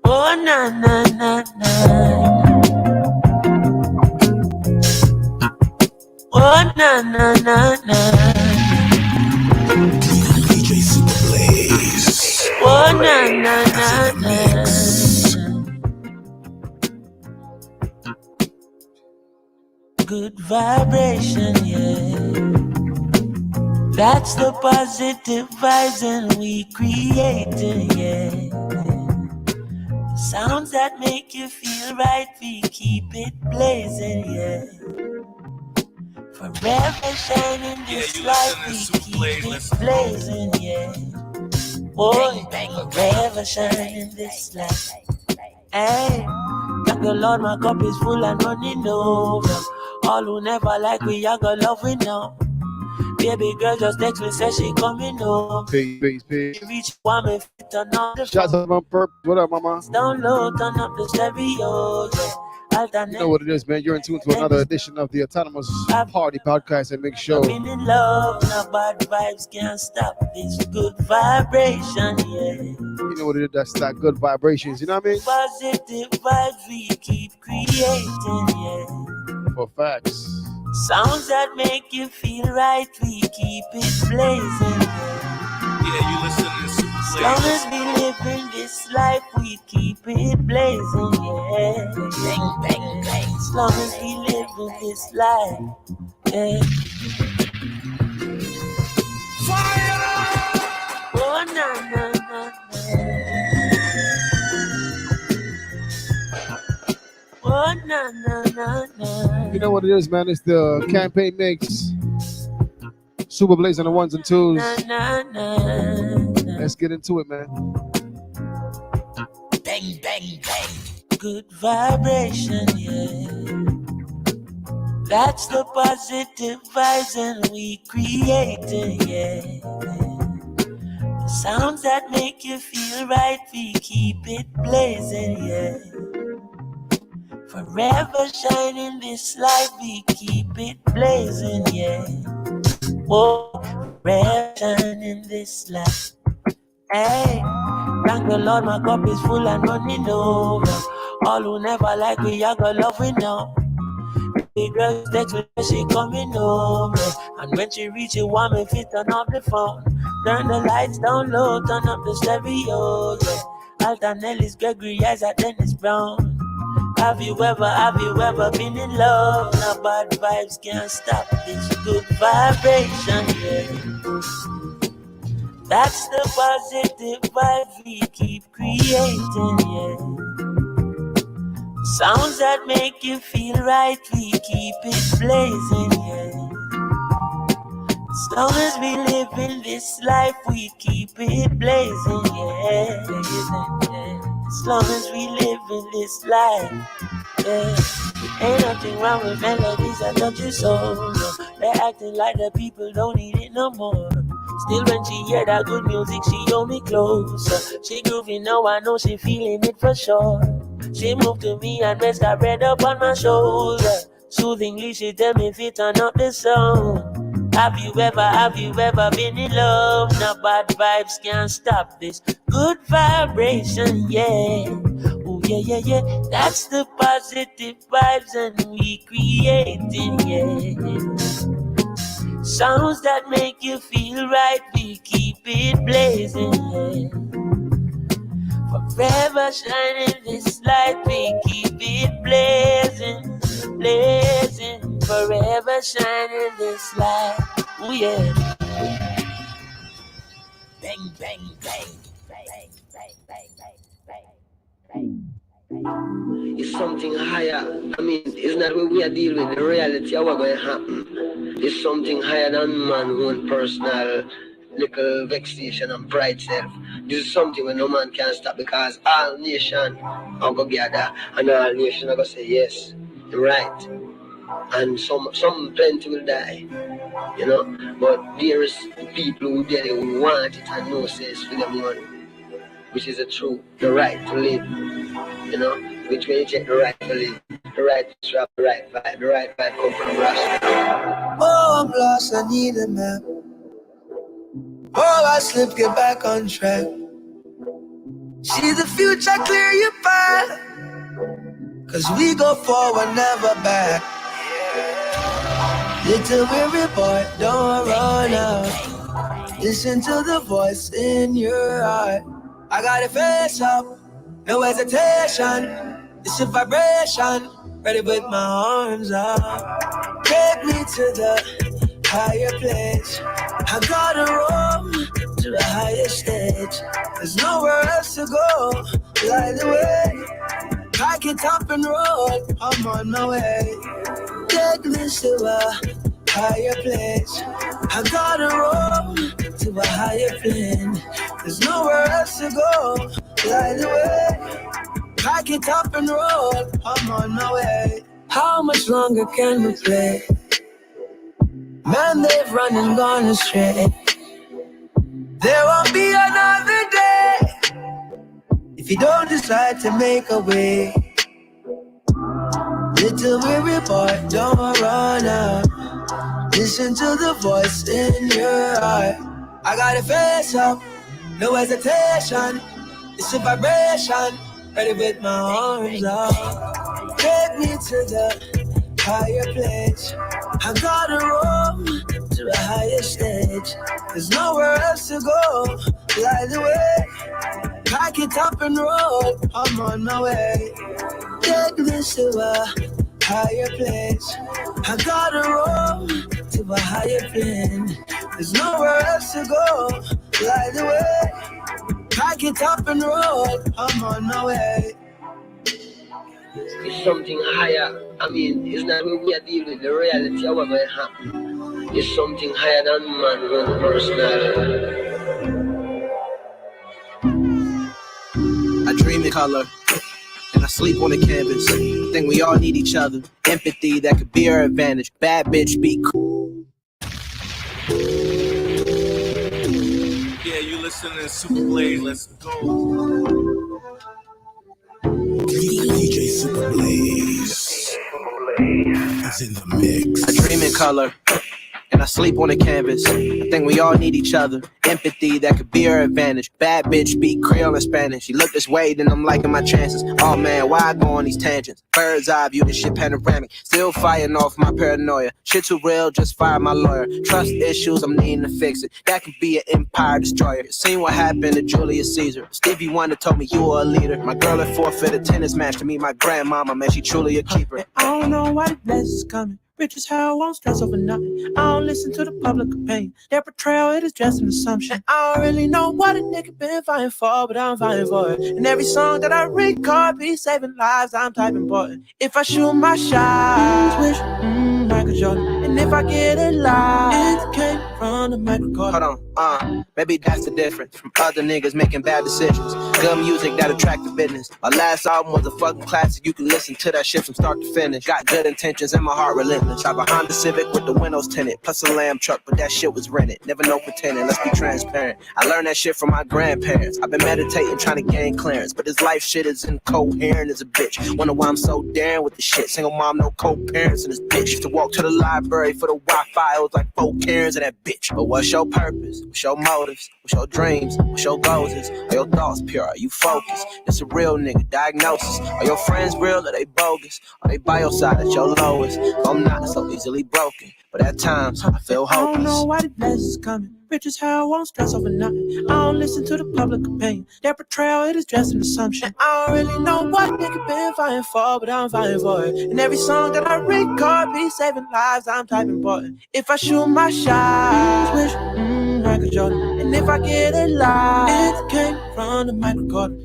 Oh na na na na. Oh na na na na. DJ Super Blaze. Oh na na na na. Good vibration, yeah. That's the positive vibes and we creating, yeah. Sounds that make you feel right, we keep it blazing, yeah. Forever shining this light, we keep it blazing, yeah. Boy, forever shining this light. Hey, thank the Lord, my cup is full and running over. All who never like we, I got love we know. Baby girl just text me, say she coming home. Peace. She reach one me fit turn on the Shout out to my perp. What up, mama? down low, turn up the stereo, yeah. You know what it is, man. You're in tune to another edition of the Autonomous Party Podcast and Make Show. I'm in love, no bad vibes can't stop this good vibration, yeah. You know what it is, that's that good vibrations, you know what I mean? Positive vibes we keep creating, yeah. For facts. Sounds that make you feel right, we keep it blazing, yeah. You listen to Super Blaze. As long as we live in this life, we keep it blazing, yeah. Bang, bang, bang. As long as we live in this life, yeah. Fire! Oh, na, na, na, na. Oh, na, na, na, na. You know what it is, man? It's the campaign mix. Super Blaze on the ones and twos. Na, na, na. Let's get into it, man. Bang, bang, bang. Good vibration, yeah. That's the positive vibes and we creating, yeah. The sounds that make you feel right, we keep it blazing, yeah. Forever shining this light, we keep it blazing, yeah. Oh, forever shining this light. Hey, thank the Lord, my cup is full and running over. All who never like we, I got love we know. Big girl text me, she coming over. And when she reach you, want me fit turn off the phone. Turn the lights down low, turn up the stereo, yeah. Alton Ellis, Gregory Isaac, Dennis Brown. Have you ever been in love? No bad vibes can't stop this good vibration, yeah. That's the positive vibe we keep creating, yeah. Sounds that make you feel right, we keep it blazing, yeah. As long as we live in this life, we keep it blazing, yeah. As long as we live in this life, yeah. Ain't nothing wrong with melodies that touch your soul, no. They're acting like the people don't need it no more. Still when she hear that good music, she hold me closer. She grooving now, I know she feeling it for sure. She moved to me and rest her head up on my shoulder. Soothingly she tell me if it turn up the song. Have you ever been in love? No bad vibes can't stop this good vibration, yeah. Oh yeah. That's the positive vibes and we creating, yeah. Sounds that make you feel right, we keep it blazing, yeah. Forever shining this light, we keep it blazing, blazing. Forever shining this light, oh yeah. Bang, bang, bang, bang, bang, bang, bang, bang, bang. It's something higher. I mean, it's not what we are dealing with. The reality of what's going to happen. It's something higher than man's own personal little vexation and pride self. This is something where no man can stop because all nation are going to gather and all nation are going to say yes, you're right. And some plenty will die, you know. But there is people who get it, who want it and know says for them one, which is the truth, the right to live, you know. Which way you check the right to live, the right to trap, the right vibe come from Rasta. Oh, I'm lost, I need a map. Oh, I slipped, get back on track. See the future, clear your path, 'cause we go forward, never back. Little weary boy, don't run out. Listen to the voice in your heart. I gotta face up, no hesitation. It's a vibration, ready with my arms up. Take me to the higher place. I gotta roam to the higher stage. There's nowhere else to go, light the way. Pack it up and roll, I'm on my way. Take me to a higher place. I gotta roam to a higher plane. There's nowhere else to go, light the way. Pack it up and roll, I'm on my way. How much longer can we play? Man, they've run and gone astray. There won't be another day if you don't decide to make a way. Little weary boy, don't run out. Listen to the voice in your heart. I gotta face up, no hesitation. It's a vibration, ready with my arms up. Take me to the higher place. I gotta roam to a higher stage. There's nowhere else to go, light the way. Pack it up and roll, I'm on my way. Take me to a higher place. I gotta roam to a higher plane. There's nowhere else to go, light the way. Pack it up and roll, I'm on my way. It's something higher. I mean, it's not what we are dealing with, the reality of what's going to happen. It's something higher than manhood personal. I dream in color, and I sleep on the canvas. I think we all need each other. Empathy, that could be our advantage. Bad bitch, be cool. Yeah, you listening to Super Blaze, let's go. DJ Super Blaze is in the mix. I dream in color, and I sleep on the canvas. I think we all need each other. Empathy, that could be our advantage. Bad bitch, speak Creole and Spanish. She look this way, then I'm liking my chances. Oh man, why I go on these tangents? Bird's eye view, this shit panoramic. Still fighting off my paranoia. Shit too real, just fire my lawyer. Trust issues, I'm needing to fix it. That could be an empire destroyer. Seen what happened to Julius Caesar. Stevie Wonder told me you were a leader. My girl had forfeit a tennis match to meet my grandmama. Man, she truly a keeper. And I don't know why the blessings coming. Rich as hell, won't stress over nothing. I don't listen to the public opinion. Their portrayal, it is just an assumption. And I don't really know what a nigga been fighting for, but I'm fighting for it. And every song that I record be saving lives, I'm type important. If I shoot my shot, wish, Michael Jordan. And if I get it live, it came from the microcord. Hold on, maybe that's the difference from other niggas making bad decisions. Good music that attract the business. My last album was a fucking classic. You can listen to that shit from start to finish. Got good intentions and my heart relentless. Drive a Honda Civic with the windows tinted, plus a lamb truck, but that shit was rented. Never no pretending, let's be transparent. I learned that shit from my grandparents. I've been meditating, trying to gain clearance, but this life shit is incoherent as a bitch. Wonder why I'm so daring with the shit. Single mom, no co-parents in this bitch. Used to walk to the library for the Wi-Fi, it was like 4 Karens of that bitch. But what's your purpose? What's your motives? What's your dreams? What's your goals? Are your thoughts pure? Are you focused? It's a real nigga diagnosis. Are your friends real or they bogus? Are they by your side at your lowest? I'm not so easily broken, but at times I feel hopeless. I don't know why the blessings coming. Rich as hell, won't stress over nothing. I don't listen to the public opinion. Their portrayal, it is just an assumption. And I don't really know what nigga been fighting for, but I'm fighting for it. And every song that I record be saving lives, I'm type important. If I shoot my shot, wish, Michael Jordan. And if I get it live, it came from the microcord.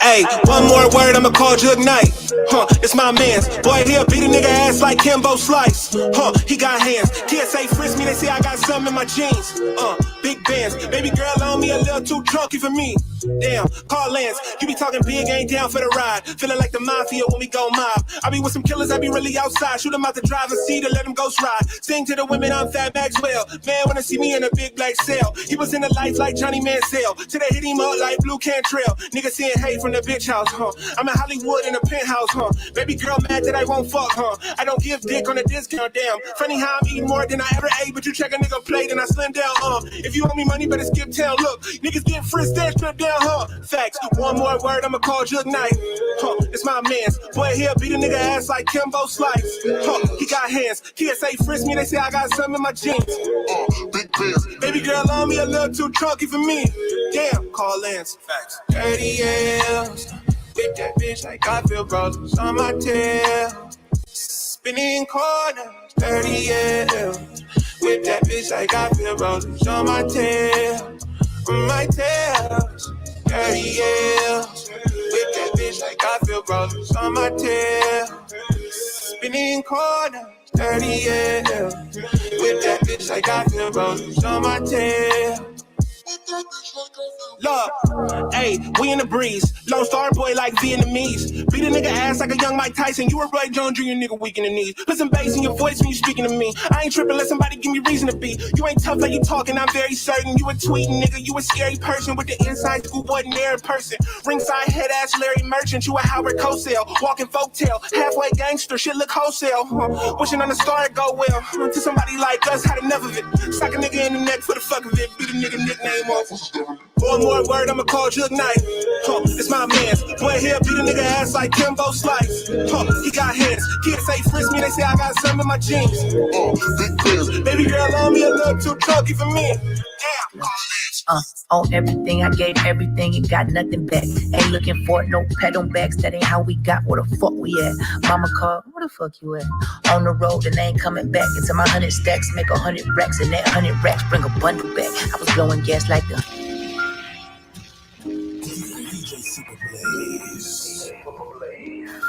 Hey, one more word, I'ma call Jug Knight. It's my man's. Boy, he'll beat a nigga ass like Kimbo Slice. He got hands. TSA frisk me, they say I got something in my jeans. Big bands. Baby girl on me a little too drunky for me. Damn, call Lance. You be talking big, ain't down for the ride. Feeling like the mafia when we go mob. I be with some killers, I be really outside. Shoot them out the driver's seat and let them ghost ride. Sing to the women, I'm Fat Maxwell. Man wanna see me in a big black cell. He was in the life like Johnny Mansell. Till they hit him up like Blue Cantrell. Nigga seeing hate from the bitch house, I'm in Hollywood in a penthouse, Baby girl mad that I won't fuck, I don't give dick on a discount, damn. Funny how I'm eating more than I ever ate, but you check a nigga plate and I slim down, If you owe me money, better skip town. Look, niggas getting frisked, stand strip down, Facts. One more word, I'ma call Jug Knight. It's my man's. Boy, he'll beat a nigga ass like Kimbo Slice. He got hands. TSA frisk me, they say I got something in my jeans. Big bands. Baby girl on me a little too chunky for me. Damn, call Lance. Facts. 30 years. Whip that bitch like I feel brothers on my tail. Spinning corners. 30 years. Whip that bitch like I feel brothers on my tail. On my tail. 30 years. Whip that bitch like I feel brothers on my tail. Spinning corners. 30 years. Whip that bitch like I feel brothers on my tail. Look, hey, we in the breeze. Lone Star boy like Vietnamese. Beat a nigga ass like a young Mike Tyson. You a Roy Jones Jr. nigga weak in the knees. Put some bass in your voice when you speaking to me. I ain't tripping, let somebody give me reason to be. You ain't tough like you talking, I'm very certain. You a tweeting nigga, you a scary person with the inside scoop, wasn't there in person. Ringside head ass Larry Merchant, you a Howard Cosell. Walking folktale, halfway gangster, shit look wholesale. Wishing on the star it go well. To somebody like us, had enough of it. Sock a nigga in the neck for the fuck of it. Beat a nigga nickname off. One more word, I'ma call Jug Knight. It's my man's. Boy, he'll beat a nigga ass like Kimbo Slice. He got hands. Kids say frisk me, they say I got some in my jeans. Big bands. Baby girl on me a little too chunky for me. Damn. On everything I gave, everything and got nothing back. Ain't looking for it, no pat on backs. That ain't how we got. Where the fuck we at? Mama called, where the fuck you at? On the road and ain't coming back. Into my 100 stacks, make 100 racks, and that 100 racks bring a bundle back. I was blowing gas like the DJ Super Blaze.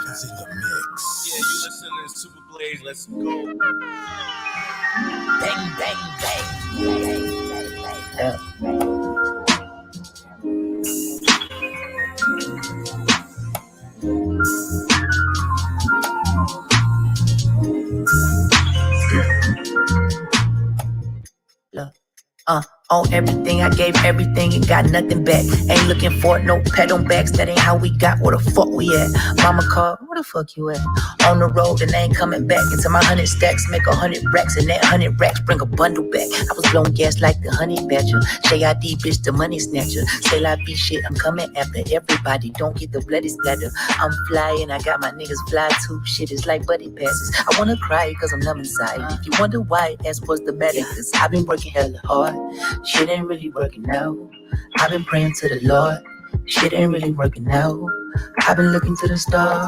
It's in the mix. Yeah, you listening to Super Blaze, let's go. bang, bang, bang. Yeah. Look. On everything I gave, everything and got nothing back. Ain't looking for it, no pat on backs. That ain't how we got. Where the fuck we at? Mama called, where the fuck you at? On the road and ain't coming back. Into my 100 stacks, make 100 racks, and that 100 racks bring a bundle back. I was blowing gas like the honey badger. J.I.D. bitch, the money snatcher. Say la be shit, I'm coming after everybody. Don't get the bloody splatter. I'm flying, I got my niggas fly too. Shit is like buddy passes. I wanna cry cause I'm numb inside. If you wonder why, ask what's the matter. Cause I've been working hella hard. Shit ain't really working out. I've been praying to the Lord. Shit ain't really working out. I've been looking to the stars.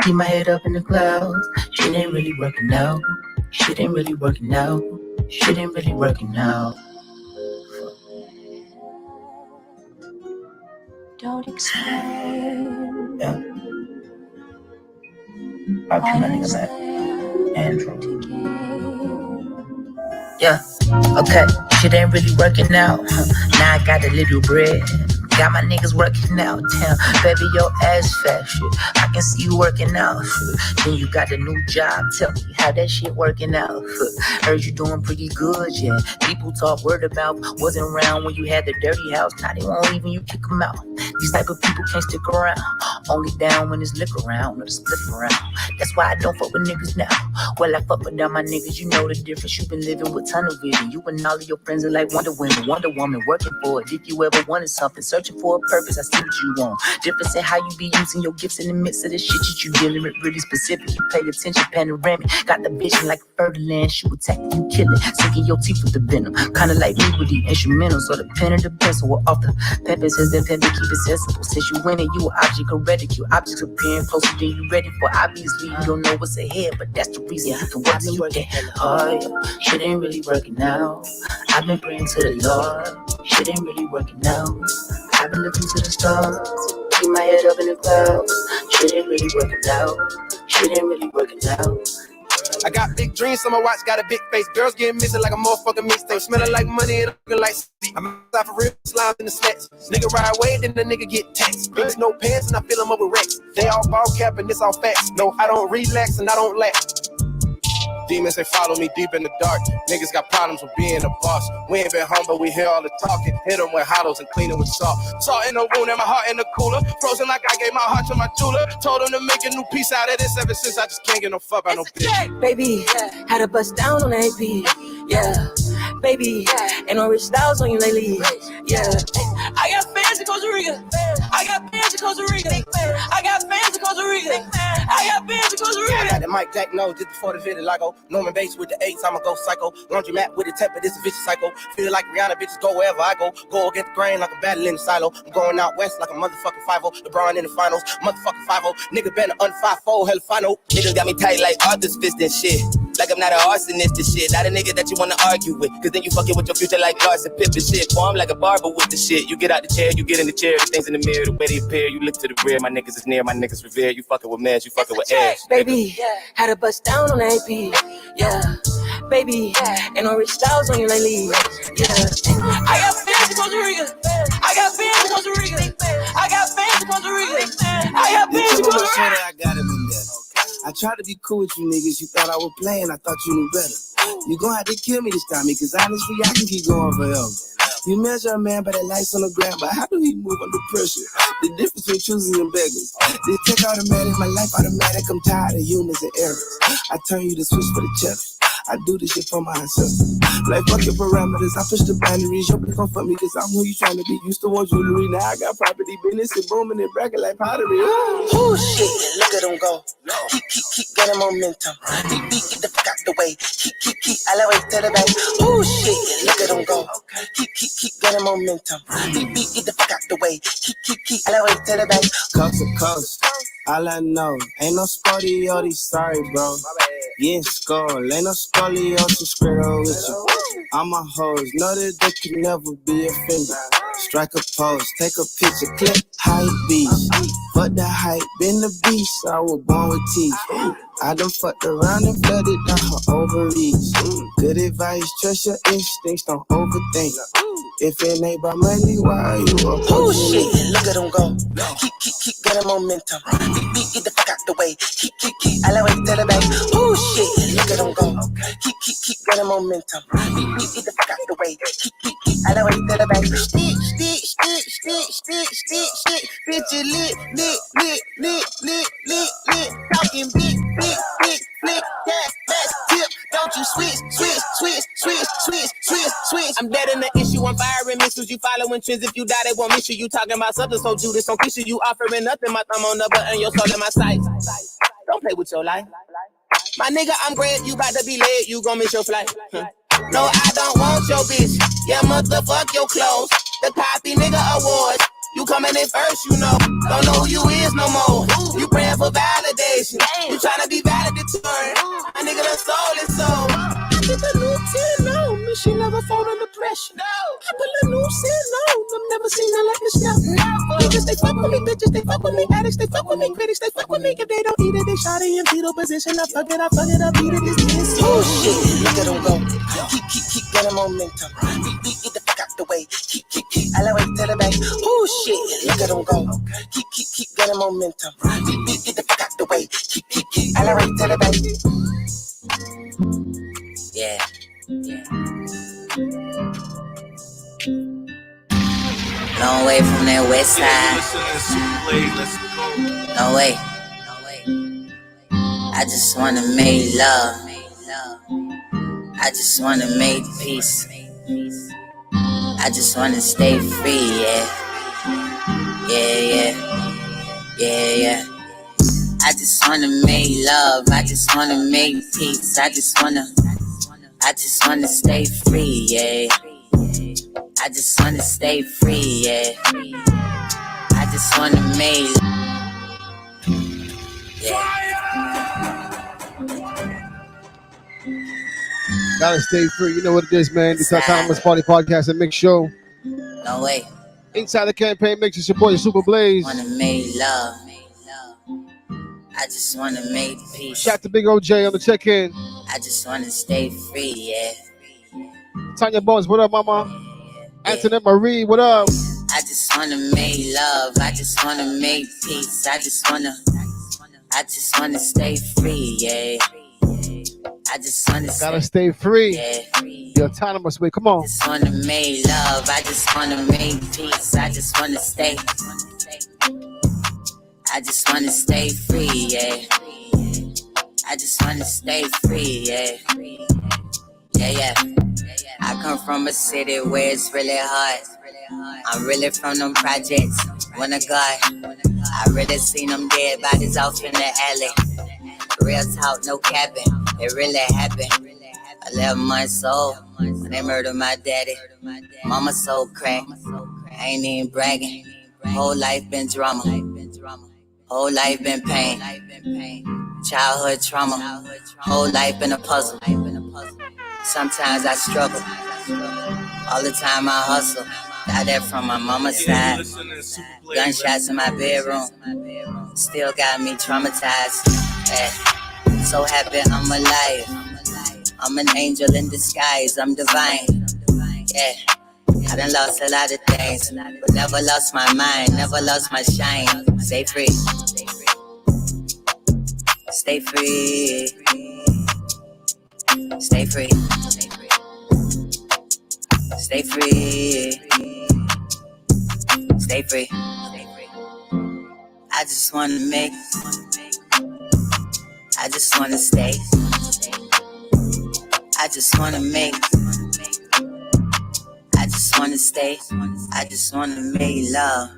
Keep my head up in the clouds. Shit ain't really working out. Shit ain't really working out. Shit ain't really working out. Don't explain. Yeah. I'll try my nigga back. Andrew. Yeah. Okay, shit ain't really working out. Now I got a little bread. Got my niggas working out. Damn, baby, your ass fat shit. I can see you working out. Then you got a new job. Tell me how that shit working out. Heard you doing pretty good, yeah. People talk word of mouth. Wasn't around when you had the dirty house. Now they won't even you kick them out. These type of people can't stick around. Only down when it's liquor around or the split around. That's why I don't fuck with niggas now. Well, I fuck with all my niggas. You know the difference. You been living with tunnel vision. You and all of your friends are like Wonder Woman working for it. If you ever wanted something, searching for a purpose, I see what you want. Difference in how you be using your gifts in the midst of the shit that you dealing with. Really specific, you pay attention, panoramic. Got the vision like a fertile shoot attack, you kill it. Sinking your teeth with the venom. Kinda like me with the instrumentals or the pen or the pencil. Or off the pepper says that pepper keep it sensible. Since you win it, you an object of ridicule. Objects appearing closer than you ready for. Obviously, you don't know what's ahead, but that's the reason you can work you working hella hard. Shit ain't really working out. I've been praying to the Lord. Shit ain't really working out. I've been looking to the stars. keep my head up in the clouds. Shit ain't really working out. Shit ain't really working out. I got big dreams, so my watch got a big face. Girls getting missing like a motherfucking mixtape. Smelling like money and looking like sleep. I'm outside for real, slime in the snacks. Nigga ride away, then the nigga get taxed. Bitch, no pants, and I fill them up with racks. They all ball cap, and this all facts. No, I don't relax, and I don't lack. Demons, they follow me deep in the dark. Niggas got problems with being a boss. We ain't been home, but we hear all the talking. Hit them with hollows and clean them with salt. Salt in the wound and my heart in the cooler. Frozen like I gave my heart to my jeweler. Told him to make a new piece out of this. Ever since I just can't get no fuck by no bitch. Baby, had to bust down on the AP. Yeah, baby, ain't no rich styles on you lately. Yeah, I got fans in Costa Rica. I got fans in Costa Rica. I got fans in Costa Rica. I got fans in Costa Rica. I got the Mike Jack nose just before the video Lago. Norman Bates with the 8s, I'ma go psycho. Laundry mat with the temper, this a vicious cycle. Feel like Rihanna, bitches go wherever I go. Go against the grain like a battle in the silo. I'm going out west like a motherfucking 5-0. LeBron in the finals, motherfucking 5-0. Nigga better un-5-4, hell final. Niggas got me tight like Arthur's fist and shit. Like I'm not an arsonist and shit. Not a nigga that you wanna argue with. Cause then you fucking with your future like Larson Pip and shit. Boy, I'm like a barber with the shit. You get out the chair, you get in the chair. The things in the mirror, the way they appear. You look to the rear, my niggas is near, my niggas revere. You fucking with mans, you fucking with ass. Baby, had to bust down on the AP. Yeah, baby, ain't no rich styles on you lately. Yeah, I got fans in Costa Rica. I got fans in Costa Rica. I got fans in Costa Rica. I got fans in Costa Rica. I got him in there. I tried to be cool with you niggas. You thought I was playing. I thought you knew better. You gon' have to kill me this time, because honestly, I can keep going forever. You measure a man by the lights on the ground, but how do he move under pressure? The difference between choosing and beggars. This tech automatic, my life automatic. I'm tired of humans and errors. I turn you to switch for the check. I do this shit for my ancestors. Like fuck your parameters, I push the boundaries. Your bitch gon' fuck me cause I'm who you tryna be. Used to want jewelry, now I got property, business and booming and bragging like pottery. Oh shit, look at him go. Keep getting momentum. Beat, get the fuck out the way. Keep, I always tell the back. Oh shit, look at him go. Keep getting momentum. Beat, get the fuck out the way. Keep, I always tell the back. Coast to coast, all I know, ain't no scoliosis, sorry bro. Yeah, skull, ain't no scoliosis, straight over with you. All my hoes know that they can never be offended. Strike a pose, take a picture, clip, hype beast. Fuck the hype, been the beast, I was born with teeth. I done fucked around and flooded down her ovaries. Good advice, trust your instincts, don't overthink. If it ain't about money, why are you approaching? Oh shit, look at him go. Keep getting momentum. Beat, get the fuck out the way. Keep, I always tell the back. Oh shit, look at him go. Keep getting momentum. Beat, get the fuck out the way. Keep, I always tell the back. Stick. Bitch, you lit. Talking big, flick, that's tip. Don't you switch. I'm dead in the issue, I'm firing missiles. You following trends, if you die, they won't miss you. You talking about something so Judas, don't kiss you. You offering nothing, my thumb on the button, your soul in my sights. Don't play with your life. My nigga, I'm great, you about to be late, you gon' miss your flight. No, I don't want your bitch. Yeah, motherfuck your clothes. The Copy Nigga Awards. You coming in first, you know. Don't know who you is no more. You praying for validation. You tryna be valedictorian. My nigga done stole his soul. I put the new 10 on me. She never fall under pressure. I put the new 10 on. I've never seen her like this stuff. Niggas, they fuck with me. Bitches, they fuck with me. Addicts, they fuck with me. Critics, they fuck with me. If they don't eat it, they shot it in fetal position. I fuck it up, eat it, this. Oh shit, look at him go. Keep getting momentum. Beat, get the fuck out the way. Keep, I always tell the back. Oh shit, look at him go. Keep getting momentum. Beat, get the fuck out the way. Keep, I always tell the back. Yeah. Long way from that west side. No way. I just wanna make love. I just wanna make peace. I just wanna stay free, yeah. I just wanna make love. I just wanna make peace. I just wanna stay free, yeah. I just wanna stay free, yeah. I just wanna make, yeah. Gotta stay free. You know what it is, man. This is our Autonomous Party Podcast and Mix Show. No way. Inside the campaign mix, it's your boy Super Blaze. Wanna make love. I just wanna make peace. Shout to Big OJ on the check-in. I just wanna stay free, yeah. Tanya Bones, what up, mama? Antoinette Marie, what up? I just wanna make love. I just wanna make peace. I just wanna stay free, yeah. I just wanna gotta stay free. Yeah. The autonomous way, come on. I just wanna make love. I just wanna make peace. I just wanna stay. I just wanna stay free, yeah. I just wanna stay free, yeah. Yeah. I come from a city where it's really hard. I'm really from them projects. When I got, I really seen them dead bodies off in the alley. Real talk, no capping. It really happened. 11 months old when they murdered my daddy. Mama sold crack. I ain't even bragging. Whole life been drama. Whole life been pain. Childhood trauma. Whole life been a puzzle. Sometimes I struggle. All the time I hustle. Got that from my mama's side. Gunshots in my bedroom. Still got me traumatized. So happy I'm alive. I'm an angel in disguise. I'm divine. Yeah. I done lost a lot of things, but never lost my mind, never lost my shine. Stay free. Stay free. Stay free. Stay free. Stay free. I just wanna make. I just wanna stay. I just wanna make. I just wanna stay. I just wanna make love.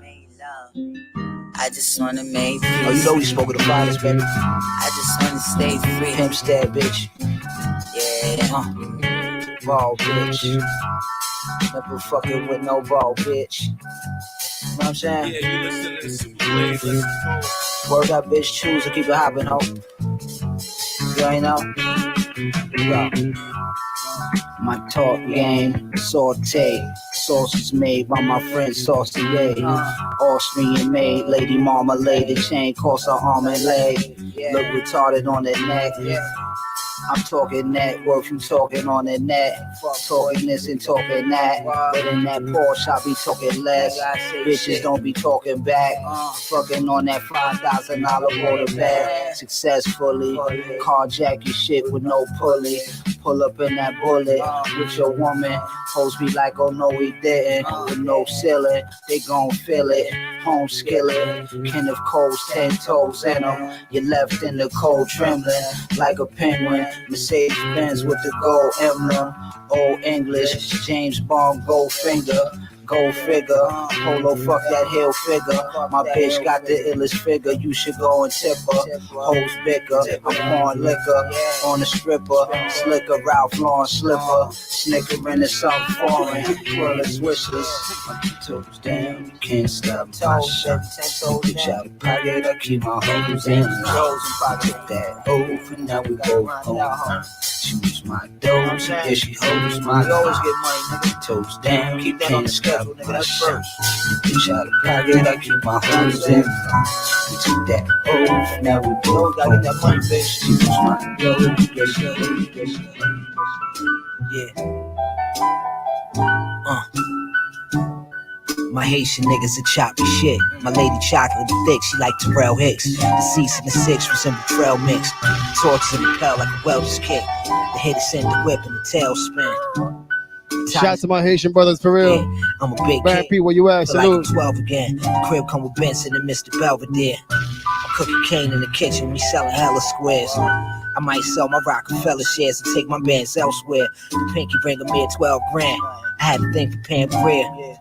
I just wanna make peace. Oh, you know we spoke of the violence, baby. I just wanna stay free. Pimp stab, bitch. Yeah. Ball, bitch. Never fucking with no ball, bitch. You know what I'm saying? Yeah, you listen to Super Blaze. Let's go. Word up, bitch. Choose to keep it hopping, ho. You ain't know? Yo. My talk game, saute. Sauces made by my friend Saucier. Austrian made, Lady Marmalade. The chain costs her arm and leg. Look retarded on that neck. I'm talking net worth, you talking on the net. Talking this and talking that. But in that Porsche, I be talking less. Bitches don't be talking back. Fucking on that $5,000 water bag. Successfully, carjack your shit with no pulley. Pull up in that bullet with your woman. Hoes me like, oh no, he didn't. With no ceiling, they gon' feel it. Home skillet, Kenneth Cole's 10 toes in them. You left in the cold trembling like a penguin. Mercedes Benz with the gold emblem. Old English, James Bond, gold finger. Go figure, Polo fuck that hill figure. My bitch got the illest figure, you should go and tip her. Hoes bicker, I'm pouring liquor on the stripper. Slicker, Ralph Lauren slipper. Snickering is something foreign. Full of swishes. Toes down, you can't stop my shit. Bitch out of pocket, I keep my hoes in. Took that over, now we go home. Choose my dose, yeah, she holds my always get money, nigga. Toes down, keep can't stop my shit. Bitch out of pocket, I keep my hoes in. We took that over, now we go home. That money, bitch. Choose my dose, yeah. My Haitian niggas a choppy shit. My lady chocolate thick, she like Terrell Hicks. The cease in the 6 resemble trail mix. Torches in the pell like a welder's kick. The head is in the whip and the tail spin. Shout out to my Haitian brothers for real. Yeah, I'm a big Brand kid. P, where you at? Salute. Like 12 again. The crib come with Benson and Mr. Belvedere. I'm cooking cane in the kitchen, we selling hella squares. I might sell my Rockefeller shares and take my bands elsewhere. The pinky ring a mere 12 grand. I had to think for Pamperia.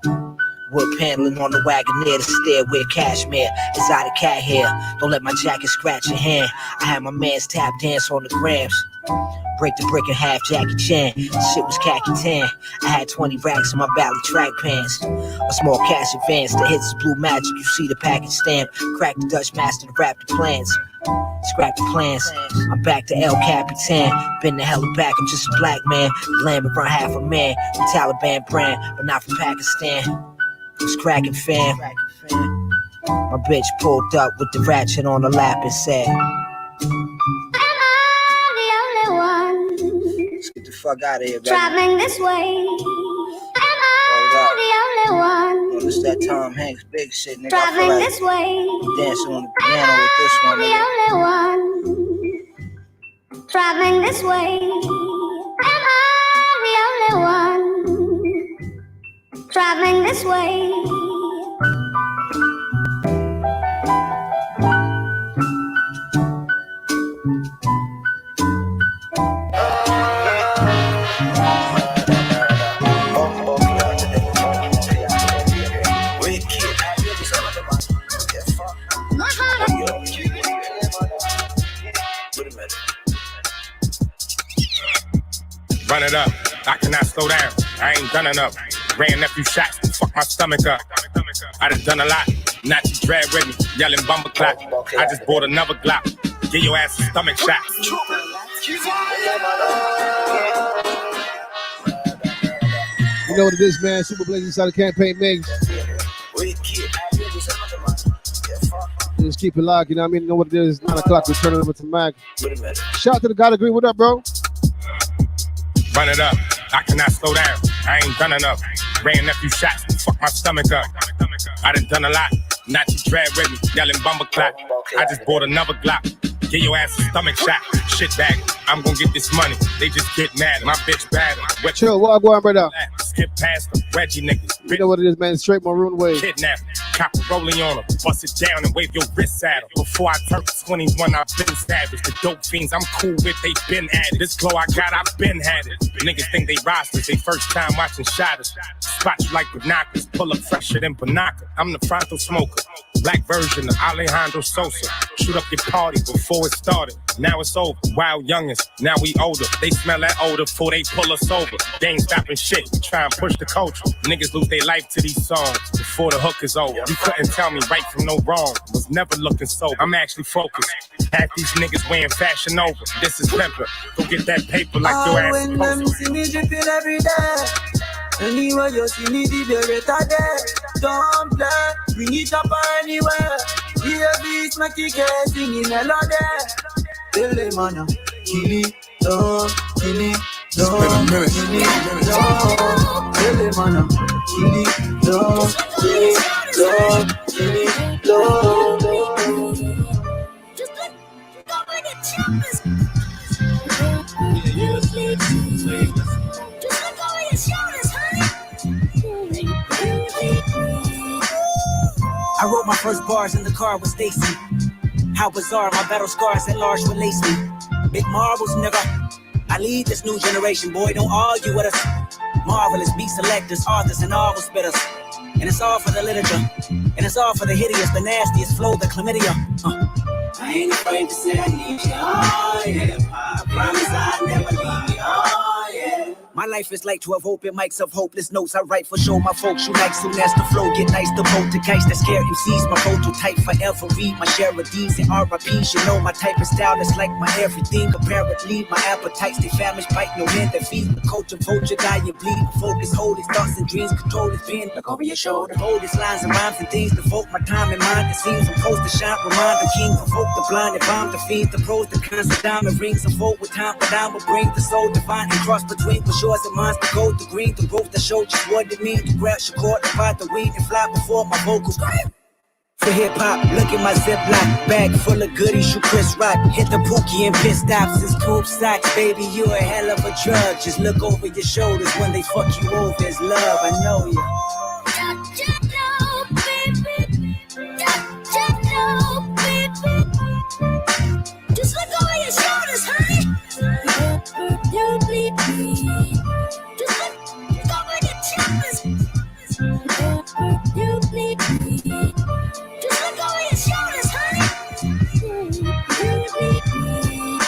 Wood paneling on the wagon near the stairway, cashmere, exotic cat hair. Don't let my jacket scratch your hand. I had my man's tap dance on the grams. Break the brick in half, Jackie Chan. Shit was khaki tan. I had 20 racks in my Valley track pants. A small cash advance, the hits is blue magic. You see the package stamp. Crack the Dutch master to wrap the plans. Scrap the plans. I'm back to El Capitan. Been the hell back, I'm just a black man. Lamb around half a man. The Taliban brand, but not from Pakistan. It's cracking, fam. My bitch pulled up with the ratchet on the lap and said, let's get the fuck out of here, baby. Traveling this way. The only one. Oh, it's that Tom Hanks big shit, nigga. Traveling like this way. I'm dancing on the piano with this one, nigga. The only one. Traveling this way. Am I the only one? Traveling this way. Run it up, I cannot slow down, I ain't done enough. Ran a few shots, fuck my stomach up. I done done a lot, not you drag with me, yelling bumper clock. I just bought another Glock, give your ass a stomach shot. You know what it is, man. Super Blaze inside the campaign mix. Just keep it locked, you know what I mean? You know what it is. 9 o'clock, we turn it over to Mac. Shout out to the God Agree. What up, bro? Run it up, I cannot slow down, I ain't done enough. Ran a few shots, fuck my stomach up. I done done a lot, not you drag with me, yelling bumper clock. I just bought another Glock, give your ass a stomach shot. Shit bag, I'm gonna get this money, they just get mad. My bitch bad. Chill, what go on, brother? Skip past them, Reggie niggas. You know what it is, man. Straight Maroon way. Kidnap, cop rolling on them, bust it down and wave your wrists at them. Before I turn 21, I've been savage. The dope fiends I'm cool with, they been at it. This glow I got, I've been had it. Niggas think they rosters, they first time watching shotters. Spot you like binoculars, pull up fresher than Banaka. I'm the frontal smoker, black version of Alejandro Sosa. Shoot up your party before it started. Now it's over. Wild youngins, now we older. They smell that odor before they pull us over. They ain't stopping shit, we try and push the culture. Niggas lose their life to these songs before the hook is over. You couldn't tell me right from no wrong. Was never looking sober. I'm actually focused. Half these niggas wearing fashion over. This is pepper. Go get that paper like your ass when them see me dripping every day. Anywhere you see me, the beretta there. Don't play, bring it up anywhere. Here beats make you get singing melody. Tell them man, kill it, don't kill it, don't kill it, don't. Tell them man, kill it, don't kill it, don't kill it, don't. Just let go with the choppers. Just let go with your shoulders, honey. I wrote my first bars in the car with Stacy. How bizarre, my battle scars at large release me. Big marbles, nigga. I lead this new generation, boy, don't argue with us. Marvelous beat selectors, authors, and novel spitters. And it's all for the literature. And it's all for the hideous, the nastiest flow, the chlamydia. I ain't afraid to say I need you, oh yeah. I promise I'll never leave you, oh yeah. My life is like 12 open mics of hopeless notes. I write for show my folks you like soon as the flow get nice. The poltergeist that scare MCs. My prototype forever read my share of D's and RIPs. You know my type of style is like my everything. Apparently my appetites they famished, bite no end that feed. The culture vulture die and bleed. Focus, hold his thoughts and dreams. Control his pen, look over your shoulder. Hold his lines and rhymes and things. Devote my time and mind. It seems I'm supposed to shine. Remind the king, provoke the blind and bomb the fiends. The pros, the cons, the diamond rings. A vote with time, but I will bring the soul divine and cross between the yours and mine, the gold, the green, the growth that showed just what it means to grab your cord, divide the weed and fly before my vocals. For hip hop, look at my Ziploc bag full of goodies. You Chris Rock, hit the Pookie and pit stops. It's coupe socks, baby. You a hell of a drug. Just look over your shoulders when they fuck you over. It's love, I know you. Just look over your shoulders, honey. You bleed me. Just look over your choppers. You bleed me. Just look over your shoulders, honey. You bleed me.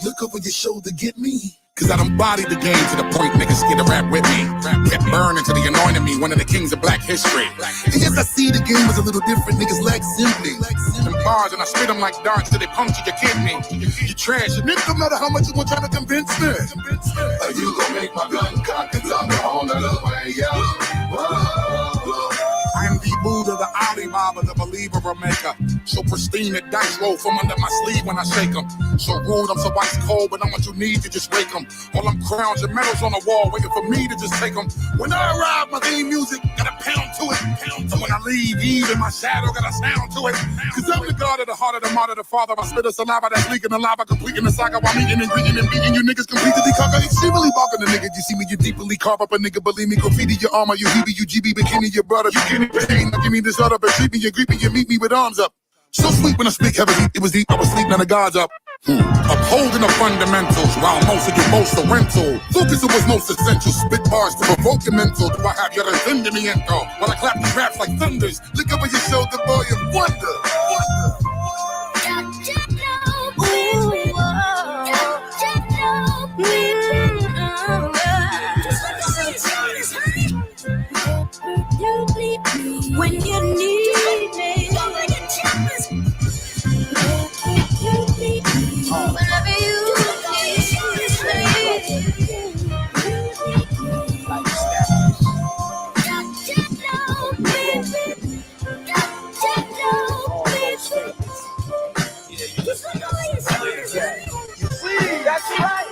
Look over your shoulder, get me. Cause I done bodied the game to the point niggas scared to rap with me. Kept burning till they anointed me one of the kings of black history. And yes, I see the game was a little different. Niggas lack simply. Them bars and I spit them like darts till they puncture your kidney. You trash, you nigga, no matter how much you want trying to convince me. You gon' make my gun cock cause I'm the owner of way, yo. I am the Buddha, the Alibaba, the believer or maker. So pristine that dice roll from under my sleeve when I shake them. So rude, I'm so ice cold, but I'm what you need to just wake them. All them crowns and medals on the wall waiting for me to just take them. When I arrive, my theme music got a pound to it. And when I leave, even my shadow got a sound to it. Cause I'm the god of the heart of the martyr, the father. I spit a saliva that's leaking the lava, completing the saga while meeting and greeting and beating you niggas completely conquer. Extremely barking the nigga. You see me, you deeply carve up a nigga. Believe me, graffiti your armor, you heebie, you GB, bikini, your brother, you can't pain. Give me this other, but treat me, you greet me, you meet me with arms up. So sweet when I speak heavily, it was deep, I was sleep, now the God's up. Upholding the fundamentals, while most of you boast a rental. Focus was most essential, spit bars to provoke your mental. Do I have your entendimiento? While I clap these raps like thunders, look over your shoulder, boy, and wonder. When you need me, whenever you That's right.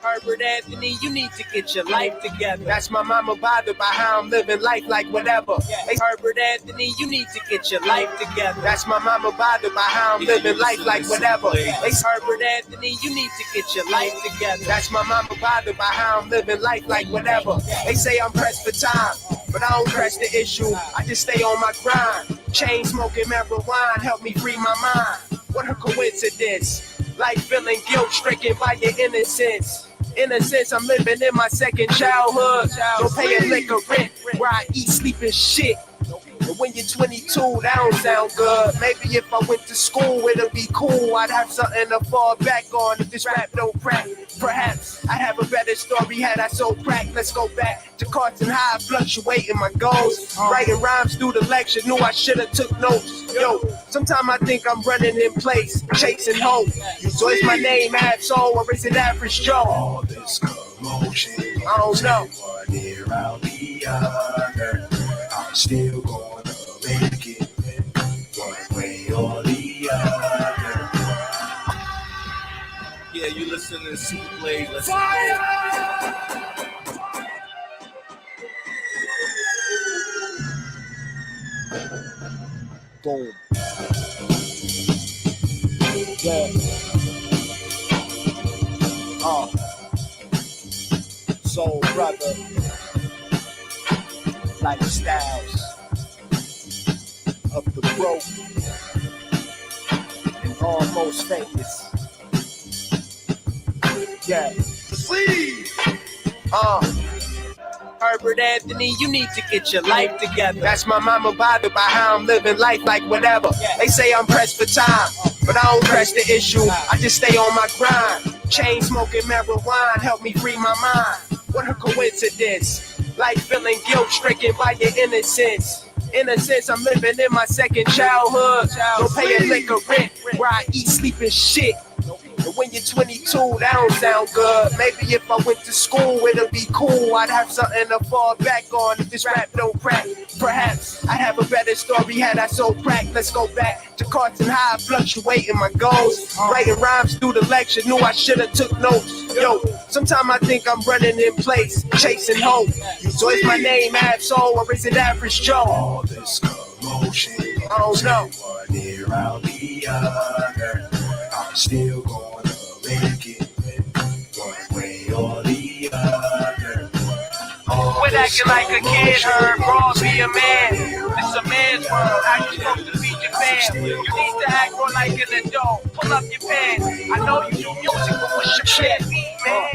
Herbert Anthony, you need to get your life together. That's my mama bothered by how I'm living life like whatever. Hey, Herbert Anthony, you need to get your life together. That's my mama bothered by how I'm living life like whatever. Hey, Herbert Anthony, you need to get your life together. That's my mama bothered by how I'm living life like whatever. They say I'm pressed for time, but I don't press the issue. I just stay on my grind. Chain smoking marijuana help me free my mind. What a coincidence. Like feeling guilt-stricken by your innocence. In a sense, I'm living in my second childhood. Don't pay a liquor rent where I eat, sleep, and shit. And when you're 22, that don't sound good. Maybe if I went to school, it'll be cool. I'd have something to fall back on if this rap don't crack. Perhaps I have a better story had I sold crack. Let's go back to Carton High, fluctuating my goals. Writing rhymes through the lecture, knew I should've took notes. Yo, sometimes I think I'm running in place, chasing hope. So is my name Ab-Soul or is it Average Joe? All this commotion, I don't know. one ear out the other. I'm still gonna make it one way or the other. Yeah, you listening to Super Blaze. Let's Boom. Yeah. Soul brother, lifestyles of the broke and almost famous. Yeah. Please. Herbert Anthony, you need to get your life together. That's my mama bothered by how I'm living life like whatever. They say I'm pressed for time, but I don't press the issue. I just stay on my grind. Chain smoking marijuana help me free my mind. What a coincidence. Like feeling guilt-stricken by your innocence. In a sense, I'm living in my second childhood. Don't pay a liquor rent where I eat, sleep, and shit. And when you're 22, that don't sound good. Maybe if I went to school, it'll be cool. I'd have something to fall back on if this rap don't crack. Perhaps I'd have a better story had I sold crack. Let's go back to Carton High, fluctuating my goals. Writing rhymes through the lecture, knew I should've took notes. Yo, sometimes I think I'm running in place, chasing hope. So is my name Ab-Soul or is it Average Joe? All this commotion, I don't know. one ear out the other. I'm still gonna make it one way or the other. Quit acting like a kid, Herb. Raw, be a man. This a man's world. How you supposed to be Japan? You need to act more like an adult. Pull up your pants. I know you do music, but what's your shit, man?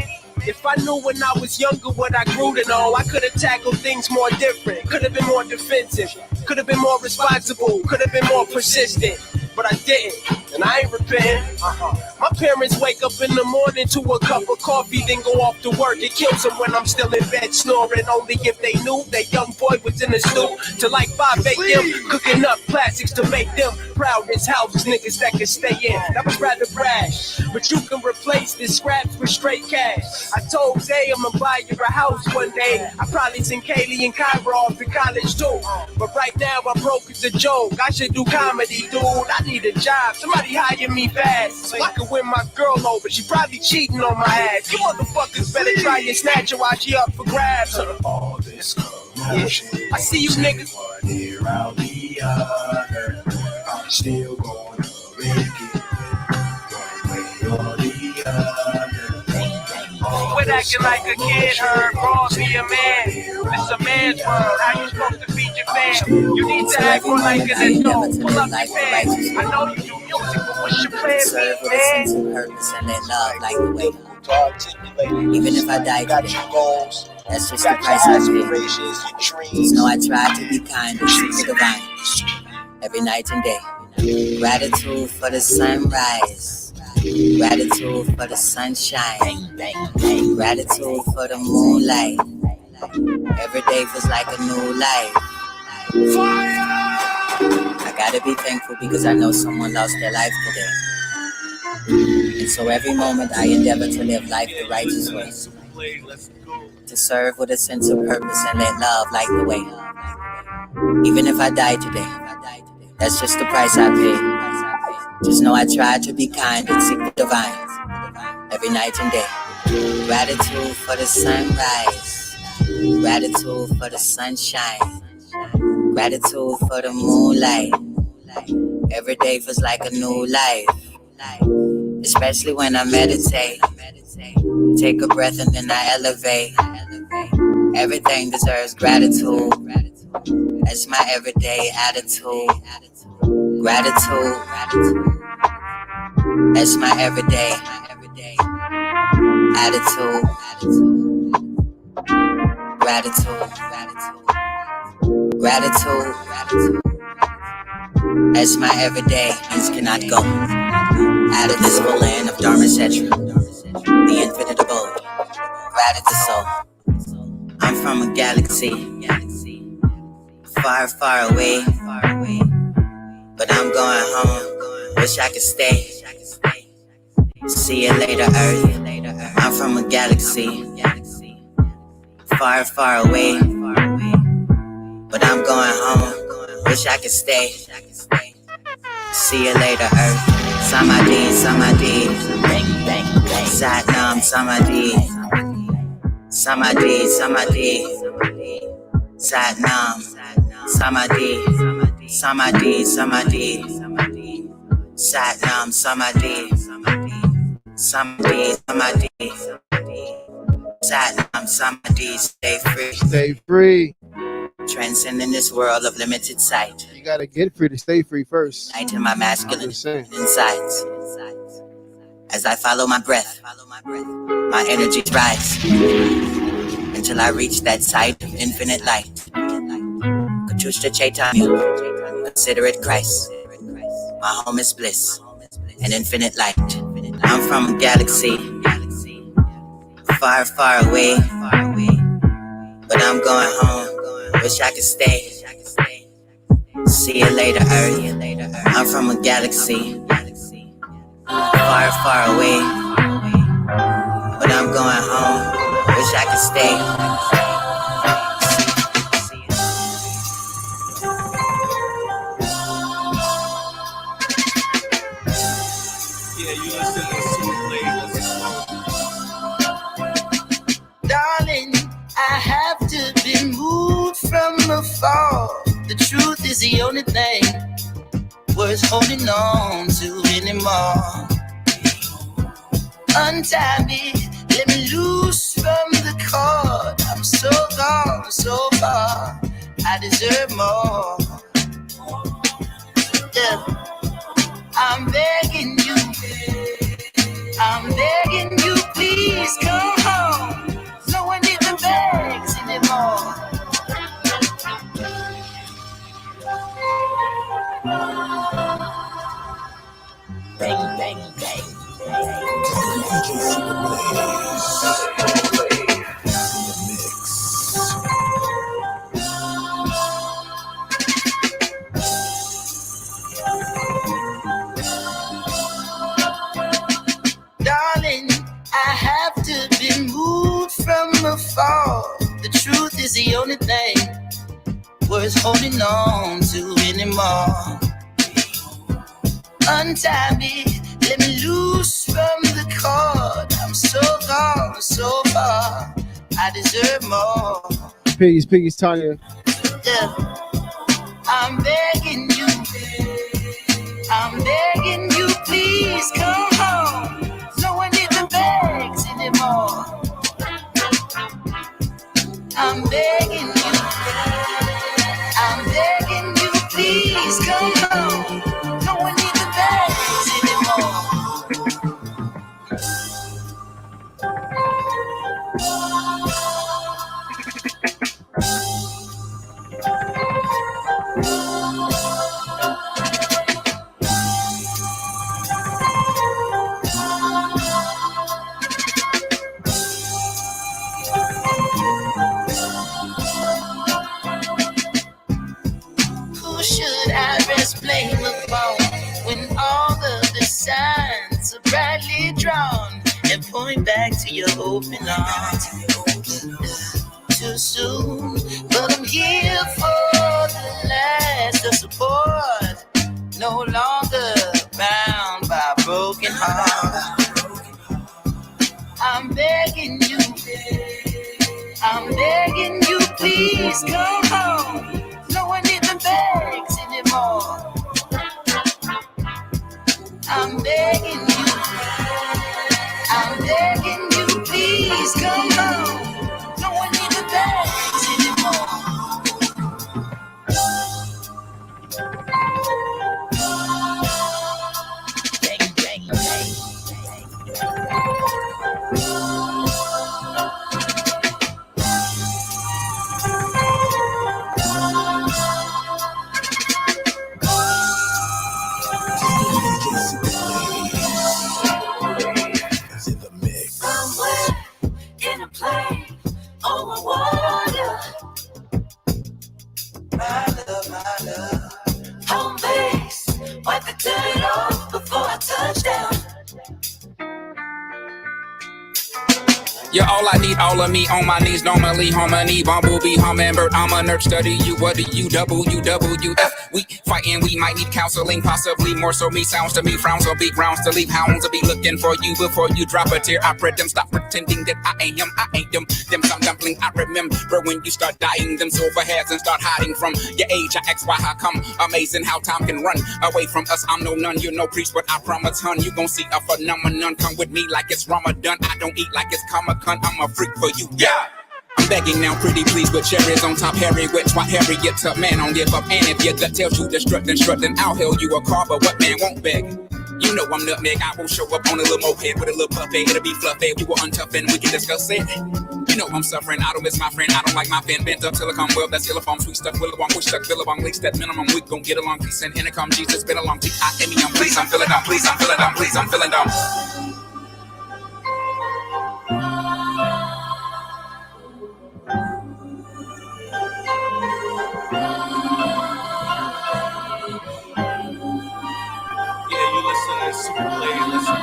If I knew when I was younger what I grew to know, I could have tackled things more different. Could have been more defensive. Could have been more responsible. Could have been more persistent. But I didn't, and I ain't repenting. My parents wake up in the morning to a cup of coffee, then go off to work. It kills them when I'm still in bed snoring. Only if they knew that young boy was in the stool till like 5 a.m. cooking up classics to make them proud as houses niggas that can stay in. That was rather brash, but you can replace this scraps with straight cash. I told Zay I'm gonna buy you a house one day. I probably send Kaylee and Kyra off to college too, but right now I'm broke as a joke. I should do comedy, dude. I need a job. Somebody hire me fast so I can win my girl over. She probably cheating on my ass. You motherfuckers better try and snatch her while she up for grabs. All this commotion. I see you niggas. One ear out the other. I'm still gonna make it. One way or the other. Quit acting like a kid, her. Ball be a man. This a man's world. How you supposed to feed your fam? You need to act more like an adult. Pull up your pants. I know you do music, but what's your plan, Serve with a sense of purpose and let love like the way. Even if I die today, that's just the price I pay. Just know I try to be kind and seek the divine every night and day. Gratitude for the sunrise. Gratitude for the sunshine. Gratitude for the moonlight. Every day feels like a new life. I gotta be thankful because I know someone lost their life today. And so every moment I endeavor to live life the righteous way. To serve with a sense of purpose and let love light the way. Even if I die today, that's just the price I pay. Just know I try to be kind and seek the divine every night and day. Gratitude for the sunrise. Gratitude for the sunshine. Gratitude for the moonlight. Every day feels like a new life. Especially when I meditate. Take a breath and then I elevate. Everything deserves gratitude. That's my everyday attitude. Gratitude. That's my everyday attitude. Gratitude. Gratitude. That's my everyday. Things cannot go out of this full land of Dharma Setra. The infinite abode. Gratitude soul. I'm from a galaxy far, far away. But I'm going home, wish I could stay. See you later, Earth. I'm from a galaxy far, far away. But I'm going home, wish I could stay. See you later, Earth. Samadhi, Samadhi. Satnam, Samadhi. Samadhi, Samadhi. Satnam, Samadhi. Samadhi, Samadhi, Satnam, Samadhi, Samadhi, Samadhi, Satnam, Samadhi, stay free. Stay free. Transcending this world of limited sight. You gotta get free to stay free first. Light in my masculine insides. As I follow my breath, my energy rise until I reach that sight of infinite light. Katushta Chaitanya. Consider it Christ. My home is bliss and infinite light. I'm from a galaxy far, far away. But I'm going home. Wish I could stay. See you later, Earth. I'm from a galaxy far, far away. But I'm going home. Wish I could stay. Darling, I have to be moved from afar. The truth is the only thing worth holding on to anymore. Untie me, let me loose from the cord. I'm so gone, so far, I deserve more. Yeah. I'm begging you, please come home. No one even begs anymore. Bang, bang, bang. fall. The truth is the only thing worth holding on to anymore. Untie me, let me loose from the cord. I'm so gone, so far. I deserve more. Piggies, Tanya. Yeah. I'm begging you, please come home. No one needs the bags anymore. I'm begging you, please come home. No one needs the bags anymore. Who should I best blame upon when all of the signs are brightly drawn and point back to your open arms? Too soon, but I'm here for the last of support. No longer bound by a broken heart. I'm begging you, please come home. No one needs the bags anymore. I'm begging you, please come home. No one needs the bags anymore. Bang, bang, bang. In a plane over water. My love. Home base, wipe the dirt off before I touch down. You're all I need, all of me on my knees, normally harmony, bumblebee, hummingbird, I'm a nerd, study you, what do you, WWF, we fighting, we might need counseling, possibly more so me, sounds to me, frowns or big rounds to leave, hounds will be looking for you before you drop a tear, I pray them stop pretending that I ain't them some dumpling, I remember when you start dying, them silver hairs and start hiding from your age, I ask why, how come, amazing how time can run away from us, I'm no nun, you're no priest, but I promise, hun, you gon' see a phenomenon, come with me like it's Ramadan, I don't eat like it's Comic-Con, I'm a freak for you, yeah. I'm begging now, pretty please, with cherries on top, Harry, wet, swat, Harriet, tough man, don't give up, and if your gut tells you to strut, then I'll hail you a car, but what man won't beg? You know I'm nutmeg, I will show up on a little moped with a little puppet, it'll be fluffy, you were untough and we can discuss it. You know I'm suffering, I don't miss my friend, I don't like my fan, bent up till I come well, that's Illifong, sweet stuff, Willabong, push stuck, Billabong, leaks that minimum, we gon' get along, peace and intercom, Jesus, been along, T-I-M-E, I'm please, I'm feeling dumb, please, I'm feeling dumb, please, I'm feeling dumb. Super Play, listen go.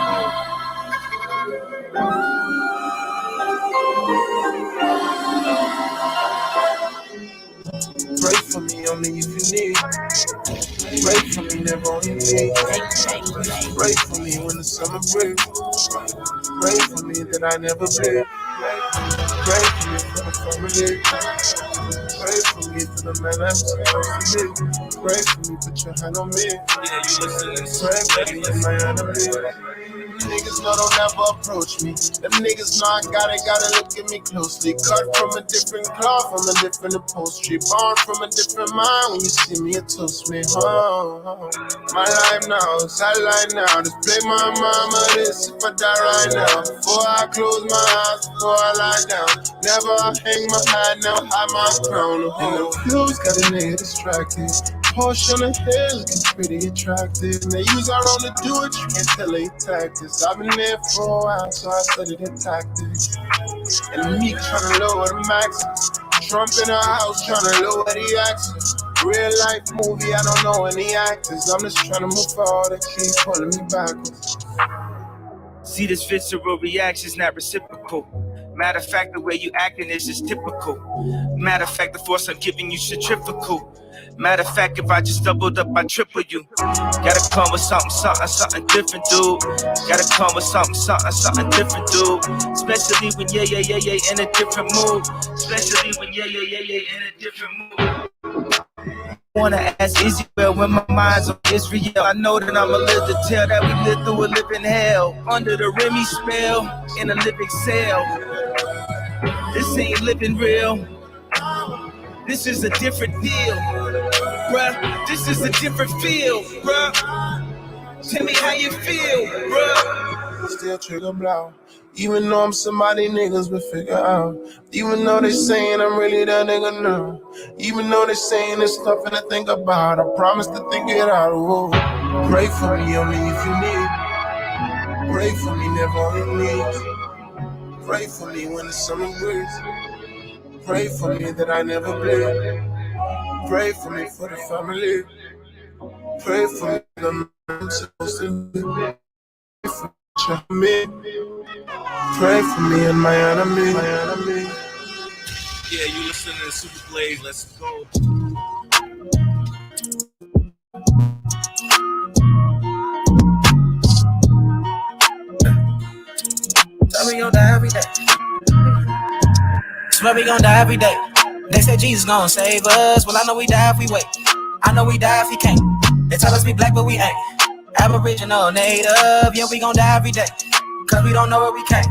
Pray for me, only if you need. Pray for me, never on your knees. Pray for me when the summer breaks. Pray for me that I never bleed. Pray for me for the family. Pray for me for the man I'm supposed to be. Pray for me, put your hand on me. Pray for me and my enemy. Niggas know don't ever approach me. Them niggas know I gotta look at me closely. Cut from a different cloth, from a different upholstery. Born from a different mind. When you see me, it toast me. My life now is I lie now. Just play my mama this if I die right now. Before I close my eyes, before I lie down. Never hang my head, now hide my crown. And the clothes got a nigga distracted. Porsche on the hill looking pretty attractive. And they use our own to do it, you can't tell they tactics. I've been there for a while, so I studied the tactics. And me trying to lower the max. Trump in our house trying to lower the accents. Real life movie, I don't know any actors. I'm just trying to move forward, they keep pulling me backwards. See this visceral reaction's not reciprocal. Matter of fact, the way you acting is just typical. Matter of fact, the force I'm giving you centrifugal. Matter of fact, if I just doubled up, I triple you. Gotta come with something different, dude. Gotta come with something different, dude. Especially when yeah in a different mood. Especially when yeah in a different mood. Wanna ask Israel when my mind's on Israel. I know that I'ma live to tell that we live through a living hell. Under the Remy spell, in a living cell. This ain't living real. This is a different deal, bruh. This is a different feel, bruh. Tell me how you feel, bruh. Still trigger blow. Even though I'm somebody niggas will figure out. Even though they saying I'm really that nigga now. Even though they saying there's nothing to think about. I promise to think it out. Whoa. Pray for me only if you need. Pray for me never on your knees. Pray for me when the summer breeze. Pray for me that I never bleed. Pray for me for the family. Pray for me that I'm supposed to live. Pray for me. Pray for me and my enemy. Yeah, you listening to Super Blaze. Let's go. Tell me gon' die every day. Swear we gon' die every day. They said Jesus gon' save us. Well, I know we die if we wait. I know we die if he can't. They tell us we black, but we ain't. Aboriginal, native, yeah, we gon' die every day. Cause we don't know where we came.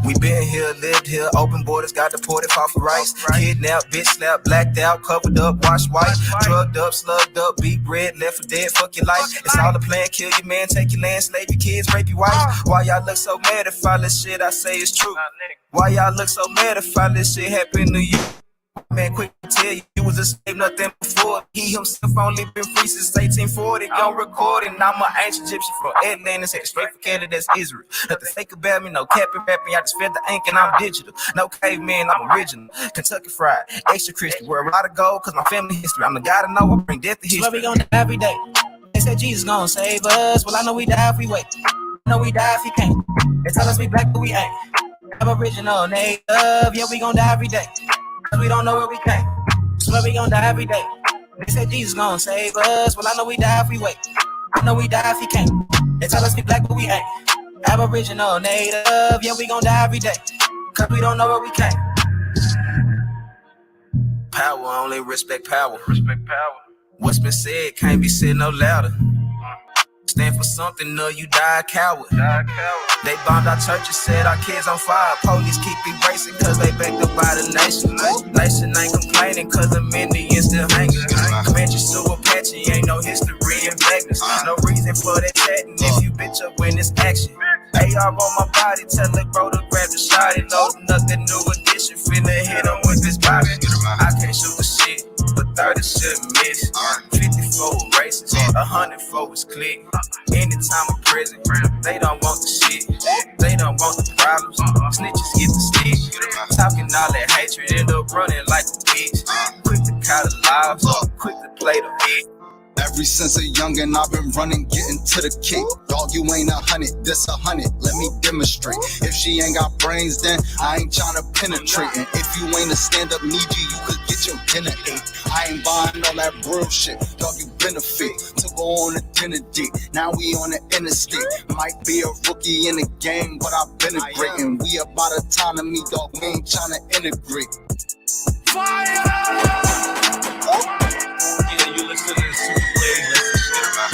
We been here, lived here, open borders, got deported, fought for rights. Kidnapped, bitch slapped, blacked out, covered up, washed white. Drugged up, slugged up, beat bread, left for dead, fuck your life. It's all a plan, kill your man, take your land, slave your kids, rape your wife. Why y'all look so mad if all this shit I say is true? Why y'all look so mad if all this shit happened to you? Man, quick to tell you was a slave, nothing before. He himself only been free since 1840. Gon' record it. I'm an ancient Egyptian from Atlanta, headed straight for Canada, that's Israel. Nothing fake about me, no capping, rapping. I just fed the ink and I'm digital. No caveman, I'm original. Kentucky fried, extra crispy. Where a lot of gold, cause my family history. I'm the guy to know, I bring death to history. Swear we gon' die every day. They said Jesus gon' save us. Well, I know we die if we wait. I know we die if he can't. They tell us we black, but we ain't. Aboriginal, native, yeah, we gon' die every day. Cause we don't know where we came. Swear we gon' die every day. They said Jesus gon' save us. Well, I know we die if we wait. I know we die if he can't. They tell us we black, but we ain't. Aboriginal, native, yeah, we gon' die every day. Cause we don't know where we came. Power, only respect power. Respect power. What's been said can't be said no louder. Stand for something, or you die a coward. They bombed our churches, set our kids on fire. Police keep erasing cause they backed up by the nation. Nation ain't complaining cause the Indians still hanging. Comanche, Sioux, Apache, ain't no history in blackness. No reason for that chatting if you bitch up when it's action. AR on my body, tell it bro to grab the shot. It loading up the new edition, finna hit him with this body. I can't shoot the shit, but 30 shouldn't miss. 54 races, 100 was click. Anytime in prison, they don't want the shit. They don't want the problems. Snitches get the stick. Talking all that hatred, end up running like a bitch. Quick to call the lives, quick to play the beat. Ever since a youngin', I've been running, getting to the kick. Dog, you ain't 100, this 100, let me demonstrate. If she ain't got brains, then I ain't tryna penetrate. And if you ain't a stand-up needy, you could get your dinner ate. I ain't buying all that real shit, dog, you benefit. To go on a dinner date, now we on the interstate. Might be a rookie in the game, but I've been a great. And we about autonomy, dog, we ain't tryna integrate. Fire! Yeah, you listening to Super Blaze. Let's shit about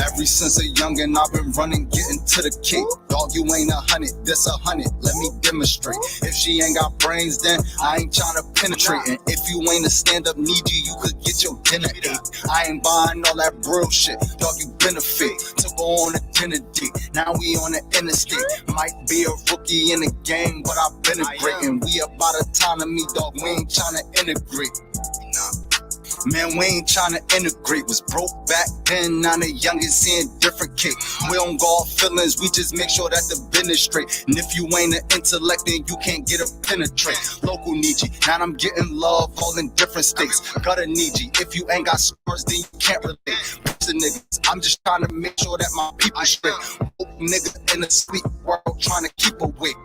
Ever since a youngin', I've been running, getting to the kick. Dog, you ain't 100, this 100, let me demonstrate. If she ain't got brains, then I ain't tryna penetrate. And if you ain't a stand-up needy, you could get your dinner ate. I ain't buying all that real shit, dog, you benefit. To go on a dinner date, now we on the interstate. Might be a rookie in the game, but I've been a great. And we about autonomy, dog, we ain't tryna integrate. Man, we ain't tryna integrate. Was broke back then, now the youngest seeing different kick. We don't go off feelings, we just make sure that the business straight. And if you ain't an intellect, then you can't get a penetrate. Local need you, now I'm getting love all in different states. Gotta need you, if you ain't got scars, then you can't relate. the niggas. I'm just trying to make sure that my people straight. Nigga in a sleep world trying to keep awake.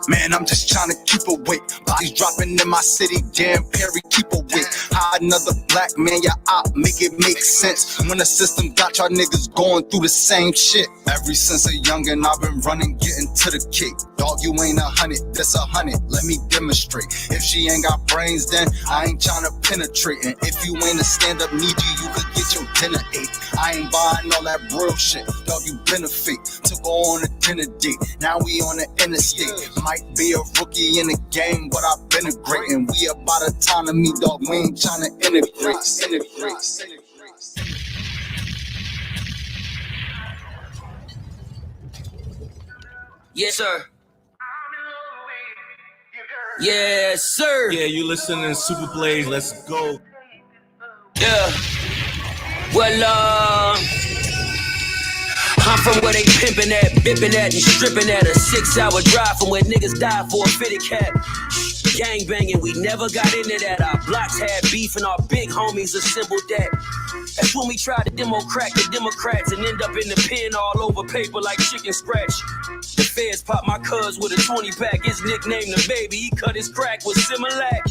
Man, I'm just trying to keep awake. Bodies dropping in my city, damn Perry, keep awake. How another black man, your op, make it make sense. When the system got y'all niggas going through the same shit. Ever since a youngin', I've been running, getting to the cake. Dog, you ain't 100, this 100, let me demonstrate. If she ain't got brains, then I ain't trying to penetrate. And if you ain't a stand-up needy, you could get your dinner ate. I ain't buying all that broil shit, dog, you been a fake. Took her on a dinner date, now we on the interstate. Might be a rookie in the game, but I've been a great. And we about autonomy, dog, we ain't trying to integrate. Yes, sir. Yes, sir. Yeah, you listening to Super Blaze. Let's go. Yeah. Well, I'm from where they pimpin' at, bippin' at, and strippin' at. A 6-hour drive from where niggas die for a fitted cap. Gang banging, we never got into that. Our blocks had beef and our big homies assembled that. That's when we tried to demo crack the Democrats and end up in the pen all over paper like chicken scratch. The feds popped my cuz with a 20-pack. His nickname the baby, he cut his crack with Similac.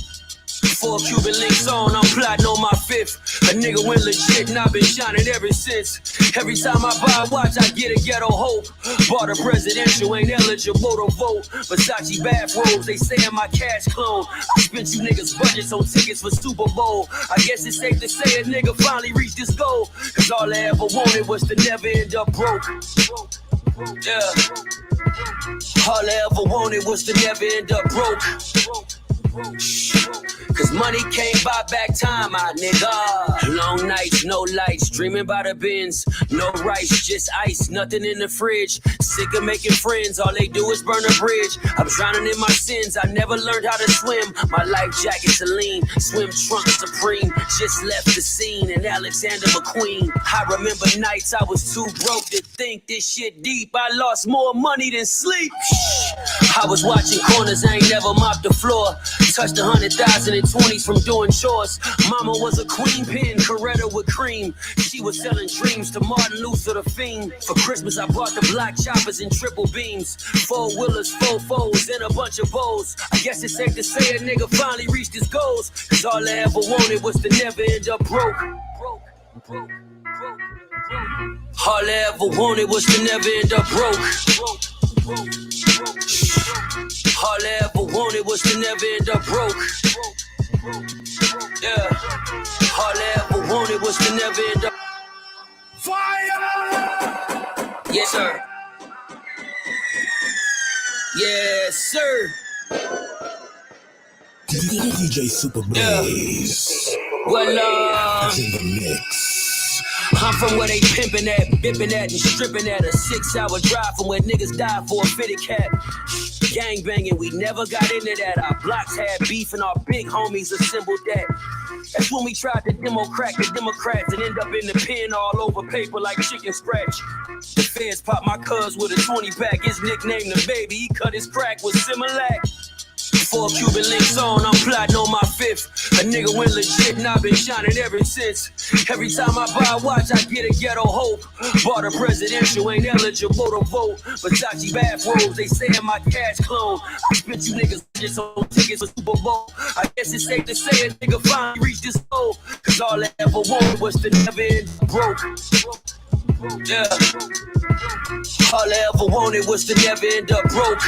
4 Cuban links on, I'm plotting on my 5th. A nigga went legit and I've been shining ever since. Every time I buy a watch, I get a ghetto hope. Bought a presidential, ain't eligible to vote. Versace bathrobes, they saying my cash clone. I spent you niggas budgets on tickets for Super Bowl. I guess it's safe to say a nigga finally reached his goal. Cause all I ever wanted was to never end up broke. Yeah. All I ever wanted was to never end up broke. Cause money can't buy back time, my nigga. Long nights, no lights, dreaming by the bins. No rice, just ice, nothing in the fridge. Sick of making friends, all they do is burn a bridge. I'm drowning in my sins, I never learned how to swim. My life jacket's a lean, swim trunk supreme. Just left the scene in Alexander McQueen. I remember nights I was too broke to think this shit deep. I lost more money than sleep. I was watching corners, I ain't never mopped the floor. Touched 100,000 in 20s from doing chores. Mama was a queen pin, Coretta with cream. She was selling dreams to Martin Luther the Fiend. For Christmas I bought the black choppers and triple beams. 4-wheelers, 4-4s, and a bunch of bows. I guess it's safe to say a nigga finally reached his goals. Cause all I ever wanted was to never end up broke. All I ever wanted was to never end up broke. All I ever wanted was to never end up broke. Yeah. All I ever wanted was to never end up. Fire! Yes, sir. Yes, sir. DJ Super Blaze. Yeah. Well, is in the mix. I'm from where they pimpin' at, bippin' at, and strippin' at. A 6-hour drive from where niggas die for a fitted cap. Gang banging, we never got into that. Our blocks had beef and our big homies assembled that. That's when we tried to demo crack the Democrats and end up in the pen all over paper like chicken scratch. The feds popped my cuz with a 20-pack. His nickname the baby, he cut his crack with Similac. 4 Cuban links on, I'm plotting on my 5th. A nigga went legit and I've been shining ever since. Every time I buy a watch, I get a ghetto hope. Bought a presidential, ain't eligible to vote. Versace bathrobes, they saying my cash clone. I spent you niggas just on tickets for Super Bowl. I guess it's safe to say a nigga finally reached his goal. Cause all I ever wanted was to never end up broke. Yeah. All I ever wanted was to never end up broke.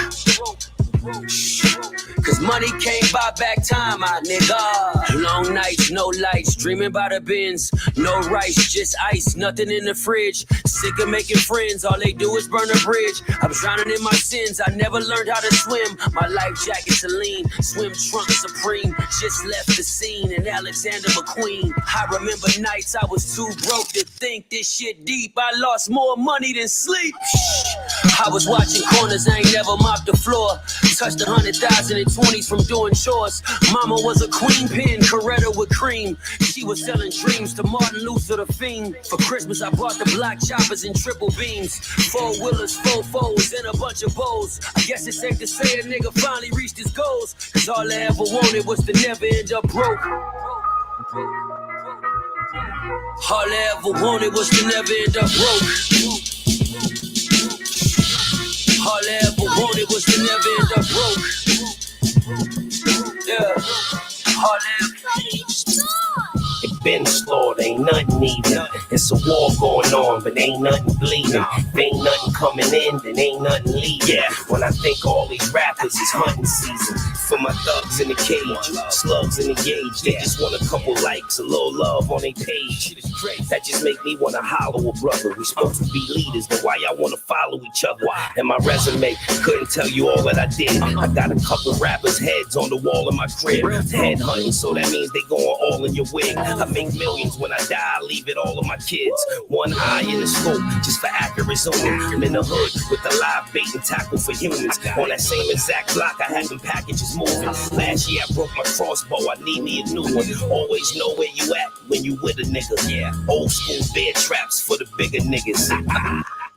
Cause money can't buy back time, my nigga. Long nights, no lights, dreaming by the bins. No rice, just ice, nothing in the fridge. Sick of making friends, all they do is burn a bridge. I'm drowning in my sins, I never learned how to swim. My life jacket's a lean, swim trunk supreme. Just left the scene in Alexander McQueen. I remember nights I was too broke to think this shit deep. I lost more money than sleep. I was watching corners, I ain't never mopped the floor. Touched 100,000 in 20s from doing chores. Mama was a queen pin, Coretta with cream. She was selling dreams to Martin Luther the Fiend. For Christmas I bought the black choppers and triple beams. 4-wheelers, 4-4s, and a bunch of bows. I guess it's safe to say a nigga finally reached his goals. Cause all I ever wanted was to never end up broke. All I ever wanted was to never end up broke. All I ever wanted was to never end up broke. Yeah. All I ever It been slaughtered, ain't nothing even. It's a war going on, but ain't nothing bleeding. If ain't nothing coming in, then ain't nothing leaving. Yeah. When I think all these rappers is hunting season. For my thugs in the cage, slugs in the gauge. They just want a couple likes, a little love on their page. That just make me wanna hollow a brother. We supposed to be leaders, but why y'all wanna follow each other? And my resume couldn't tell you all that I did. I got a couple rappers' heads on the wall of my crib. Head hunting, so that means they going all in your wig. I make millions when I die, I leave it all of my kids. One eye in the scope, just for accurate zooming. I'm in the hood with the live bait and tackle for humans. On that same exact block, I had them packages moving. Last year I broke my crossbow, I need me a new one. Always know where you at when you with a nigga. Yeah, old school bear traps for the bigger niggas.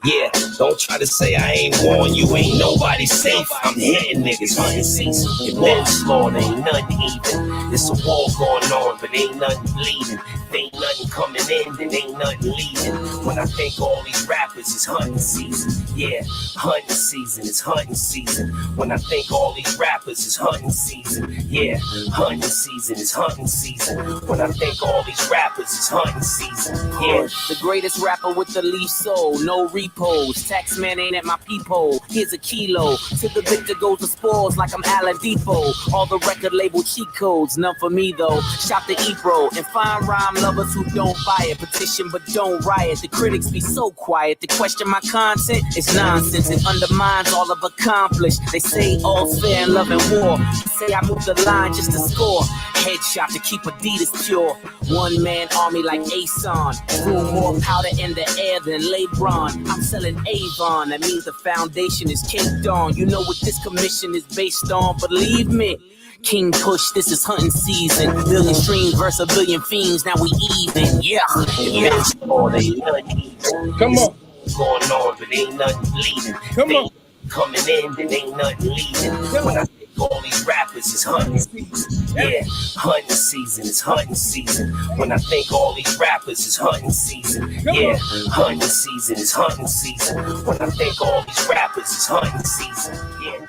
Yeah, don't try to say I ain't warned you, ain't nobody safe. I'm hitting niggas hunting season. It been slaughtered, ain't nothing even. It's a war going on, but ain't nothing bleeding. If ain't nothing coming in, then ain't nothing leaving. When I think all these rappers is hunting season. Yeah, hunting season, it's hunting season. When I think all these rappers is hunting season. Yeah, hunting season, it's hunting season. When I think all these rappers is hunting season. Yeah, the greatest rapper with the least soul, no repos. Tax man ain't at my peephole. Here's a kilo. To the victor goes the spoils like I'm Alan Depot. All the record label cheat codes, none for me though. Shop the Ebro and find rhyme lovers who don't buy it. Petition but don't riot. The critics be so quiet. To question my content is nonsense. It undermines all I've accomplished. They say all's fair in love and war. Say I moved the line just to score. Headshot to keep Adidas pure. One man army like Ason. Threw more powder in the air than LeBron. I'm selling Avon. That means the foundation is caked on. You know what this commission is based on. Believe me. King Push, this is hunting season. Billion streams versus a billion fiends. Now we even. Yeah. Yeah. Oh, they nothing even. Come on. Going on, but ain't nothing bleeding. Come on. Coming in, then ain't nothing leaving. When I think all these rappers is hunting season. Yeah, hunting season, it's hunting season. When I think all these rappers is hunting season. Yeah, hunting season, it's hunting season. When I think all these rappers is hunting season. Yeah.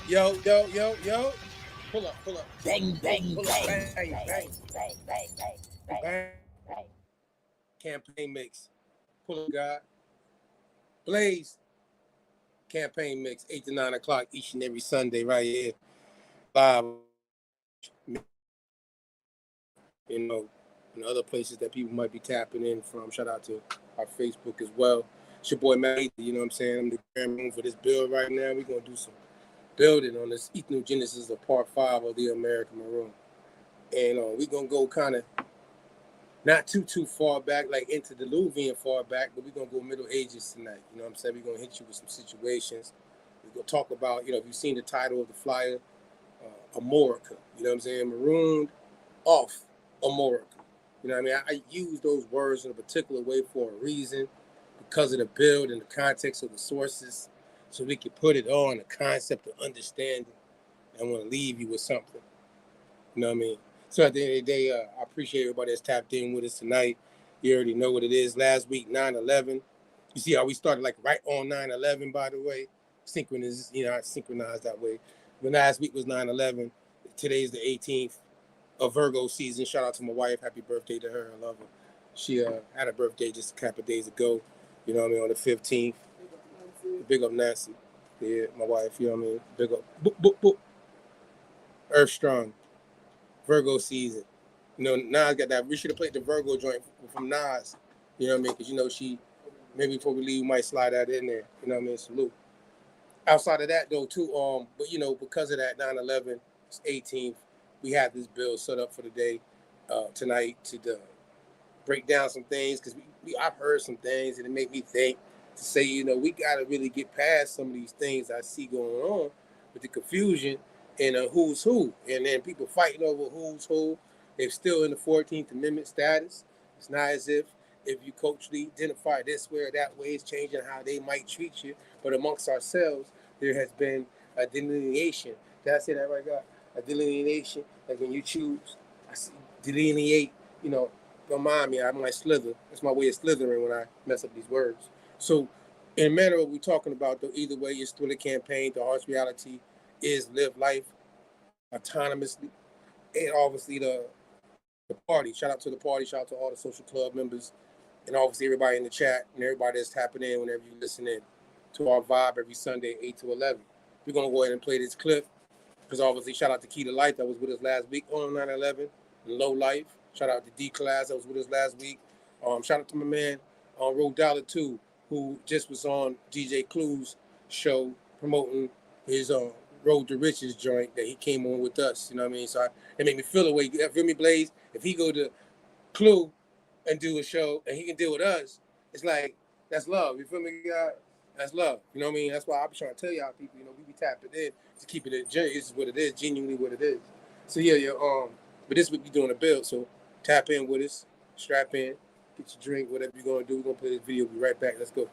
Yo. Pull up. Bang, bang, pull bang. Up, bang. Campaign mix. Pull up, God. Blaze. Campaign mix, 8 to 9 o'clock each and every Sunday right here. Live. You know, and other places that people might be tapping in from. Shout out to our Facebook as well. It's your boy Matt, you know what I'm saying? I'm the grand room for this build right now. We're going to do some building on this Ethnogenesis of part 5 of the American Maroon. And we're going to go kind of not too far back, like into the Diluvian far back, but we're going to go Middle Ages tonight. You know what I'm saying? We're going to hit you with some situations. We're going to talk about, if you've seen the title of the flyer, Armorica. You know what I'm saying? Marooned off Armorica. You know what I mean? I use those words in a particular way for a reason, because of the build and the context of the sources, so we can put it on the concept of understanding. I want to leave you with something. You know what I mean? So at the end of the day, I appreciate everybody that's tapped in with us tonight. You already know what it is. Last week, 9/11. You see how we started like right on 9/11, by the way. Synchronized, I synchronized that way. But last week was 9/11. Today's the 18th of Virgo season. Shout out to my wife. Happy birthday to her. I love her. She had a birthday just a couple of days ago. You know what I mean? On the 15th. Big up Nancy. Yeah, my wife. You know what I mean? Big up. Boop, boop, boop. Earth Strong. Virgo season. Nas got that. We should have played the Virgo joint from Nas. You know what I mean? Because, she, maybe before we leave, we might slide that in there. You know what I mean? Salute. Outside of that, though, too, but, because of that 9/11, it's 18th, we have this bill set up for the day tonight to break down some things, because I've heard some things, and it made me think to say, we got to really get past some of these things I see going on with the confusion and who's who, and then people fighting over who's who. They're still in the 14th Amendment status. It's not as if you culturally identify this way or that way, it's changing how they might treat you. But amongst ourselves, there has been a delineation. Did I say that right, God? A delineation, like when you choose, delineate, don't mind me, I might slither. That's my way of slithering when I mess up these words. So, in a manner of what we're talking about, though, either way, it's through the campaign. The harsh reality is live life autonomously, and obviously the party. Shout out to the party. Shout out to all the social club members, and obviously everybody in the chat and everybody that's tapping in whenever you listen in to our vibe every Sunday, 8 to 11. We're gonna go ahead and play this clip because obviously shout out to Key to Life that was with us last week on 9/11, Low Life. Shout out to D Class that was with us last week. Shout out to my man Road Dollar too, who just was on DJ Clue's show promoting his Road to Riches joint that he came on with us. You know what I mean? So it made me feel the way. Feel me, Blaze? If he go to Clue and do a show and he can deal with us, it's like that's love. You feel me, God? That's love. You know what I mean? That's why I be trying to tell y'all people, we be tapping in to keep it this is what it is, genuinely what it is. So yeah, but this week we doing a build, so tap in with us, strap in, get your drink, whatever you're gonna do. We're gonna play this video, we'll be right back. Let's go.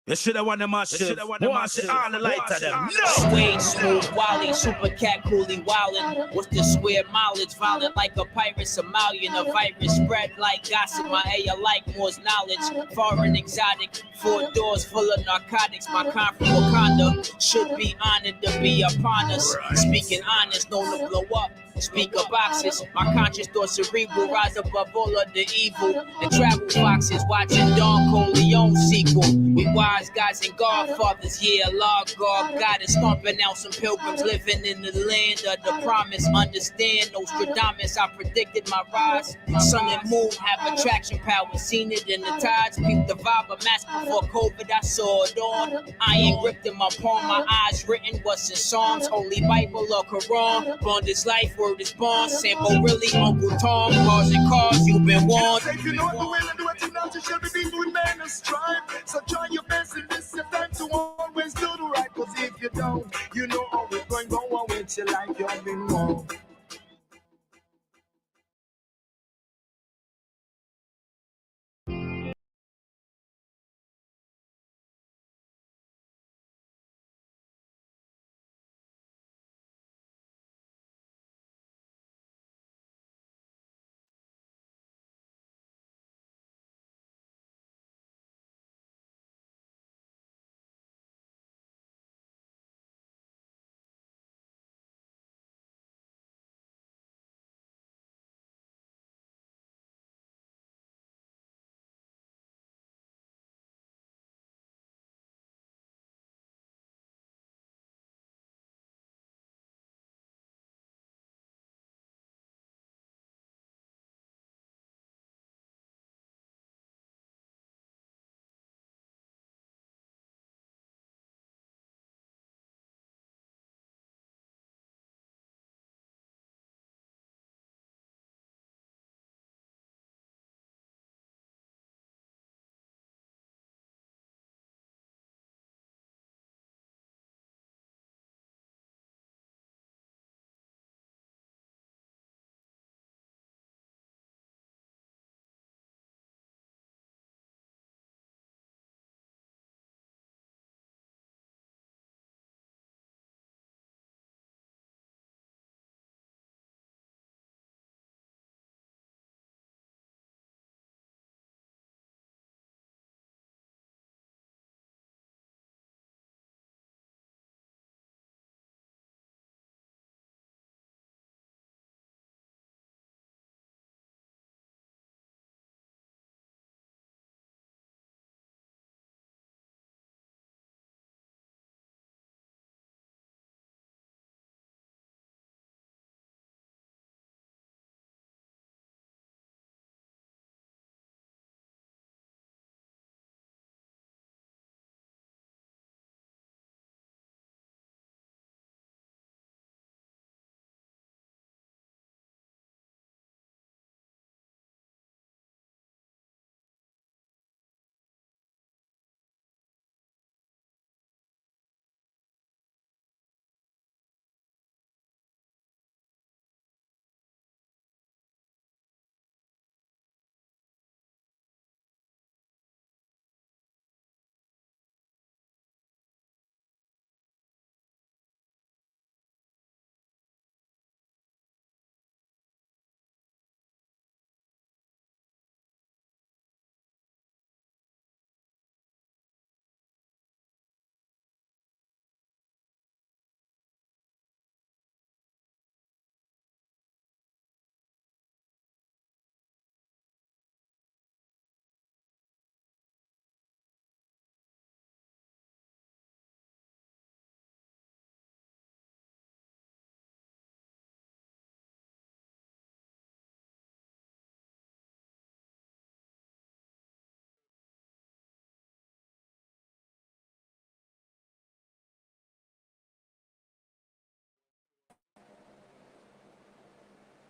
You should have won the massive. Want to all the light of them. Suede, smooth, Wally, super cat, coolie, wildin'. What's the square mileage? Violent like a pirate, Somalian, a virus spread like gossip. My A, I like more's knowledge. Foreign exotic, 4 doors full of narcotics. My con from Wakanda should be honored to be upon us. Speaking honest, known to blow up. Speaker boxes, my conscious thoughts cerebral, rise above all of the evil. And travel boxes, watching Don Corleone sequel. We wise guys and godfathers, yeah, law God, God is stomping out some pilgrims living in the land of the promise. Understand, Nostradamus, I predicted my rise. Sun and moon have attraction power, seen it in the tides. Peep the vibe of mask before COVID, I saw it on. Iron gripped in my palm, my eyes written what's in Psalms, Holy Bible or Quran. Born this life, word is born. Sample really, Uncle Tom, cars and cars, you've been warned. If you know the way to do it, you know you should be doing man and strive. So try your best in this your time to always do the right. Cause if you don't, you know always going to go on with your life, you've been wrong.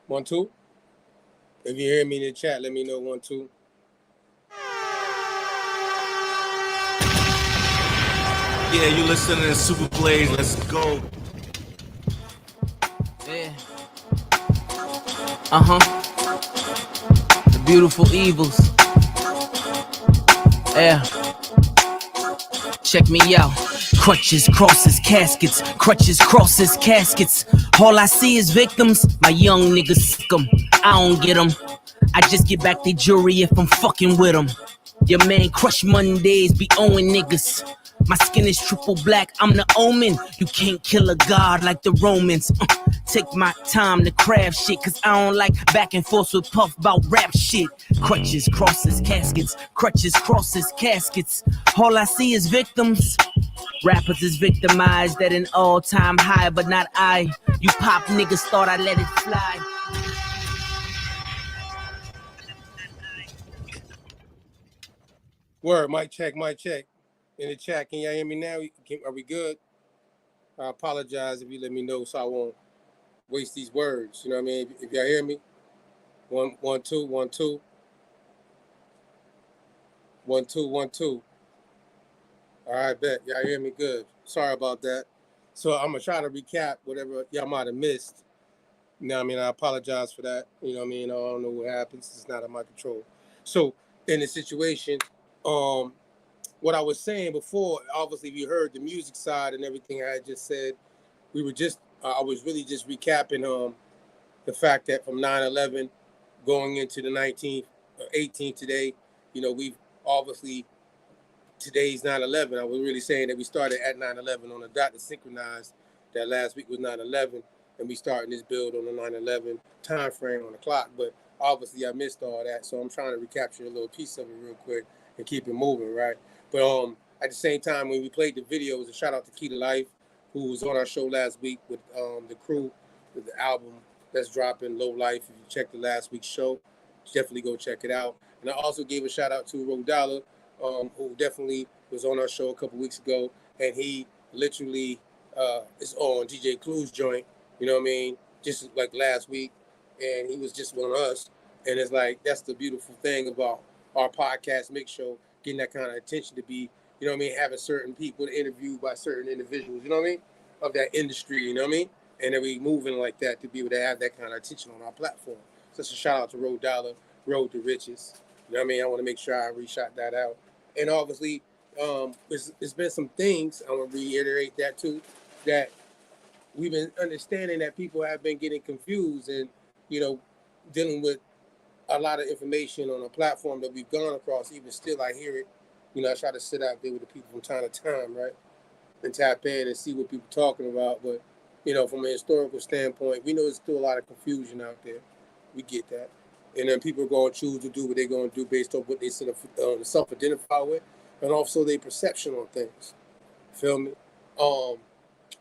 1, 2. If you hear me in the chat, let me know. 1, 2. Yeah, you listening to Super Blaze. Let's go. Yeah. The beautiful evils. Yeah. Check me out. Crutches, crosses, caskets. Crutches, crosses, caskets. All I see is victims. My young niggas sick 'em. I don't get 'em. I just get back the jury if I'm fucking with 'em. Your man Crush Mondays be owing niggas. My skin is triple black, I'm the omen. You can't kill a god like the Romans. Take my time to craft shit, cause I don't like back and forth with Puff about rap shit. Crutches, crosses, caskets. Crutches, crosses, caskets. All I see is victims. Rappers is victimized at an all-time high, but not I. You pop niggas thought I let it fly. Word, mic check, mic check. In the chat, can y'all hear me now? Are we good? I apologize if you let me know so I won't waste these words. You know what I mean? If y'all hear me, 1, 1, 2, 1, 2. 1, 2, 1, 2. All right, bet. Y'all hear me good. Sorry about that. So I'm going to try to recap whatever y'all might have missed. You know what I mean? I apologize for that. You know what I mean? I don't know what happens. It's not in my control. So in the situation, what I was saying before, obviously you heard the music side and everything I had just said. We were just, I was really just recapping the fact that from 9/11 going into the 19th, 18th today, you know, we've obviously, today's 9/11. I was really saying that we started at 9/11 on a dot to synchronize that last week was 9/11, and we starting this build on the 9/11 time frame on the clock. But obviously, I missed all that, so I'm trying to recapture a little piece of it real quick and keep it moving, right? But at the same time, when we played the videos, a shout out to Key to Life, who was on our show last week with the crew, with the album that's dropping, Low Life. If you checked the last week's show, definitely go check it out. And I also gave a shout out to Rodala, who definitely was on our show a couple weeks ago, and he literally is on DJ Clue's joint, you know what I mean, just like last week, and he was just on us, and it's like, that's the beautiful thing about our podcast mix show, getting that kind of attention to be, you know what I mean, having certain people interviewed by certain individuals, you know what I mean, of that industry, you know what I mean, and then we moving like that to be able to have that kind of attention on our platform. So it's a shout out to Road Dollar, Road to Riches. You know what I mean? I want to make sure I reshot that out. And obviously, there's been some things, I want to reiterate that too, that we've been understanding that people have been getting confused and, you know, dealing with a lot of information on a platform that we've gone across. Even still, I hear it. You know, I try to sit out there with the people from time to time, right? And tap in and see what people are talking about. But, you know, from a historical standpoint, we know there's still a lot of confusion out there. We get that. And then people are going to choose to do what they're going to do based on what they self-identify with, and also their perception on things. Feel me?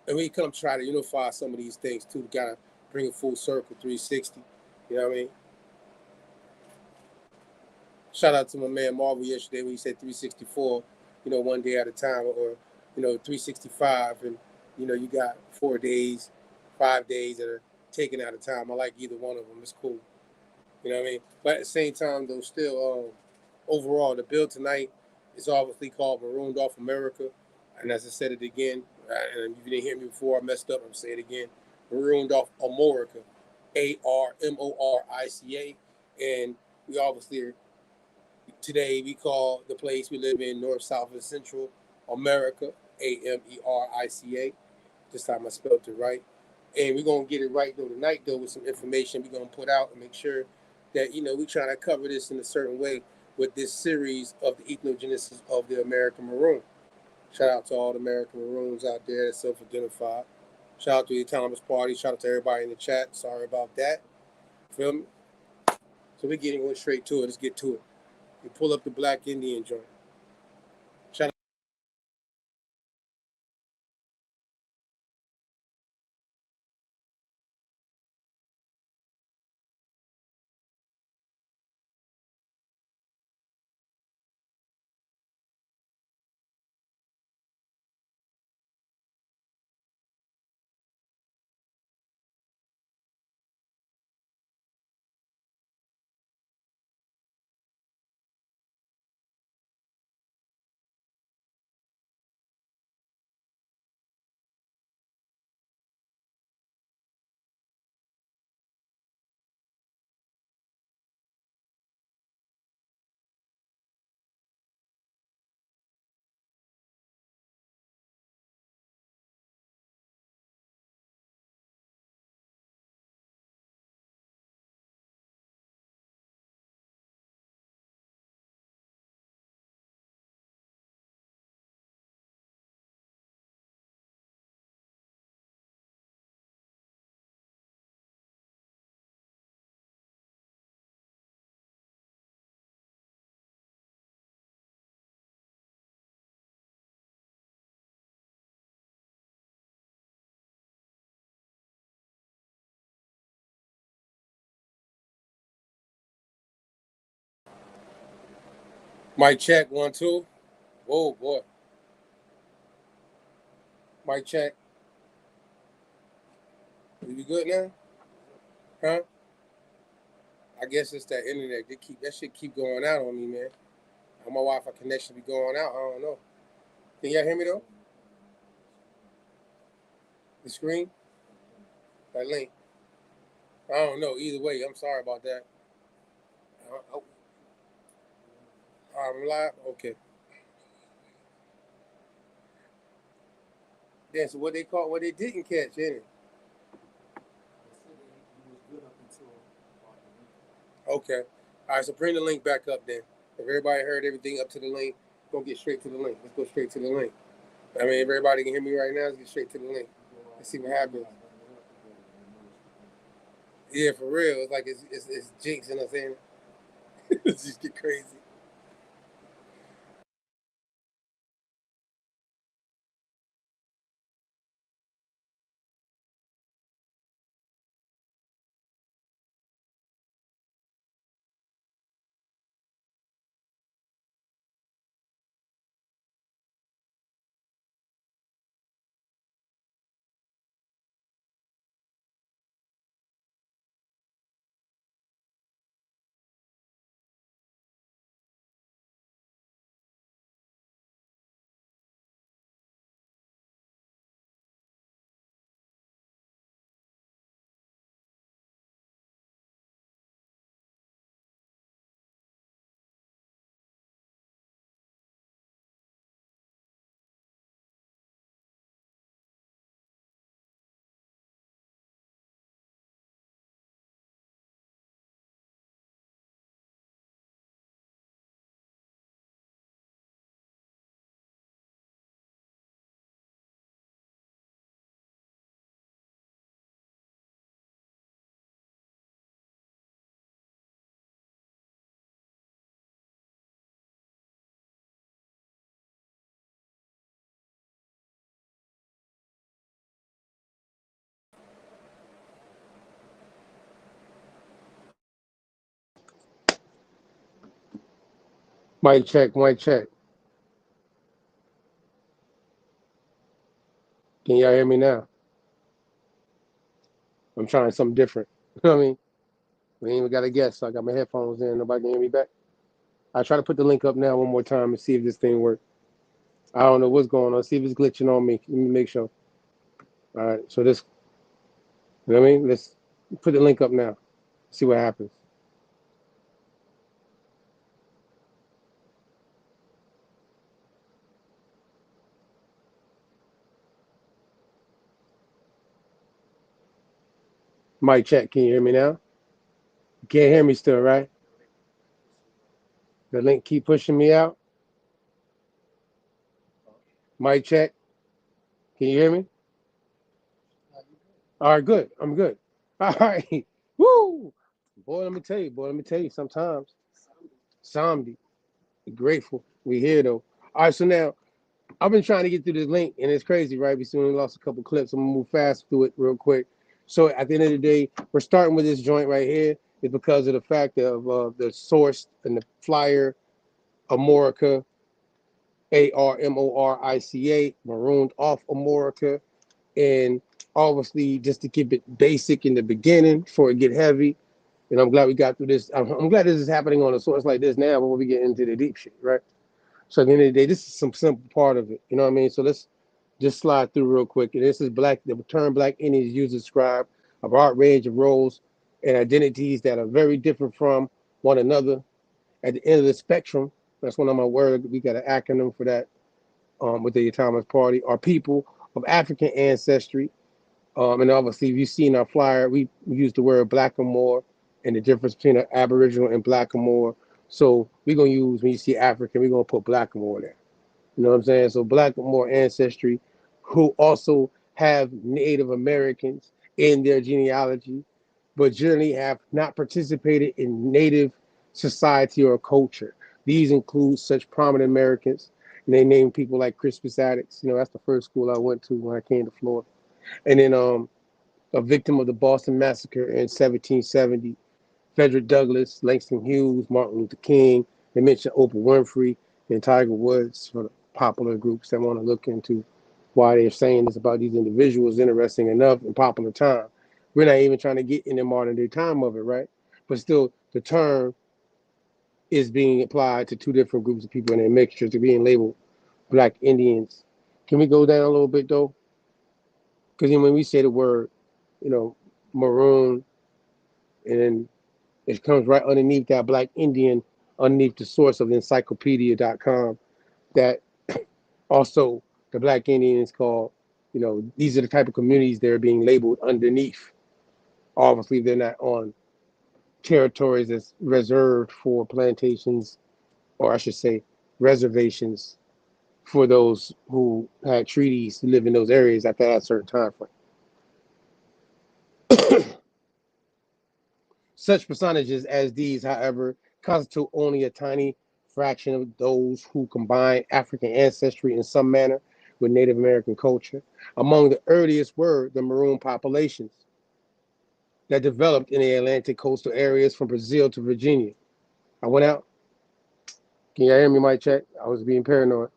And we come try to unify some of these things too. We gotta bring a full circle, 360. You know what I mean? Shout out to my man Marvel yesterday when he said 364. You know, one day at a time, or 365, and you got 4 days, 5 days that are taken at a time. I like either one of them. It's cool. You know what I mean? But at the same time, though, still, overall, the build tonight is obviously called Marooned off America. And as I said it again, and if you didn't hear me before, I messed up. I'm saying it again. Marooned off Armorica. Armorica. And we obviously, today, we call the place we live in North, South, and Central America. America. This time I spelled it right. And we're going to get it right, though, tonight, though, with some information we're going to put out and make sure that, we're trying to cover this in a certain way with this series of the ethnogenesis of the American Maroon. Shout out to all the American Maroons out there that self-identify. Shout out to the Autonomous Party. Shout out to everybody in the chat. Sorry about that. Feel me? So we're going straight to it. Let's get to it. We pull up the Black Indian joint. Shout out. Mic check, 1, 2. Whoa, boy. Mic check. We good now? Huh? I guess it's that internet. That shit keep going out on me, man. How my Wi-Fi connection be going out, I don't know. Can y'all hear me though? The screen? That link? I don't know. Either way, I'm sorry about that. I'm live? Okay. That's what they didn't catch, ain't it? Okay. All right, so bring the link back up then. If everybody heard everything up to the link, go get straight to the link. Let's go straight to the link. I mean, if everybody can hear me right now, let's get straight to the link. Let's see what happens. Yeah, for real. It's like it's jinxing us, ain't it? Let's just get crazy. Mic check, mic check. Can y'all hear me now? I'm trying something different. You know what I mean? We ain't even got a guess. So I got my headphones in. Nobody can hear me back. I try to put the link up now one more time and see if this thing works. I don't know what's going on. See if it's glitching on me. Let me make sure. All right. So this, you know what I mean? Let's put the link up now. See what happens. Mic check. Can you hear me now? You can't hear me still, right? The link keep pushing me out. Mic check. Can you hear me? All right, good. I'm good. All right. Woo! Boy, let me tell you, sometimes. Somebody. Grateful. We here though. All right, so now I've been trying to get through this link and it's crazy, right? We soon lost a couple clips. I'm gonna move fast through it real quick. So at the end of the day, we're starting with this joint right here. It's because of the fact of the source and the flyer, Armorica, Armorica, Marooned off Armorica. And obviously, just to keep it basic in the beginning before it get heavy. And I'm glad we got through this. I'm glad this is happening on a source like this now before we get into the deep shit, right? So at the end of the day, this is some simple part of it. You know what I mean? So let's just slide through real quick. And this is black. The term Black Indians use to describe a broad range of roles and identities that are very different from one another. At the end of the spectrum, that's one of my words. We got an acronym for that with the Atomic Party. Are people of African ancestry. And obviously, if you've seen our flyer, we use the word Blackamoor and the difference between an Aboriginal and Blackamoor. So we're going to use, when you see African, we're going to put Blackamoor there. You know what I'm saying? So Blackamoor ancestry, who also have Native Americans in their genealogy, but generally have not participated in Native society or culture. These include such prominent Americans, and they name people like Crispus Attucks. You know, that's the first school I went to when I came to Florida. And then a victim of the Boston Massacre in 1770, Frederick Douglass, Langston Hughes, Martin Luther King, They mentioned Oprah Winfrey and Tiger Woods for the popular groups that want to look into why they're saying this about these individuals. Interesting enough in popular time. We're not even trying to get in the modern day time of it, right? But still, the term is being applied to two different groups of people and their mixtures. They're being labeled Black Indians. Can we go down a little bit though? Because when we say the word, Maroon, and then it comes right underneath that Black Indian, underneath the source of encyclopedia.com, that also the Black Indian is called, these are the type of communities that are being labeled underneath. Obviously, they're not on territories that's reserved for plantations, or I should say reservations for those who had treaties to live in those areas at that certain time frame. Such percentages as these, however, constitute only a tiny fraction of those who combine African ancestry in some manner with Native American culture. Among the earliest were the Maroon populations that developed in the Atlantic coastal areas from Brazil to Virginia. I went out. Can you hear me, mic check? I was being paranoid.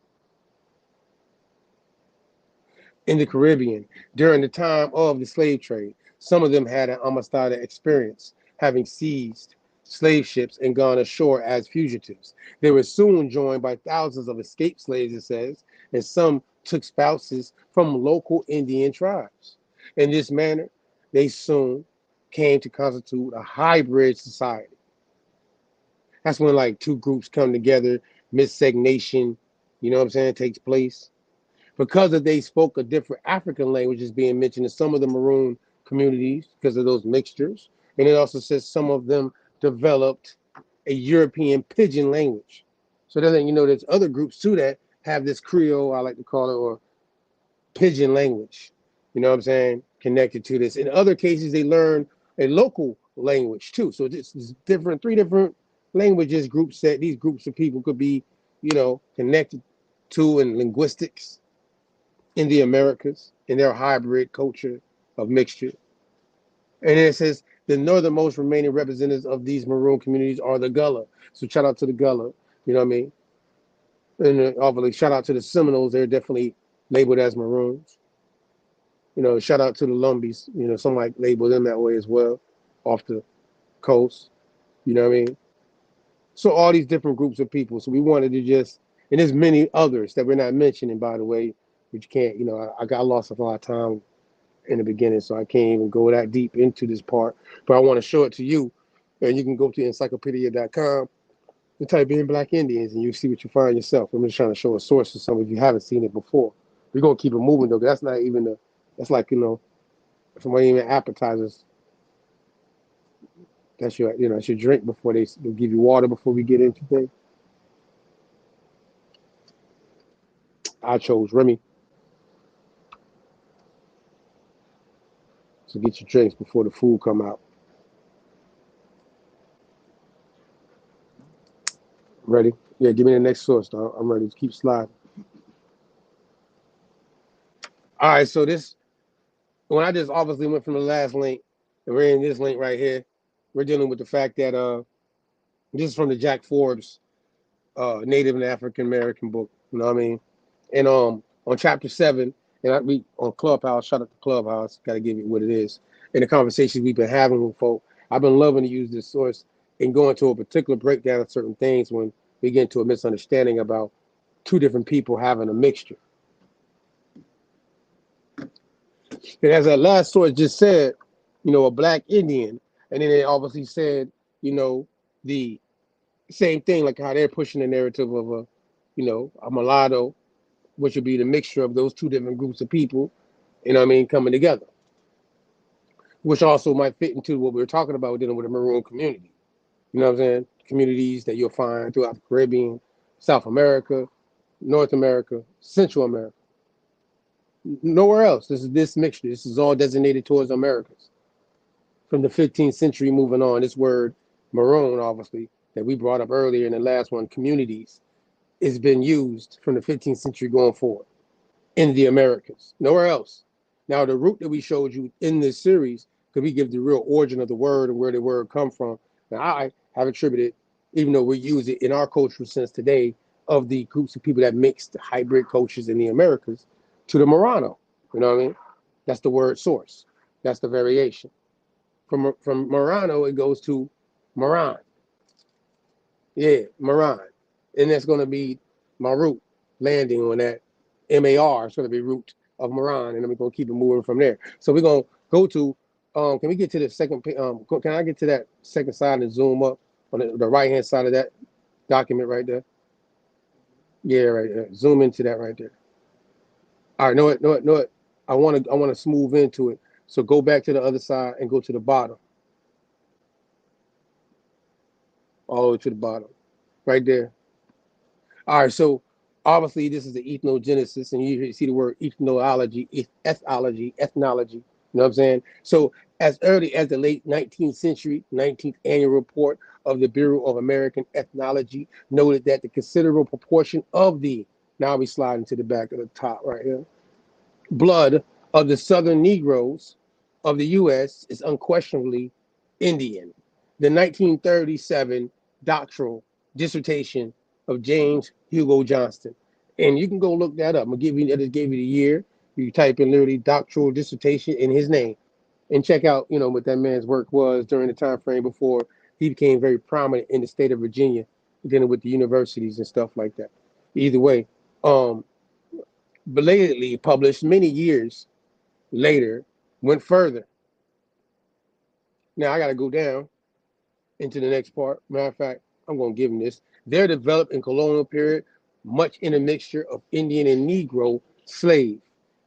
In the Caribbean, during the time of the slave trade, some of them had an Amistad experience, having seized slave ships and gone ashore as fugitives. They were soon joined by thousands of escaped slaves, it says, and some took spouses from local Indian tribes. In this manner, they soon came to constitute a hybrid society. That's when like two groups come together, miscegnation, takes place. Because they spoke a different African language is being mentioned in some of the Maroon communities because of those mixtures. And it also says some of them developed a European pidgin language. So then, there's other groups too that have this Creole, I like to call it, or pidgin language, connected to this. In other cases, they learn a local language too. So this is different, three different languages groups that these groups of people could be, connected to in linguistics in the Americas, in their hybrid culture of mixture. And it says the northernmost remaining representatives of these Maroon communities are the Gullah. So shout out to the Gullah, you know what I mean? And obviously shout out to the Seminoles, they're definitely labeled as Maroons. Shout out to the Lumbees, some like label them that way as well, off the coast, you know what I mean? So all these different groups of people. So we wanted to just, and there's many others that we're not mentioning, by the way, which can't, I got lost a lot of time in the beginning, so I can't even go that deep into this part. But I want to show it to you, and you can go to encyclopedia.com and type in Black Indians, and you see what you find yourself. I'm just trying to show a source to some of you haven't seen it before. We're gonna keep it moving though. That's not even that's like somebody even appetizers. That's that's your drink before they give you water before we get into things. I chose Remy. So get your drinks before the food come out. Ready? Yeah, give me the next source, dog. I'm ready to keep sliding. All right, so when I just obviously went from the last link, and we're in this link right here, we're dealing with the fact that this is from the Jack Forbes Native and African American book, you know what I mean? And on chapter 7, and I read on Clubhouse, shout out to Clubhouse, gotta give it what it is. In the conversations we've been having with folk, I've been loving to use this source and go into a particular breakdown of certain things when we get into a misunderstanding about two different people having a mixture. And as that last source just said, a Black Indian, and then they obviously said, the same thing, like how they're pushing the narrative of a mulatto, which would be the mixture of those two different groups of people, coming together. Which also might fit into what we were talking about dealing with the Maroon community. You know what I'm saying? Communities that you'll find throughout the Caribbean, South America, North America, Central America. Nowhere else. This mixture. This is all designated towards Americas. From the 15th century moving on, this word Maroon, obviously, that we brought up earlier in the last one, communities, has been used from the 15th century going forward in the Americas. Nowhere else. Now, the root that we showed you in this series, because we give the real origin of the word and where the word come from, and I have attributed even though we use it in our cultural sense today of the groups of people that mixed hybrid cultures in the Americas to the Marano. You know what I mean? That's the word source. That's the variation. From Marano, it goes to Maroon. Yeah, Maroon. And that's going to be Maroon landing on that MAR. It's going to be root of Maroon, and then we're going to keep it moving from there. So we're going to go to, can we get to the second, can I get to that second side and zoom up on the right-hand side of that document right there? Yeah, right there. Zoom into that right there. All right, know it. I want to smooth into it. So go back to the other side and go to the bottom. All the way to the bottom. Right there. All right, so obviously this is the ethnogenesis, and you see the word ethnology, ethnology. You know what I'm saying? So as early as the late 19th century, 19th annual report of the Bureau of American Ethnology noted that the considerable proportion of the, now we sliding to the back of the top right here, blood of the Southern Negroes of the U.S. is unquestionably Indian. The 1937 doctoral dissertation of James Hugo Johnston. And you can go look that up. I just gave you the year. You type in literally doctoral dissertation in his name and check out, what that man's work was during the time frame before he became very prominent in the state of Virginia, dealing with the universities and stuff like that. Either way, belatedly published many years later, went further. Now I got to go down into the next part. Matter of fact, I'm going to give them this. They're developed in colonial period, much in a mixture of Indian and Negro slave.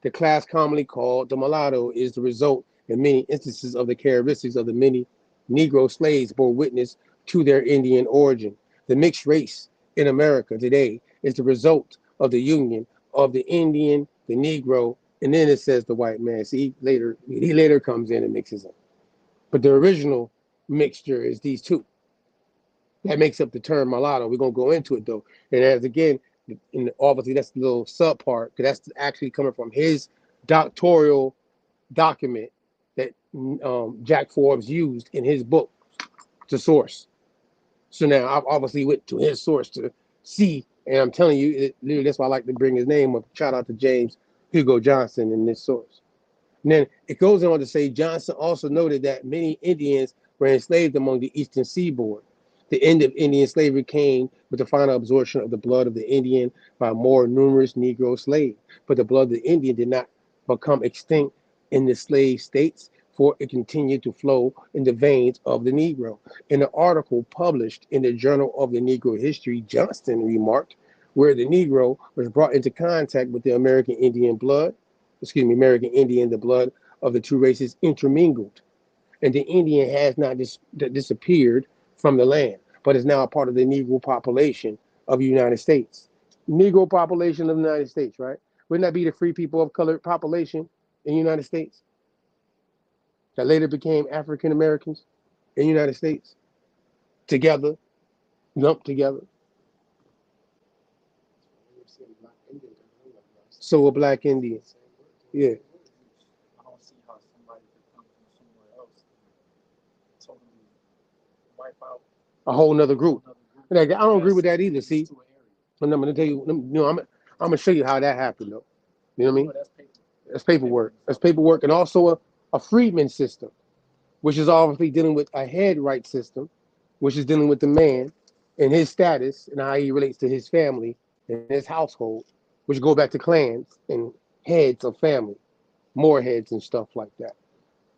The class commonly called the mulatto is the result in many instances of the characteristics of the many Negro slaves bore witness to their Indian origin. The mixed race in America today is the result of the union of the Indian, the Negro, and then it says the white man. See, he later comes in and mixes them. But the original mixture is these two. That makes up the term mulatto. We're gonna go into it though, and as again, obviously that's the little sub part because that's actually coming from his doctoral document that Jack Forbes used in his book to source. So now I've obviously went to his source to see, and I'm telling you, literally that's why I like to bring his name up. Shout out to James Hugo Johnston in this source. And then it goes on to say Johnson also noted that many Indians were enslaved among the eastern seaboard. The end of Indian slavery came with the final absorption of the blood of the Indian by more numerous Negro slaves. But the blood of the Indian did not become extinct in the slave states, for it continued to flow in the veins of the Negro. In an article published in the Journal of the Negro History, Johnston remarked, where the Negro was brought into contact with the American Indian, the blood of the two races intermingled, and the Indian has not disappeared from the land, but is now a part of the Negro population of the United States. Negro population of the United States, right? Wouldn't that be the free people of color population in the United States that later became African Americans in the United States? Together, lumped together. So a black Indian. Yeah. A whole nother group. Like, I don't agree with that either. See, and I'm going to tell you, I'm going to show you how that happened, though. You know what I mean? That's paperwork. That's paperwork, and also a freedman system, which is obviously dealing with a head right system, which is dealing with the man and his status and how he relates to his family and his household, which go back to clans and heads of family, more heads and stuff like that.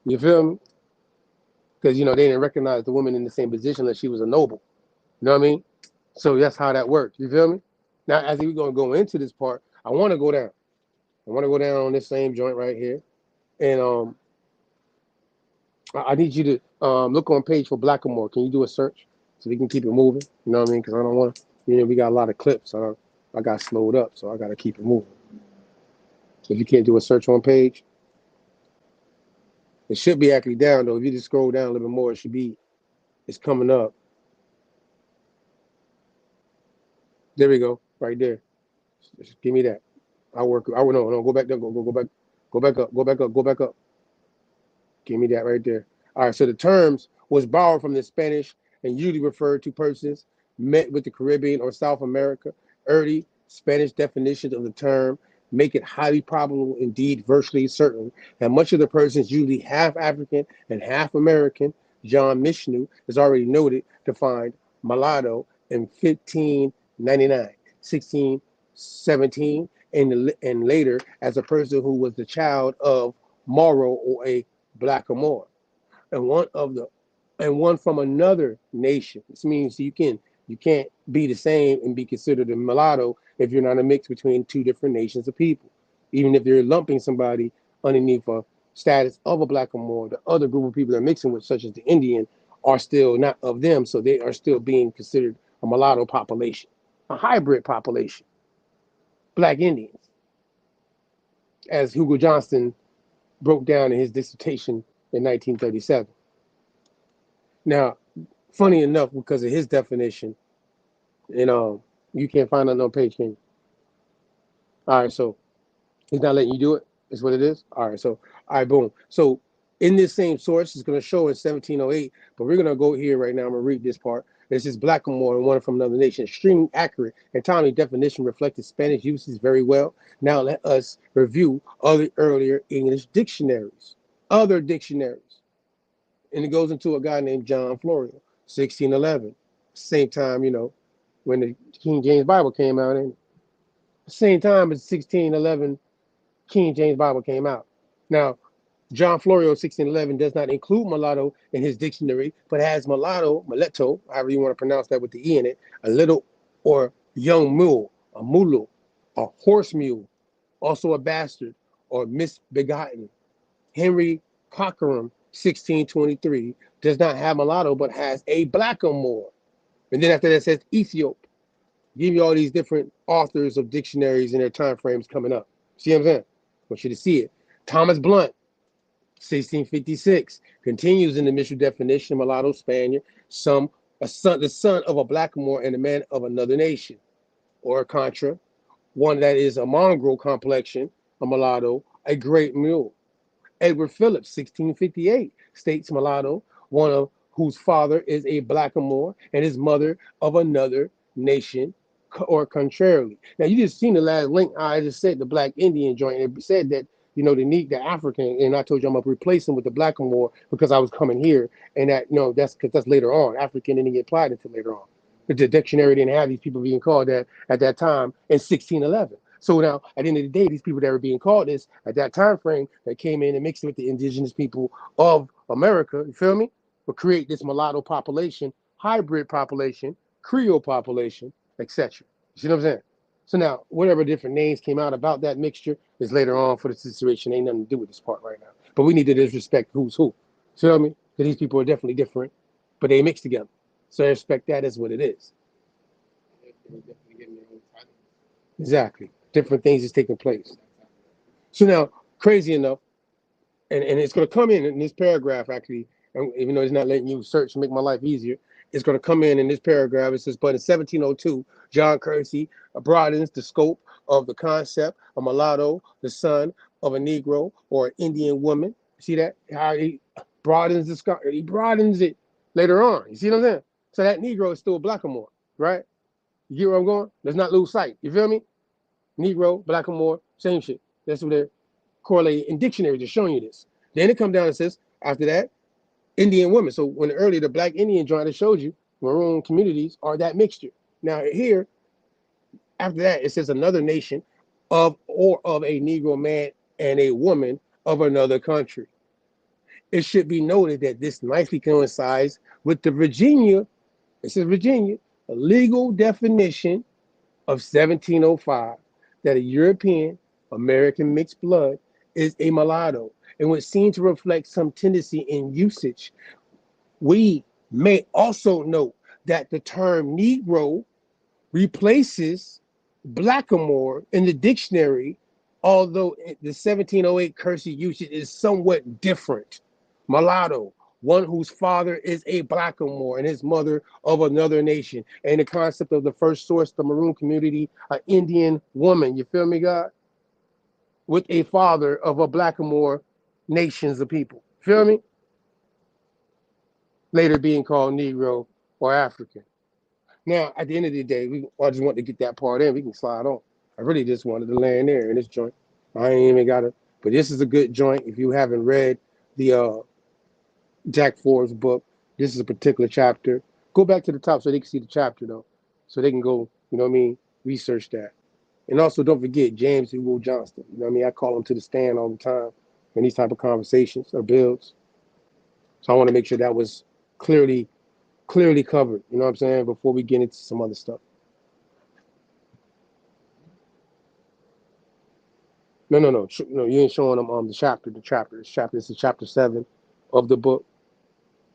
You feel me? Because, they didn't recognize the woman in the same position unless she was a noble. You know what I mean? So that's how that works. You feel me? Now, as we're going to go into this part, I want to go down. I want to go down on this same joint right here. And I need you to look on page for Blackamoor. Can you do a search so we can keep it moving? You know what I mean? Because I don't want to, we got a lot of clips. I got slowed up, so I got to keep it moving. So if you can't do a search on page, it should be actually down, though. If you just scroll down a little bit more, it's coming up. There we go, right there. Just give me that. No, go back there, go back up. Give me that right there. All right, so the terms was borrowed from the Spanish and usually referred to persons met with the Caribbean or South America. Early Spanish definitions of the term make it highly probable, indeed virtually certain, that much of the persons usually half African and half American. John Mishnu has already noted defined mulatto in 1599, 1617, and later as a person who was the child of Moro or a Blackamoor, and one from another nation. This means you can't be the same and be considered a mulatto if you're not a mix between two different nations of people. Even if they're lumping somebody underneath a status of a Blackamoor, the other group of people they're mixing with, such as the Indian, are still not of them, so they are still being considered a mulatto population, a hybrid population, Black Indians, as Hugo Johnston broke down in his dissertation in 1937. Now, funny enough, because of his definition, you can't find that on page, can you? All right, so he's not letting you do it. Is what it is. All right, so all right, boom. So in this same source, it's going to show in 1708, but we're going to go here right now. I'm going to read this part. This is Blackamoor and one from another nation. Extremely accurate and timely definition reflected Spanish uses very well. Now let us review other earlier English dictionaries, other dictionaries. And it goes into a guy named John Florio, 1611. Same time, when the King James Bible came out, and same time as 1611, King James Bible came out. Now, John Florio, 1611, does not include mulatto in his dictionary, but has muletto, however you want to pronounce that with the E in it, a little or young mule, a mulu, a horse mule, also a bastard or misbegotten. Henry Cockerham, 1623, does not have mulatto, but has a blackamoor. And then after that says Ethiop. Give you all these different authors of dictionaries and their time frames coming up. See what I'm saying? I want you to see it. Thomas Blunt, 1656, continues in the initial definition: mulatto, Spaniard, the son of a blackamoor and a man of another nation, or contra, one that is a mongrel complexion, a mulatto, a great mule. Edward Phillips, 1658, states mulatto, one of whose father is a blackamoor and his mother of another nation, or contrarily. Now, you just seen the last link I just said, the Black Indian joint. It said that, the African, and I told you I'm going to replace him with the blackamoor because I was coming here, and that's because that's later on. African didn't get applied until later on. The dictionary didn't have these people being called that at that time in 1611. So now, at the end of the day, these people that were being called this at that time frame that came in and mixed with the indigenous people of America, you feel me, would create this mulatto population, hybrid population, Creole population, etc. You see what I'm saying? So now, whatever different names came out about that mixture is later on for the situation. Ain't nothing to do with this part right now. But we need to disrespect who's who. See what I mean? Because these people are definitely different, but they mix together. So I respect that as what it is. Exactly. Different things is taking place. So now, crazy enough, and it's going to come in this paragraph, actually, and even though it's not letting you search and make my life easier, it's going to come in this paragraph. It says, but in 1702, John Kersey broadens the scope of the concept of mulatto, the son of a Negro or an Indian woman. See that? How he broadens the scope. He broadens it later on. You see what I'm saying? So that Negro is still a blackamoor, right? You get where I'm going? Let's not lose sight. You feel me? Negro, blackamoor, same shit. That's what they're correlating in dictionaries. They're showing you this. Then it comes down and says, after that, Indian women. So when earlier the Black Indian joint I showed you, Maroon communities are that mixture. Now here, after that, it says another nation of a Negro man and a woman of another country. It should be noted that this nicely coincides with the Virginia, it says Virginia, a legal definition of 1705 that a European American mixed blood is a mulatto and would seem to reflect some tendency in usage. We may also note that the term Negro replaces blackamoor in the dictionary, although the 1708 cursive usage is somewhat different. Mulatto, one whose father is a blackamoor and his mother of another nation. And the concept of the first source, the Maroon community, an Indian woman, you feel me, God? With a father of a blackamoor nations of people. Feel me? Later being called Negro or African. Now, at the end of the day, I just want to get that part in. We can slide on. I really just wanted to land there in this joint. I ain't even got to. But this is a good joint. If you haven't read the Jack Forbes book, this is a particular chapter. Go back to the top so they can see the chapter, though. So they can go, you know what I mean, research that. And also, don't forget James E. Will Johnston. You know what I mean? I call him to the stand all the time in these type of conversations or builds. So I want to make sure that was clearly covered. You know what I'm saying? Before we get into some other stuff. No. You ain't showing them the chapter. This is chapter 7 of the book.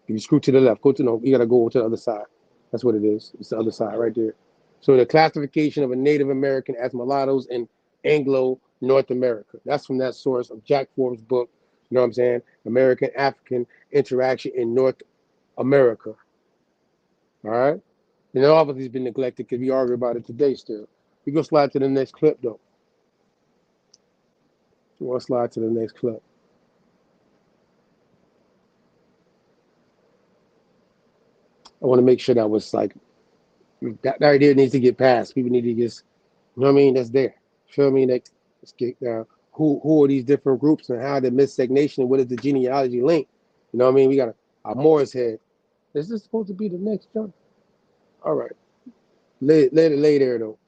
If you screw to the left, you gotta go to the other side. That's what it is. It's the other side right there. So the classification of a Native American as mulattoes in Anglo North America. That's from that source of Jack Forbes' book. You know what I'm saying? American African interaction in North America. All right. And it obviously has been neglected because we argue about it today still. We go slide to the next clip though. We want to slide to the next clip. I want to make sure that was like that idea needs to get passed. People need to just, you know what I mean? That's there. Feel me? Let's get down. Who are these different groups and how the miscegnation and what is the genealogy link? You know what I mean? We got a Morris head. Is this supposed to be the next jump? All right. Lay there though.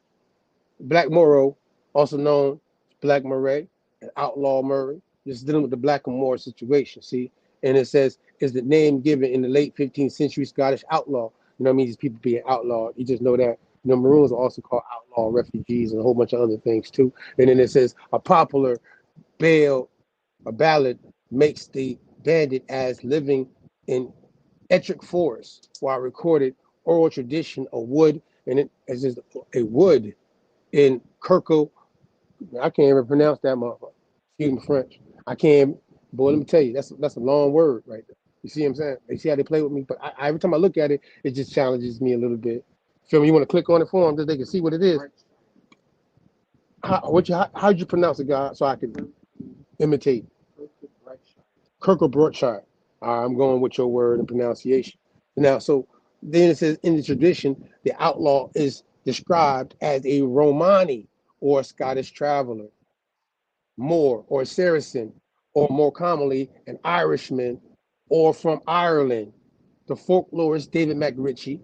Black Moro, also known as Black Murray and Outlaw Murray. This is dealing with the Blackamoor situation, see? And it says, is the name given in the late 15th century Scottish outlaw. You know what I mean? These people being outlawed. You just know that. You know, Maroons are also called outlaw refugees and a whole bunch of other things too. And then it says, a popular ballad makes the bandit as living in Ettrick Forest, while recorded oral tradition of wood, and it is just a wood in Kirko. I can't even pronounce that motherfucker. Excuse me, French. I can't. Boy, let me tell you, that's a long word right there. You see what I'm saying? You see how they play with me? But every time I look at it, it just challenges me a little bit. Feel me? You want to click on it for them so they can see what it is. How'd you pronounce it, God, so I can imitate? Kirko Broadshire. I'm going with your word and pronunciation. Now, so then it says in the tradition, the outlaw is described as a Romani or Scottish traveler, Moor or Saracen, or more commonly, an Irishman or from Ireland. The folklorist David McRitchie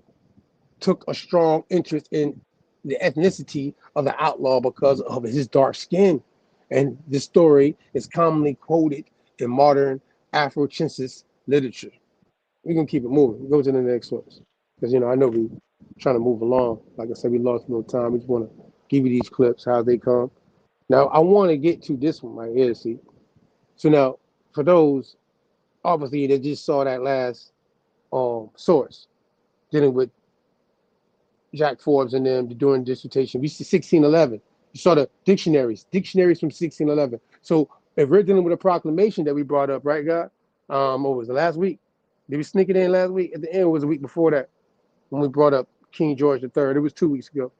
took a strong interest in the ethnicity of the outlaw because of his dark skin. And this story is commonly quoted in modern Afrocensus literature. We're going to keep it moving. Go to the next one. Because, I know we're trying to move along. Like I said, we lost no time. We just want to give you these clips, how they come. Now, I want to get to this one right here, see? So now, for those, obviously, that just saw that last source dealing with Jack Forbes and them during dissertation. We see 1611. You saw the dictionaries from 1611. So if we're dealing with a proclamation that we brought up, right, God? What was it, last week? Did we sneak it in last week? At the end, it was a week before that when we brought up King George III. It was 2 weeks ago.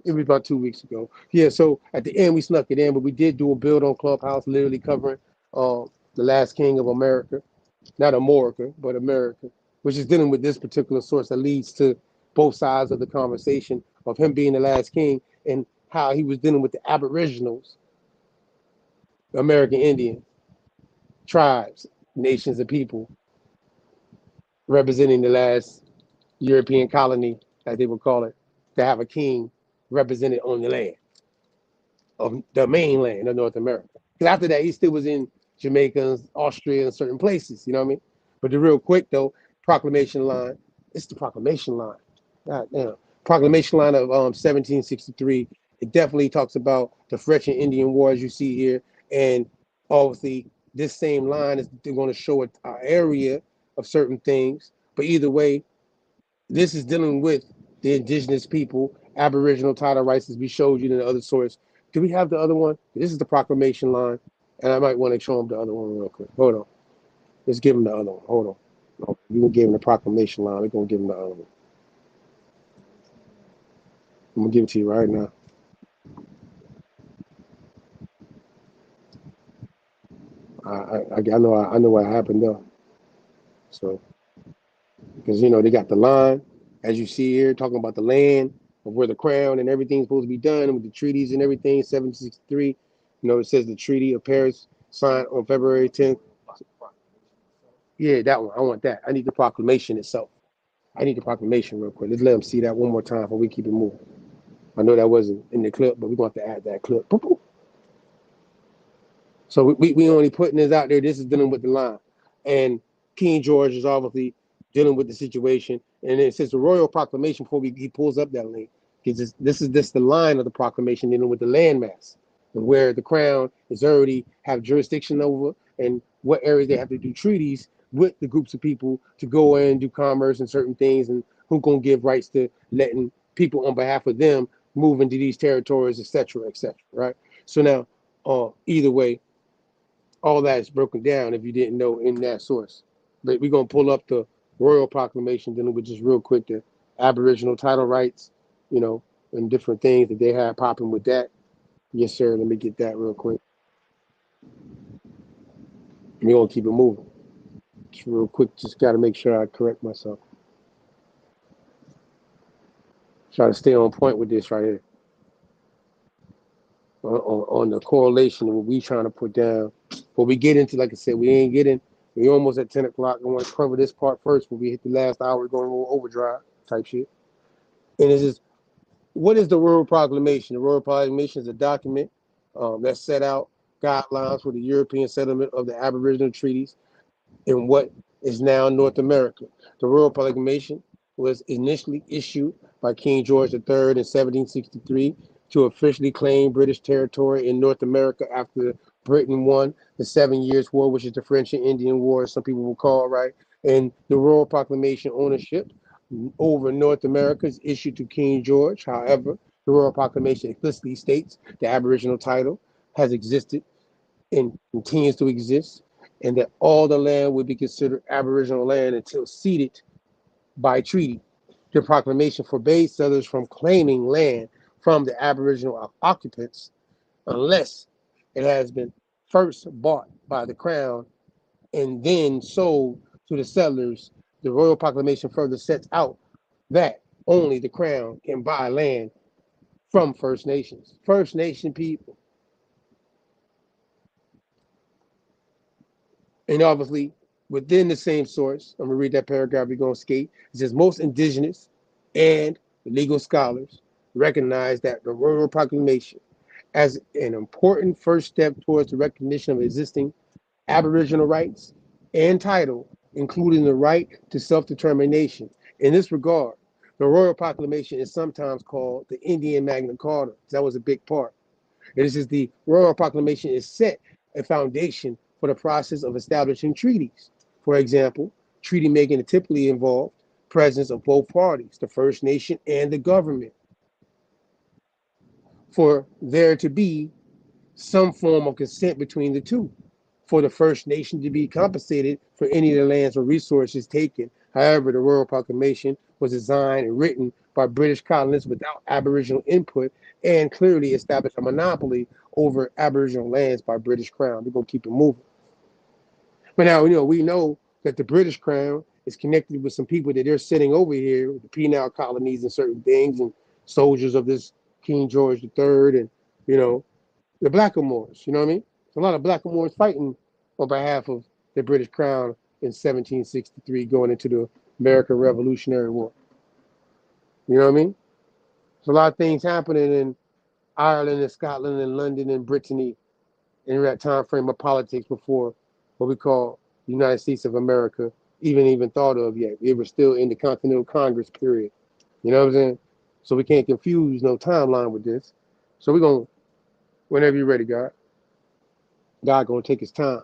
It was about 2 weeks ago. Yeah, so at the end, we snuck it in, but we did do a build on Clubhouse, literally covering the last king of America. Not Armorica, but America, which is dealing with this particular source that leads to both sides of the conversation of him being the last king and how he was dealing with the Aboriginals, American Indian tribes, nations of people, representing the last European colony, as they would call it, to have a king represented on the land of the mainland of North America. Because after that, he still was in Jamaica, Austria, and certain places, you know what I mean? But the real quick, though, proclamation line, it's the proclamation line. God damn. Proclamation line of 1763. It definitely talks about the French and Indian Wars you see here. And obviously, this same line is they're going to show an area of certain things. But either way, this is dealing with the indigenous people, Aboriginal title rights, as we showed you in the other source. Do we have the other one? This is the proclamation line. And I might want to show them the other one real quick. Hold on. Let's give them the other one. Hold on. Okay. We will give them the proclamation line. We're going to give them the other one. I'm going to give it to you right now. I know what happened though. So, because, they got the line, as you see here, talking about the land of where the crown and everything's supposed to be done with the treaties and everything, 1763. It says the Treaty of Paris signed on February 10th. Yeah, that one. I want that. I need the proclamation itself. I need the proclamation real quick. Let's let them see that one more time before we keep it moving. I know that wasn't in the clip, but we're going to have to add that clip. Boop, boop. So we only putting this out there. This is dealing with the line. And King George is obviously dealing with the situation. And it says the royal proclamation before he pulls up that link. This is the line of the proclamation dealing with the landmass and where the crown is already have jurisdiction over and what areas they have to do treaties with the groups of people to go in and do commerce and certain things and who's going to give rights to letting people on behalf of them move into these territories, etc., right? So now, either way, all that is broken down if you didn't know in that source. But we're going to pull up the royal proclamation, then we'll just real quick the Aboriginal title rights, and different things that they had popping with that. Yes, sir. Let me get that real quick. We're going to keep it moving. Just real quick, just got to make sure I correct myself. Try to stay on point with this right here. On the correlation of what we trying to put down. But we get into, like I said, we're almost at 10 o'clock. I want to cover this part first. When we hit the last hour, we're going a little overdrive type shit. And it's just, what is the Royal Proclamation? The Royal Proclamation is a document that set out guidelines for the European settlement of the Aboriginal treaties in what is now North America. The Royal Proclamation was initially issued by King George III in 1763 to officially claim British territory in North America after Britain won the 7 Years' War, which is the French and Indian War, some people will call, right? And the Royal Proclamation ownership over North America is issued to King George. However, the Royal Proclamation explicitly states the Aboriginal title has existed and continues to exist, and that all the land would be considered Aboriginal land until ceded by treaty. The proclamation forbade settlers from claiming land from the Aboriginal occupants unless it has been first bought by the Crown and then sold to the settlers. The Royal Proclamation further sets out that only the Crown can buy land from First Nations. First Nation people. And obviously, within the same source, I'm going to read that paragraph, we're going to skate. It says, most indigenous and legal scholars recognize that the Royal Proclamation as an important first step towards the recognition of existing Aboriginal rights and title, including the right to self-determination. In this regard, the Royal Proclamation is sometimes called the Indian Magna Carta. That was a big part. It is the Royal Proclamation is set a foundation for the process of establishing treaties. For example, treaty making typically involved presence of both parties, the First Nation and the government, for there to be some form of consent between the two, for the First Nation to be compensated for any of the lands or resources taken. However, the Royal Proclamation was designed and written by British colonists without Aboriginal input and clearly established a monopoly over Aboriginal lands by British Crown. We're going to keep it moving. But now, we know that the British Crown is connected with some people that they're sitting over here, the penal colonies and certain things, and soldiers of this King George III, and, the Blackamoors, you know what I mean? There's a lot of Blackamoors fighting on behalf of the British Crown in 1763 going into the American Revolutionary War. You know what I mean? There's a lot of things happening in Ireland and Scotland and London and Brittany in that time frame of politics before what we call the United States of America even thought of yet. It was still in the Continental Congress period. You know what I'm saying? So we can't confuse no timeline with this. So we're going to, whenever you're ready, God going to take his time.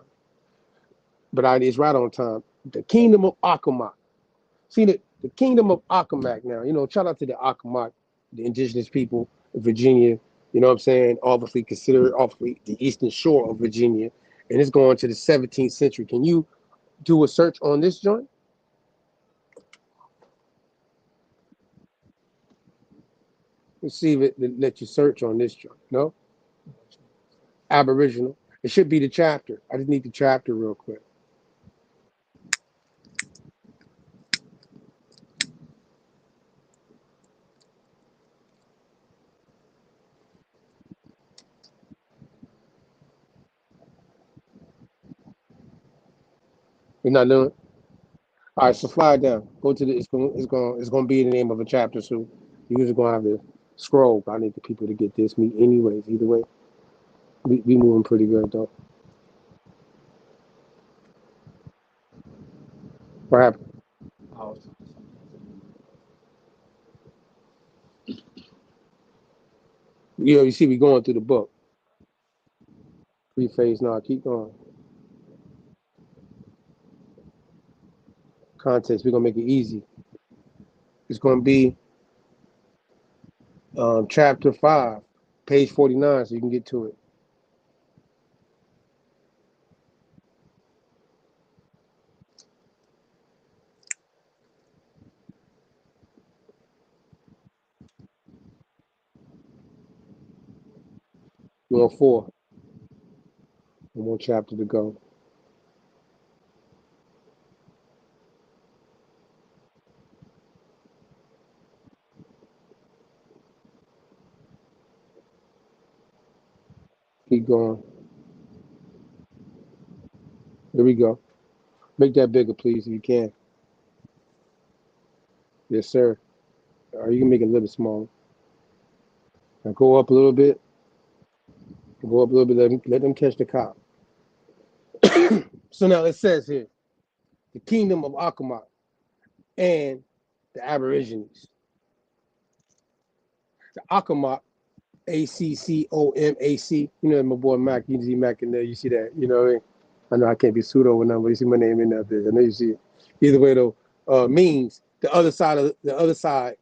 But it's right on time. The Kingdom of Accomac. See, the Kingdom of Accomac now, shout out to the Accomac, the indigenous people of Virginia, you know what I'm saying? Obviously considered the eastern shore of Virginia. And it's going to the 17th century. Can you do a search on this joint? Let's see if it let you search on this joint. No? Aboriginal. It should be the chapter. I just need the chapter real quick. You're not doing it? All right, so fly down. Go to the. It's gonna be the name of a chapter. So you're just gonna have to scroll. I need the people to get this. Me, anyways. Either way, we moving pretty good though. What happened? You see, we going through the book. Preface. No, keep going. Context. We're gonna make it easy. It's gonna be chapter 5, page 49, so you can get to it. We're on 4. One more chapter to go. Keep going. Here we go. Make that bigger, please, if you can. Yes, sir. Or you can make it a little smaller. Now go up a little bit. Go up a little bit. Let them catch the cop. So now it says here, the kingdom of Akamat and the Aborigines. The Akamat, ACCOMAC. You know my boy Mac. You see Mac in there. You see that? You know what I mean? I know I can't be pseudo with them, but you see my name in there. I know you see it. Either way though, means the other side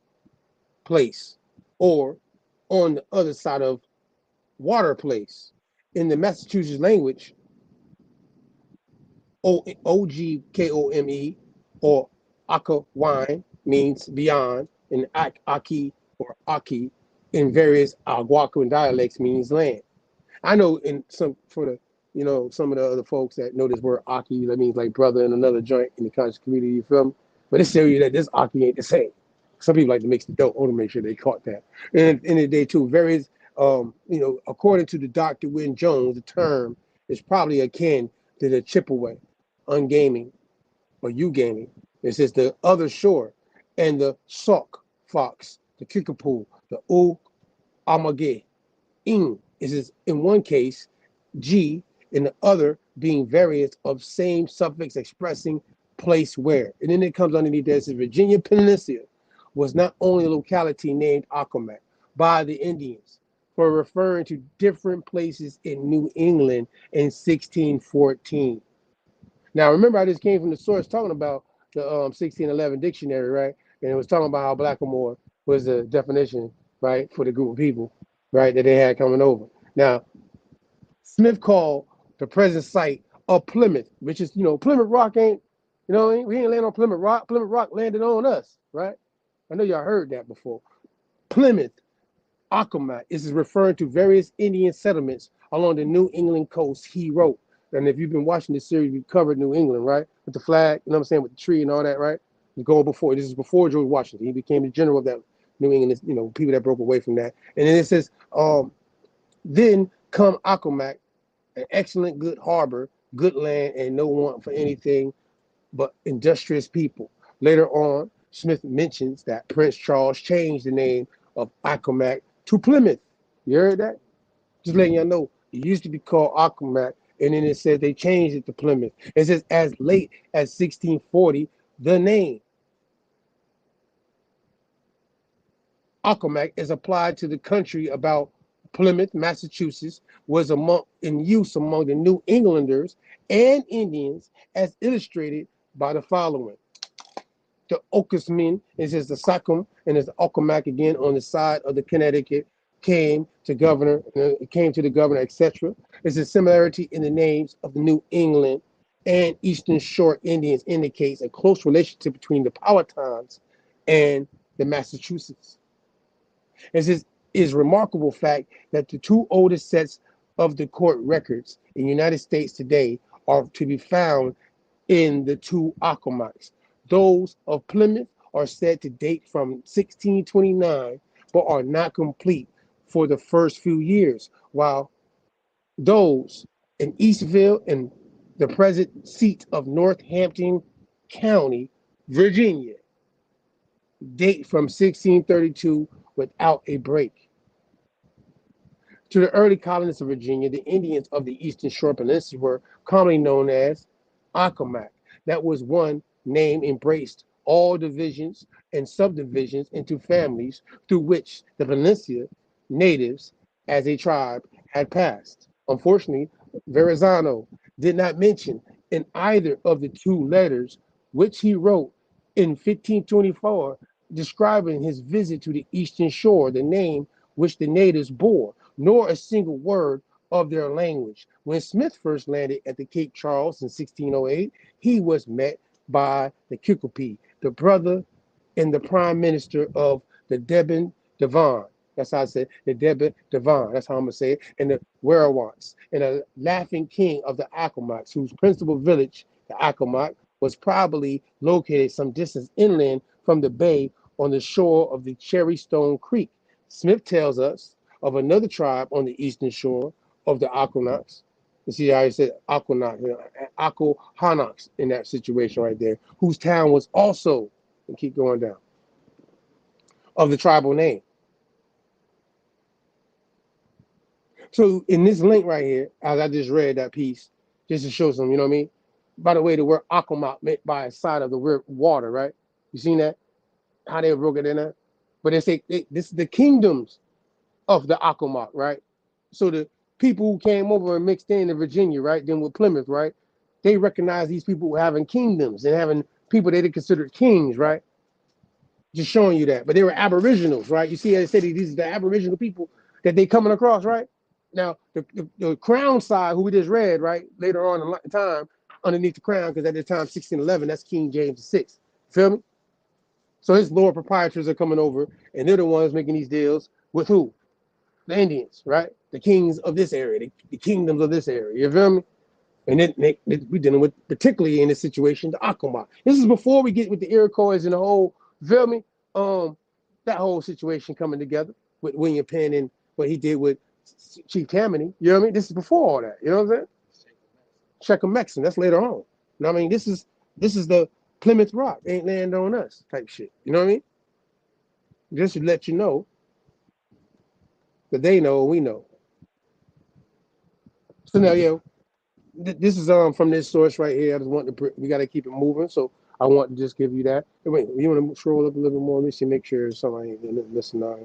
place, or on the other side of water place. In the Massachusetts language, OGKOME or Aka wine means beyond, and Aki or Aki in various Algonquin dialects means land. I know in some some of the other folks that know this word Aki, that means like brother in another joint in the conscious community, you feel me? But it's serious that this Aki ain't the same. Some people like to mix the dope. I want to make sure they caught that. And in the day too, various according to the Dr. Wynne Jones, the term is probably akin to the Chippewa, ungaming, or you gaming. It says the other shore, and the Sauk fox, the Kickapoo, the U Amage, ing. It says in one case, G, in the other being variants of same suffix expressing place where. And then it comes underneath there, it says Virginia Peninsula was not only a locality named Accomack by the Indians for referring to different places in New England in 1614. Now, remember, I just came from the source talking about the 1611 dictionary, right? And it was talking about how Blackamoor was the definition, right, for the group of people, right, that they had coming over. Now, Smith called the present site of Plymouth, which is, Plymouth Rock ain't, we ain't land on Plymouth Rock. Plymouth Rock landed on us, right? I know y'all heard that before. Plymouth, Accomack, is referring to various Indian settlements along the New England coast, he wrote. And if you've been watching this series, we covered New England, right? With the flag, you know what I'm saying, with the tree and all that, right? Going before, this is before George Washington. He became the general of that New England, people that broke away from that. And then it says, then come Accomack, an excellent good harbor, good land, and no want for anything but industrious people. Later on, Smith mentions that Prince Charles changed the name of Accomack to Plymouth. You heard that? Just letting y'all know, it used to be called Accomack, and then it says they changed it to Plymouth. It says as late as 1640, the name Accomack is applied to the country about Plymouth, Massachusetts, was in use among the New Englanders and Indians, as illustrated by the following. The Okasmin, it says the Sacum, and it's the Accomack again on the side of the Connecticut, came to the governor, etc. It's a similarity in the names of the New England and Eastern Shore Indians indicates a close relationship between the Powhatans and the Massachusetts. It is remarkable fact that the two oldest sets of the court records in the United States today are to be found in the two Accomacks. Those of Plymouth are said to date from 1629, but are not complete for the first few years, while those in Eastville and the present seat of Northampton County, Virginia, date from 1632 without a break. To the early colonists of Virginia, the Indians of the Eastern Shore Peninsula were commonly known as Accomack. That was one name embraced all divisions and subdivisions into families through which the peninsula natives as a tribe had passed. Unfortunately, Verrazano did not mention in either of the two letters which he wrote in 1524 describing his visit to the Eastern Shore the name which the natives bore, nor a single word of their language. When Smith first landed at the Cape Charles in 1608, he was met by the Kikupi, the brother and the prime minister of the Deben Devon. That's how I said the Deben Devon. That's how I'm gonna say it. And the Werawats, and a laughing king of the Accomacs, whose principal village, the Accomac, was probably located some distance inland from the bay on the shore of the Cherry Stone Creek. Smith tells us of another tribe on the eastern shore of the Aquanox. You see how I said Aquanox, Aquahanox in that situation right there, whose town was also, and keep going down, of the tribal name. So in this link right here, as I just read that piece, just to show some, you know what I mean? By the way, the word Aquamot meant by a side of the word water, right? You seen that? How they broke it in there? But they say this is the kingdoms of the Aquamot, right? So the people who came over and mixed in Virginia, right, then with Plymouth, right, they recognize these people having kingdoms and having people that they considered kings, right? Just showing you that. But they were aboriginals, right? You see, how they said these are the aboriginal people that they coming across, right? Now, the crown side, who we just read, right, later on in time, underneath the crown, because at the time, 1611, that's King James VI. Feel me? So his lord proprietors are coming over, and they're the ones making these deals with who? The Indians, right? The kings of this area, the kingdoms of this area. You feel me? And then we're dealing with, particularly in this situation, the Accomac. This is before we get with the Iroquois and the whole, feel me? That whole situation coming together with William Penn and what he did with Chief Tammany. You know what I mean? This is before all that. You know what I'm saying? Checkamaxon, that's later on. You know what I mean? This is the Plymouth Rock. Ain't land on us type shit. You know what I mean? Just to let you know that they know we know. So now, this is from this source right here. I just want to, we got to keep it moving. So I want to just give you that. And wait, you want to scroll up a little more? Let me see, make sure somebody ain't missing out.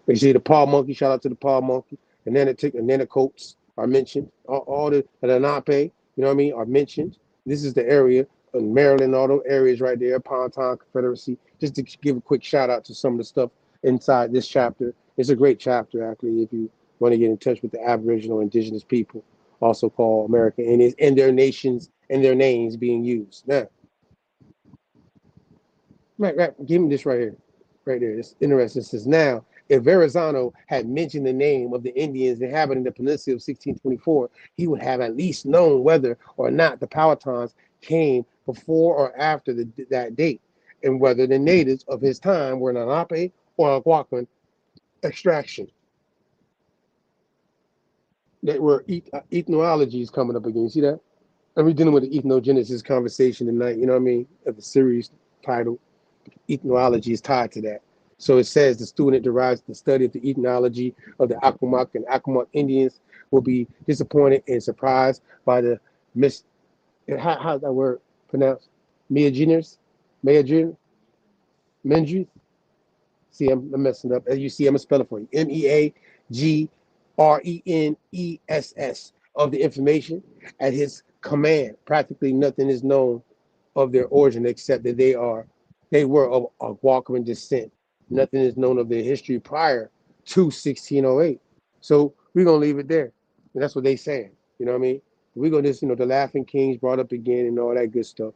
You see the paw monkey. Shout out to the paw monkey. And then the coats are mentioned. All the Lenape, you know what I mean, are mentioned. This is the area in Maryland, all those areas right there, Ponton Confederacy. Just to give a quick shout out to some of the stuff inside this chapter. It's a great chapter, actually, if you want to get in touch with the Aboriginal indigenous people, also called American Indians, and their nations and their names being used. Now, right, give me this right here. Right there. It's interesting. It says, now, if Verrazano had mentioned the name of the Indians inhabiting the peninsula of 1624, he would have at least known whether or not the Powhatans came before or after that date, and whether the natives of his time were Lenape or Algonquin extraction. That were ethnology is coming up again. You see that? And we're dealing with the ethnogenesis conversation tonight, you know what I mean? Of the series title. Ethnology is tied to that. So it says the student derives the study of the ethnology of the Accomac and Accomac Indians will be disappointed and surprised by the how's that word pronounced? Meageners? Meageners? Mendries? See, I'm messing up. As you see, I'm going to spell it for you. Meagreness of the information at his command. Practically nothing is known of their origin except that they were of Algonquin descent. Nothing is known of their history prior to 1608. So we're going to leave it there. And that's what they saying. You know what I mean? We're going to just, the Laughing Kings brought up again and all that good stuff.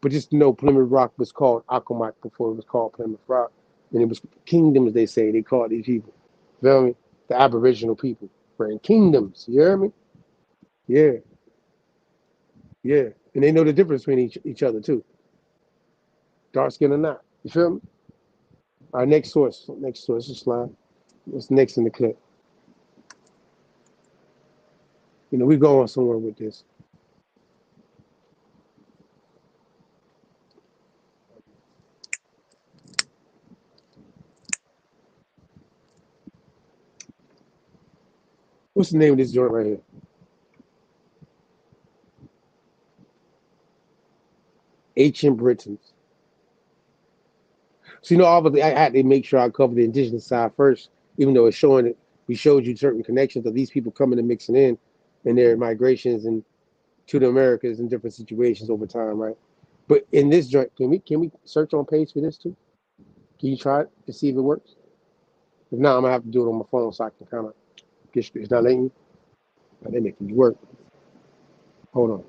But just know Plymouth Rock was called Accomac before it was called Plymouth Rock. And it was kingdoms, they say. They called these people. You feel me? The Aboriginal people. We're in kingdoms. You hear me? Yeah. Yeah. And they know the difference between each other, too. Dark skin or not. You feel me? All right, next source. Just slide. What's next in the clip? we're going somewhere with this. What's the name of this joint right here? Ancient Britons. So obviously, I had to make sure I cover the indigenous side first, even though it's showing it. We showed you certain connections of these people coming and mixing in their migrations and to the Americas in different situations over time, right? But in this joint, can we search on page for this too? Can you try it to see if it works? If not, I'm gonna have to do it on my phone so I can kind of get. It's not letting you. Oh, they making you work. Hold on.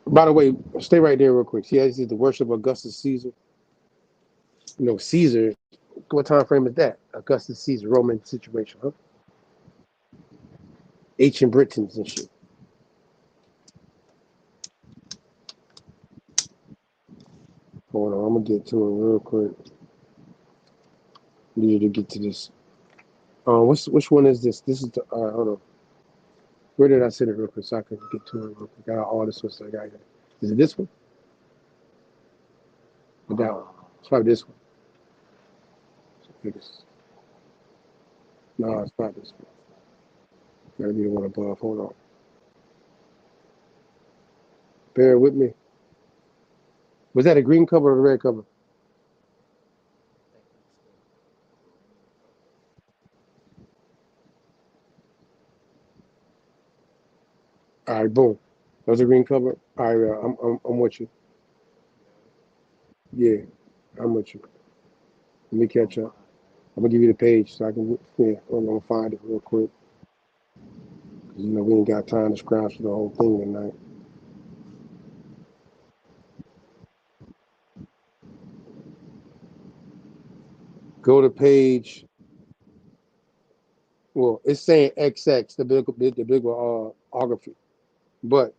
By the way, stay right there real quick. See, this is the worship of Augustus Caesar. Caesar. What time frame is that? Augustus Caesar, Roman situation, huh? Ancient Britons and shit. Hold on, I'm gonna get to it real quick. Need to get to this. Which one is this? This is the. Hold on. Where did I set it real quick so I can get to it real quick? I got all this one. So I got here. Is it this one? Or that one? It's probably this one. No, it's not this one. Gotta be the one above. Hold on. Bear with me. Was that a green cover or a red cover? All right, boom. That was a green cover. All right, I'm with you. Yeah, I'm with you. Let me catch up. I'm gonna give you the page so I can. Yeah, I'm gonna find it real quick. We ain't got time to scrounge through the whole thing tonight. Go to page. Well, it's saying XX, the bibliography, but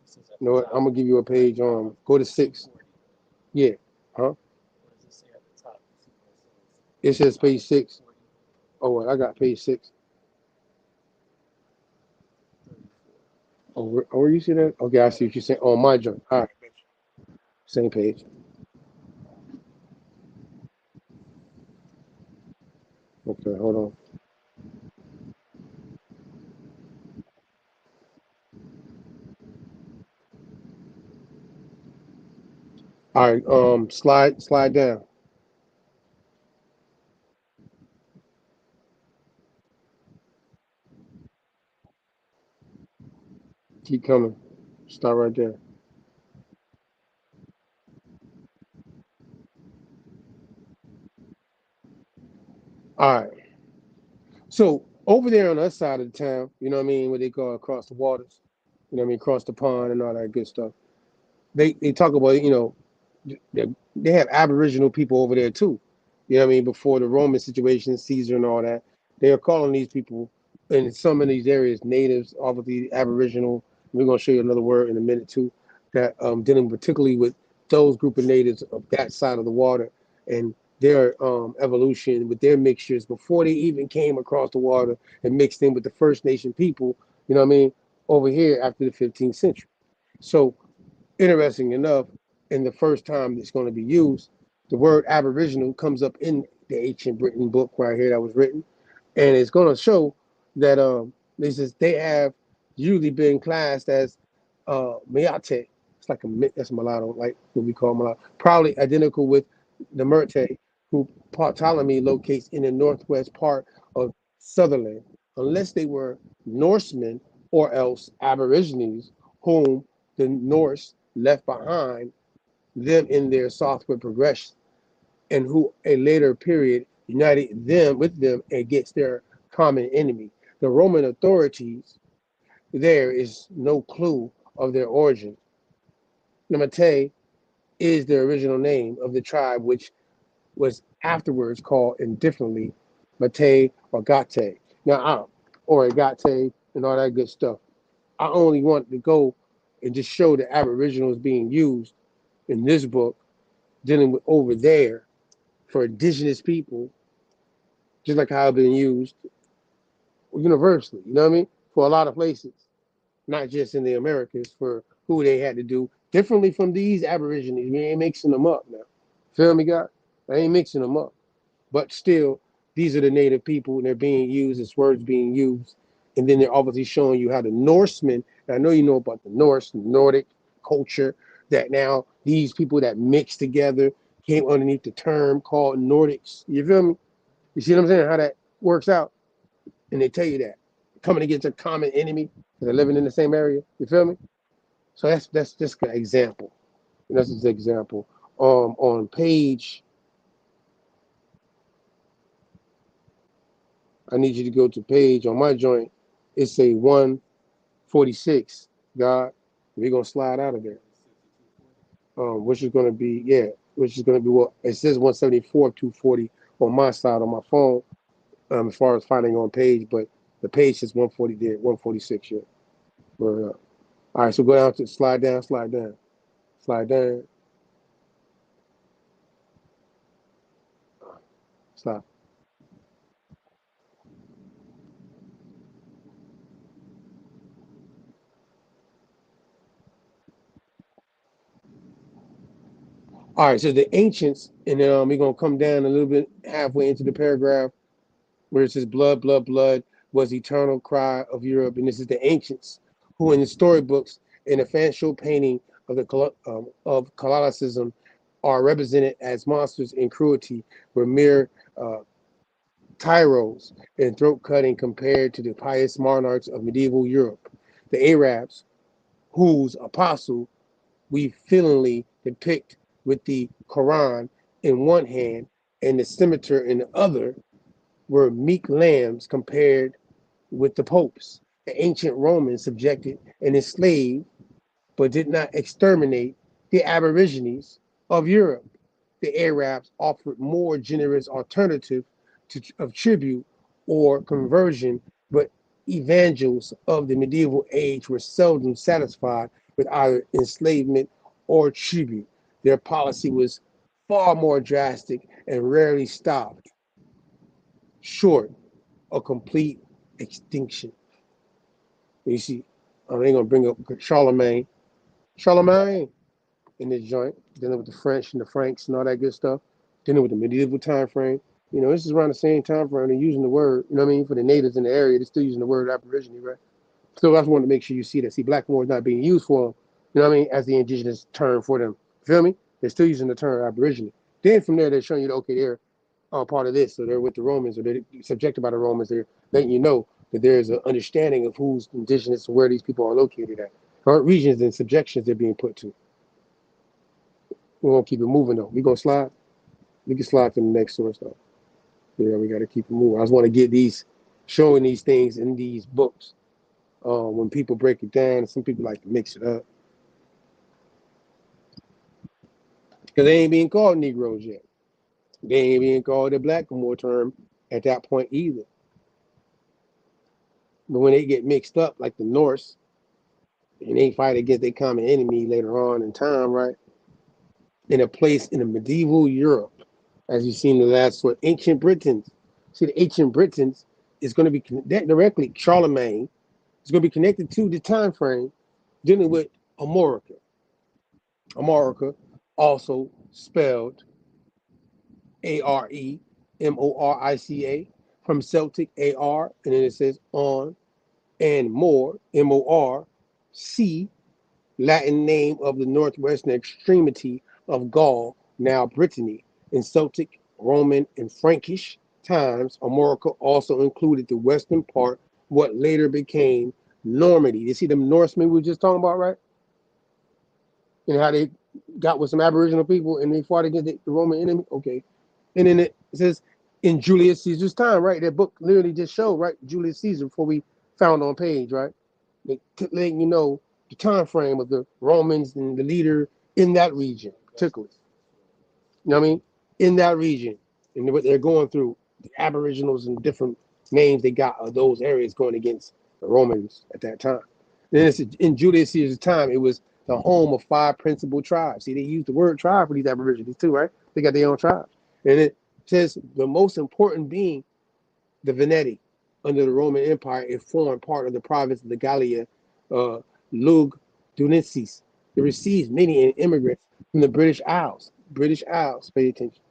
you know what? I'm gonna give you a page. Go to 6. Yeah, huh? It says page 6. Oh, well, I got page 6. Oh, where you see that? Okay, I see what you're saying. Oh, my joint. All right, same page. Okay, hold on. All right, slide down. Keep coming. Start right there. All right. So over there on the other side of the town, you know what I mean, what they call across the waters, you know what I mean, across the pond and all that good stuff. They talk about, they have Aboriginal people over there too. You know what I mean? Before the Roman situation, Caesar and all that, they are calling these people in some of these areas natives, obviously Aboriginal. We're gonna show you another word in a minute too, that dealing particularly with those group of natives of that side of the water and their evolution with their mixtures before they even came across the water and mixed in with the First Nation people. You know what I mean? Over here after the 15th century. So interesting enough, in the first time it's going to be used, the word Aboriginal comes up in the Ancient Britain book right here that was written, and it's going to show that they have usually been classed as Meate. It's like that's mulatto, like what we call mulatto, probably identical with the Murte, who Ptolemy locates in the northwest part of Sutherland, unless they were Norsemen or else Aborigines, whom the Norse left behind them in their southward progression, and who a later period united them with them against their common enemy. The Roman authorities, there is no clue of their origin. Namate is the original name of the tribe, which was afterwards called indifferently Mate or Gate. Now, or Gate and all that good stuff. I only want to go and just show the Aboriginals being used in this book, dealing with over there for indigenous people, just like how it's been used universally, you know what I mean? For a lot of places, not just in the Americas, for who they had to do differently from these Aborigines. We ain't mixing them up now. Feel me, God? I ain't mixing them up. But still, these are the native people, and they're being used, as words being used. And then they're obviously showing you how the Norsemen, and I know you know about the Nordic culture, that now these people that mix together came underneath the term called Nordics. You feel me? You see what I'm saying? How that works out? And they tell you that. Coming against a common enemy, they're living in the same area. You feel me? So that's just an example. And that's just an example. On page, I need you to go to page on my joint. It's a 146. God, we're gonna slide out of there. Which is gonna be well. It says 174 240 on my side on my phone. As far as finding on page, but the page is 140 there, 146. Yeah. All right, so go down to slide down. Slide. All right, so the ancients, and then we're gonna come down a little bit halfway into the paragraph where it says blood, blood, blood was eternal cry of Europe, and this is the ancients who, in the storybooks and the fancial painting of the of Catholicism, are represented as monsters in cruelty, were mere tyros and throat cutting compared to the pious monarchs of medieval Europe. The Arabs, whose apostle we feelingly depict with the Quran in one hand and the scimitar in the other, were meek lambs compared with the popes. The ancient Romans subjected and enslaved, but did not exterminate the Aborigines of Europe. The Arabs offered more generous alternative of tribute or conversion, but evangelists of the medieval age were seldom satisfied with either enslavement or tribute. Their policy was far more drastic and rarely stopped short of complete extinction. You see, they're going to bring up Charlemagne in this joint, dealing with the French and the Franks and all that good stuff, dealing with the medieval time frame. You know, this is around the same time frame. They're using the word, you know what I mean, for the natives in the area. They're still using the word Aborigine, right? So I just wanted to make sure you see that. See, Blackamoor is not being used for them, you know what I mean, as the indigenous term for them. Feel me? They're still using the term Aborigine. Then from there, they're showing you, okay, they're part of this. So they're with the Romans, or they're subjected by the Romans. They're letting you know that there's an understanding of who's indigenous and where these people are located at. Current regions and subjections they're being put to. We're going to keep it moving, though. We're going to slide. We can slide to the next source, though. Yeah, we got to keep it moving. I just want to get showing these things in these books. When people break it down, some people like to mix it up. Because they ain't being called Negroes yet. They ain't being called the Blackamoor term at that point either. But when they get mixed up, like the Norse, and they fight against their common enemy later on in time, right? In a place in the medieval Europe, as you see in the last one, ancient Britons. See, the ancient Britons is going to be directly, Charlemagne is going to be connected to the time frame dealing with Armorica. Armorica, also spelled Aremorica, from Celtic AR, and then it says on and more, MORC, Latin name of the northwestern extremity of Gaul, now Brittany. In Celtic, Roman, and Frankish times, Armorica also included the western part, what later became Normandy. You see them Norsemen we were just talking about, right? And how they got with some Aboriginal people and they fought against the Roman enemy. Okay. And then it says in Julius Caesar's time, right? That book literally just showed, right? Julius Caesar, before we found on page, right? Letting you know the time frame of the Romans and the leader in that region, particularly. You know what I mean? In that region, and what they're going through, the Aboriginals and different names they got of those areas going against the Romans at that time. And then it's in Julius Caesar's time, it was the home of 5 principal tribes. See, they use the word tribe for these Aborigines too, right? They got their own tribes. And it says the most important being the Veneti under the Roman Empire, it formed part of the province of the Gallia Lugdunensis. It received many immigrants from the British Isles. British Isles, pay attention.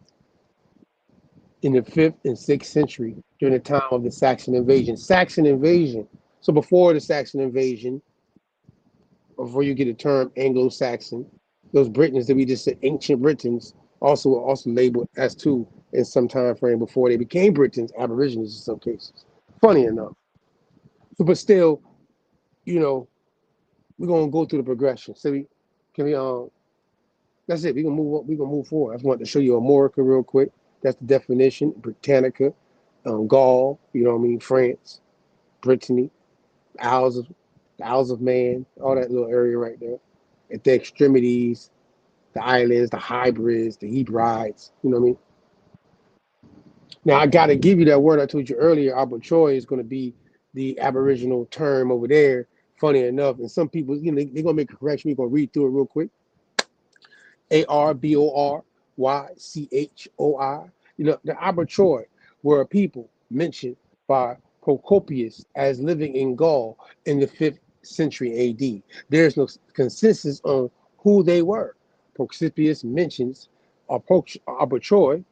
In the 5th and 6th century, during the time of the Saxon invasion. Saxon invasion. So before the Saxon invasion, before you get the term Anglo-Saxon, those Britons that we just said, ancient Britons, also were also labeled as two in some time frame before they became Britons, Aborigines in some cases. Funny enough. So, but still, you know, we're gonna go through the progression. So that's it. We're gonna move on, we're gonna move forward. I just wanted to show you Armorica real quick. That's the definition. Britannica, Gaul, you know what I mean, France, Brittany, Isles of Man, all that little area right there. At the extremities, the islands, the hybrids, the Hebrides, you know what I mean? Now I gotta give you that word I told you earlier, Arbitroy is gonna be the Aboriginal term over there, funny enough. And some people, you know, they're gonna make a correction. We're gonna read through it real quick. Arboryochoi. You know, the Aborigines were a people mentioned by Procopius as living in Gaul in the 5th century AD. There's no consensus on who they were. Procopius mentions Aborigines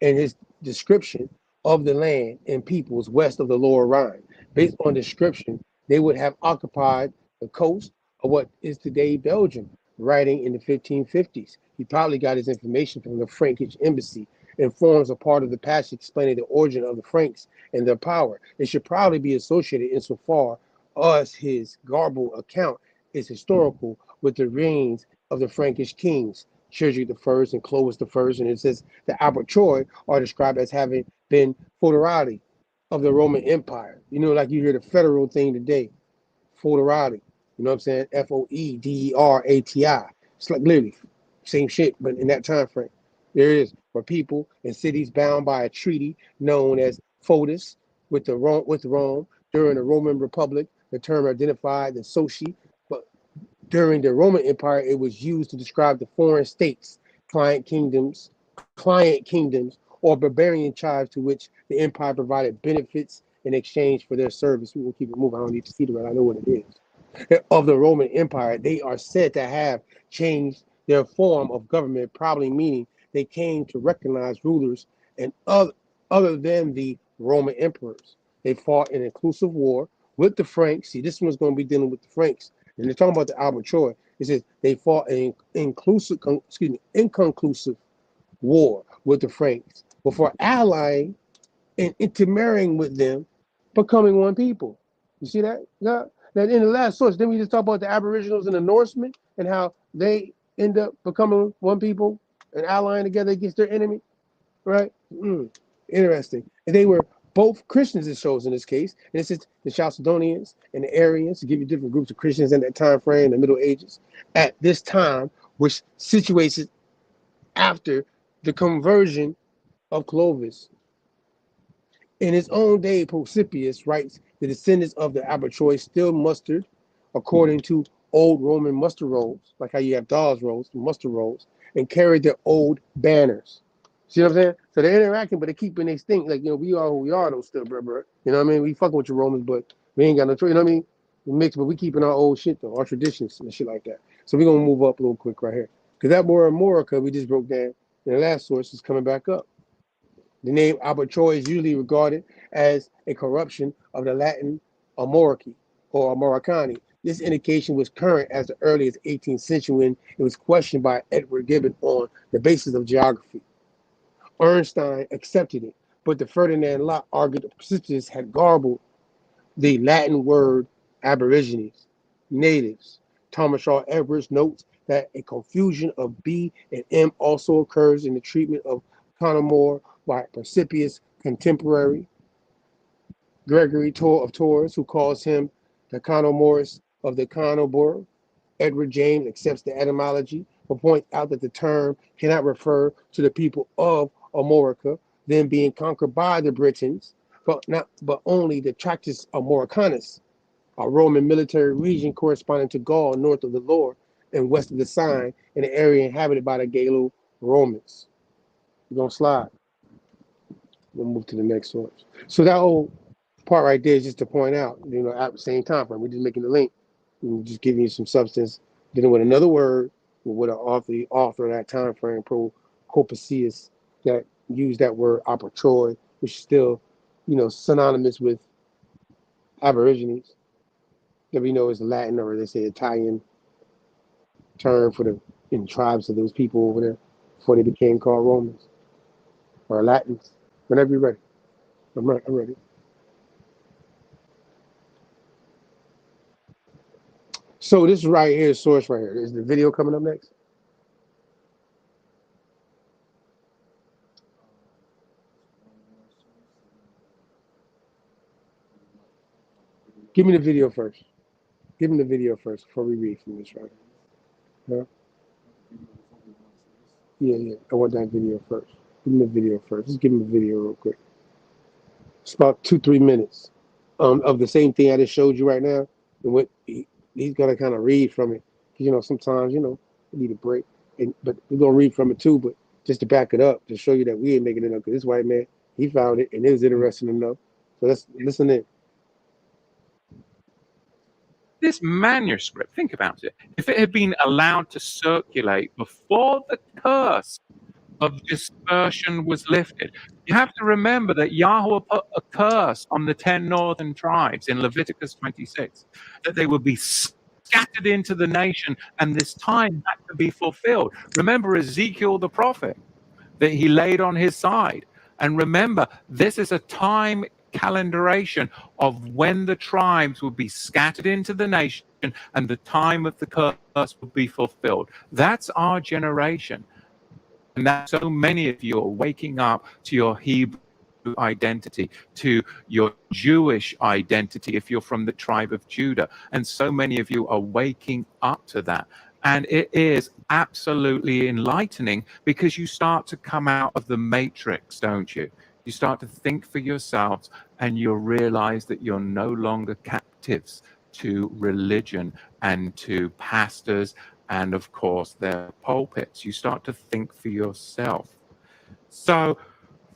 in his description of the land and peoples west of the Lower Rhine. Based on description, they would have occupied the coast of what is today Belgium, writing in the 1550s. He probably got his information from the Frankish embassy and forms a part of the passage explaining the origin of the Franks and their power. It should probably be associated insofar as his garbled account is historical with the reigns of the Frankish kings, Cedric I and Clovis I, and it says the Aborigines are described as having been foederati of the Roman Empire. You know, like you hear the federal thing today, foederati. You know what I'm saying? Foederati. It's like literally same shit, but in that time frame. There is for people and cities bound by a treaty known as foedus with Rome during the Roman Republic. The term identified the soci, but during the Roman Empire, it was used to describe the foreign states, client kingdoms, or barbarian tribes to which the empire provided benefits in exchange for their service. We will keep it moving. I don't need to see the red. I know what it is. Of the Roman Empire, they are said to have changed their form of government, probably meaning they came to recognize rulers and other than the Roman emperors. They fought an inclusive war with the Franks. See, this one's going to be dealing with the Franks. And they're talking about the Arbitroy. It says they fought an inconclusive war with the Franks before allying and intermarrying with them, becoming one people. You see that? Yeah. Now, in the last source, then we just talk about the Aboriginals and the Norsemen and how they end up becoming one people and allying together against their enemy, right? Interesting. And they were both Christians, it shows in this case. And this is the Chalcedonians and the Arians, to give you different groups of Christians in that time frame, the Middle Ages, at this time, which situates it after the conversion of Clovis. In his own day, Procopius writes the descendants of the Aborigines still mustered according to old Roman muster rolls, like how you have dolls rolls, muster rolls, and carried their old banners. See what I'm saying? So they're interacting, but they're keeping their thing. Like, you know, we are who we are, though, still, bro. You know what I mean? We fucking with your Romans, but we ain't got no choice. You know what I mean? We mix, but we keeping our old shit, though, our traditions and shit like that. So we're going to move up a little quick right here. Because that more Armorica we just broke down in the last source is coming back up. The name Arbitroy is usually regarded as a corruption of the Latin Armorici or Armoricani. This indication was current as early as the 18th century when it was questioned by Edward Gibbon on the basis of geography. Ernstine accepted it, but the Ferdinand Locke argued the Procopius had garbled the Latin word aborigines, natives. Thomas Shaw Edwards notes that a confusion of B and M also occurs in the treatment of Conomor by Procopius' contemporary Gregory of Tours, who calls him the Conomoris of the Conobor. Edward James accepts the etymology, but points out that the term cannot refer to the people of Armorica, then being conquered by the Britons, but only the Tractus Armoricanus, a Roman military region corresponding to Gaul north of the Loire and west of the Seine, in an area inhabited by the Gallo-Romans. We're gonna slide. We'll move to the next source. So that old part right there is just to point out, at the same time frame, we're just making the link. And just giving you some substance, dealing with another word, with the author of that time frame, pro corpuscius, that used that word aperture, which is still, synonymous with Aborigines, that we know is Latin, or they say Italian term for the in tribes of those people over there before they became called Romans or Latins. Whenever you're ready, I'm ready. So this right here, source right here. Is the video coming up next? Give me the video first. Give me the video first before we read from this right here. Huh? Yeah. I want that video first. Give me the video first. Just give me the video real quick. It's about 2-3 minutes of the same thing I just showed you right now. And what he's gonna kind of read from it. Sometimes you need a break. But we're gonna read from it too. But just to back it up, to show you that we ain't making it up. Because this white man, he found it and it was interesting enough. So let's listen in. This manuscript, think about it. If it had been allowed to circulate before the curse of dispersion was lifted, you have to remember that Yahweh put a curse on the 10 northern tribes in Leviticus 26, that they would be scattered into the nation, and this time had to be fulfilled. Remember Ezekiel the prophet that he laid on his side. And remember, this is a time calendaration of when the tribes will be scattered into the nation and the time of the curse will be fulfilled. That's our generation. And that so many of you are waking up to your Hebrew identity, to your Jewish identity if you're from the tribe of Judah. And so many of you are waking up to that. And it is absolutely enlightening because you start to come out of the matrix, don't you? You start to think for yourselves and you'll realize that you're no longer captives to religion and to pastors and, of course, their pulpits. You start to think for yourself. So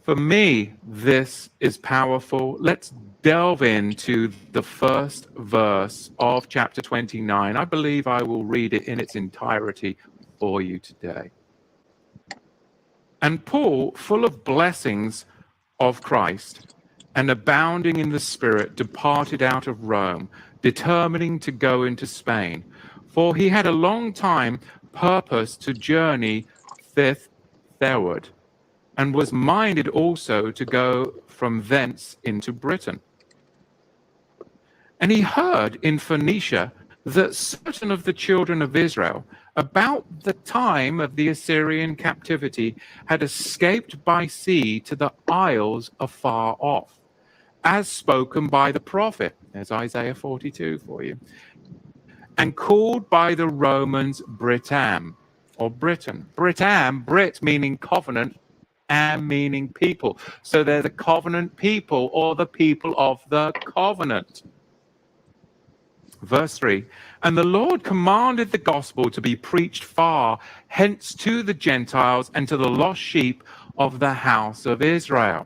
for me, this is powerful. Let's delve into the first verse of chapter 29. I believe I will read it in its entirety for you today. And Paul, full of blessings of Christ and abounding in the Spirit, departed out of Rome, determining to go into Spain. For he had a long time purpose to journey thitherward, and was minded also to go from thence into Britain. And he heard in Phoenicia that certain of the children of Israel, about the time of the Assyrian captivity, had escaped by sea to the isles afar off, as spoken by the prophet. There's Isaiah 42 for you. And called by the Romans Britam, or Britain. Britam, Brit meaning covenant, Am meaning people. So they're the covenant people, or the people of the covenant. Verse 3, and the Lord commanded the gospel to be preached far, hence to the Gentiles and to the lost sheep of the house of Israel.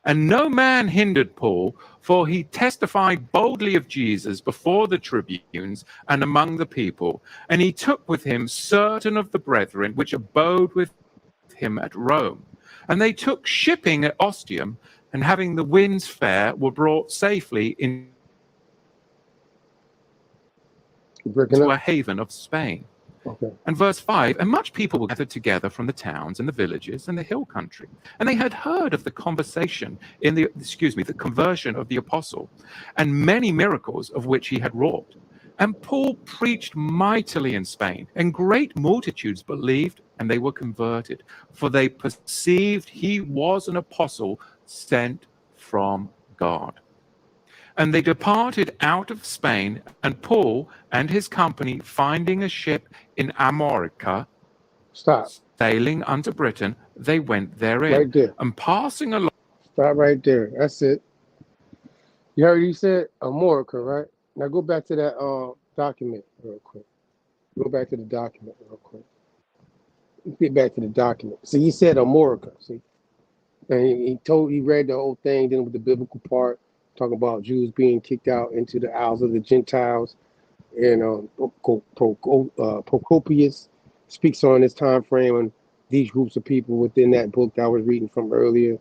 And no man hindered Paul, for he testified boldly of Jesus before the tribunes and among the people. And he took with him certain of the brethren which abode with him at Rome. And they took shipping at Ostium, and having the winds fair, were brought safely into a haven of Spain. Okay. And verse 5, and much people were gathered together from the towns and the villages and the hill country. And they had heard of the conversation the conversion of the apostle, and many miracles of which he had wrought. And Paul preached mightily in Spain, and great multitudes believed, and they were converted, for they perceived he was an apostle sent from God. And they departed out of Spain, and Paul and his company, finding a ship in Armorica, sailing unto Britain, they went therein. Right there. And passing along. Stop right there. That's it. You heard he said Armorica, right? Now go back to that document real quick. Go back to the document real quick. Get back to the document. See, he said Armorica, see? And he read the whole thing, then with the biblical part, talking about Jews being kicked out into the Isles of the Gentiles. And Procopius speaks on this time frame and these groups of people within that book that I was reading from earlier.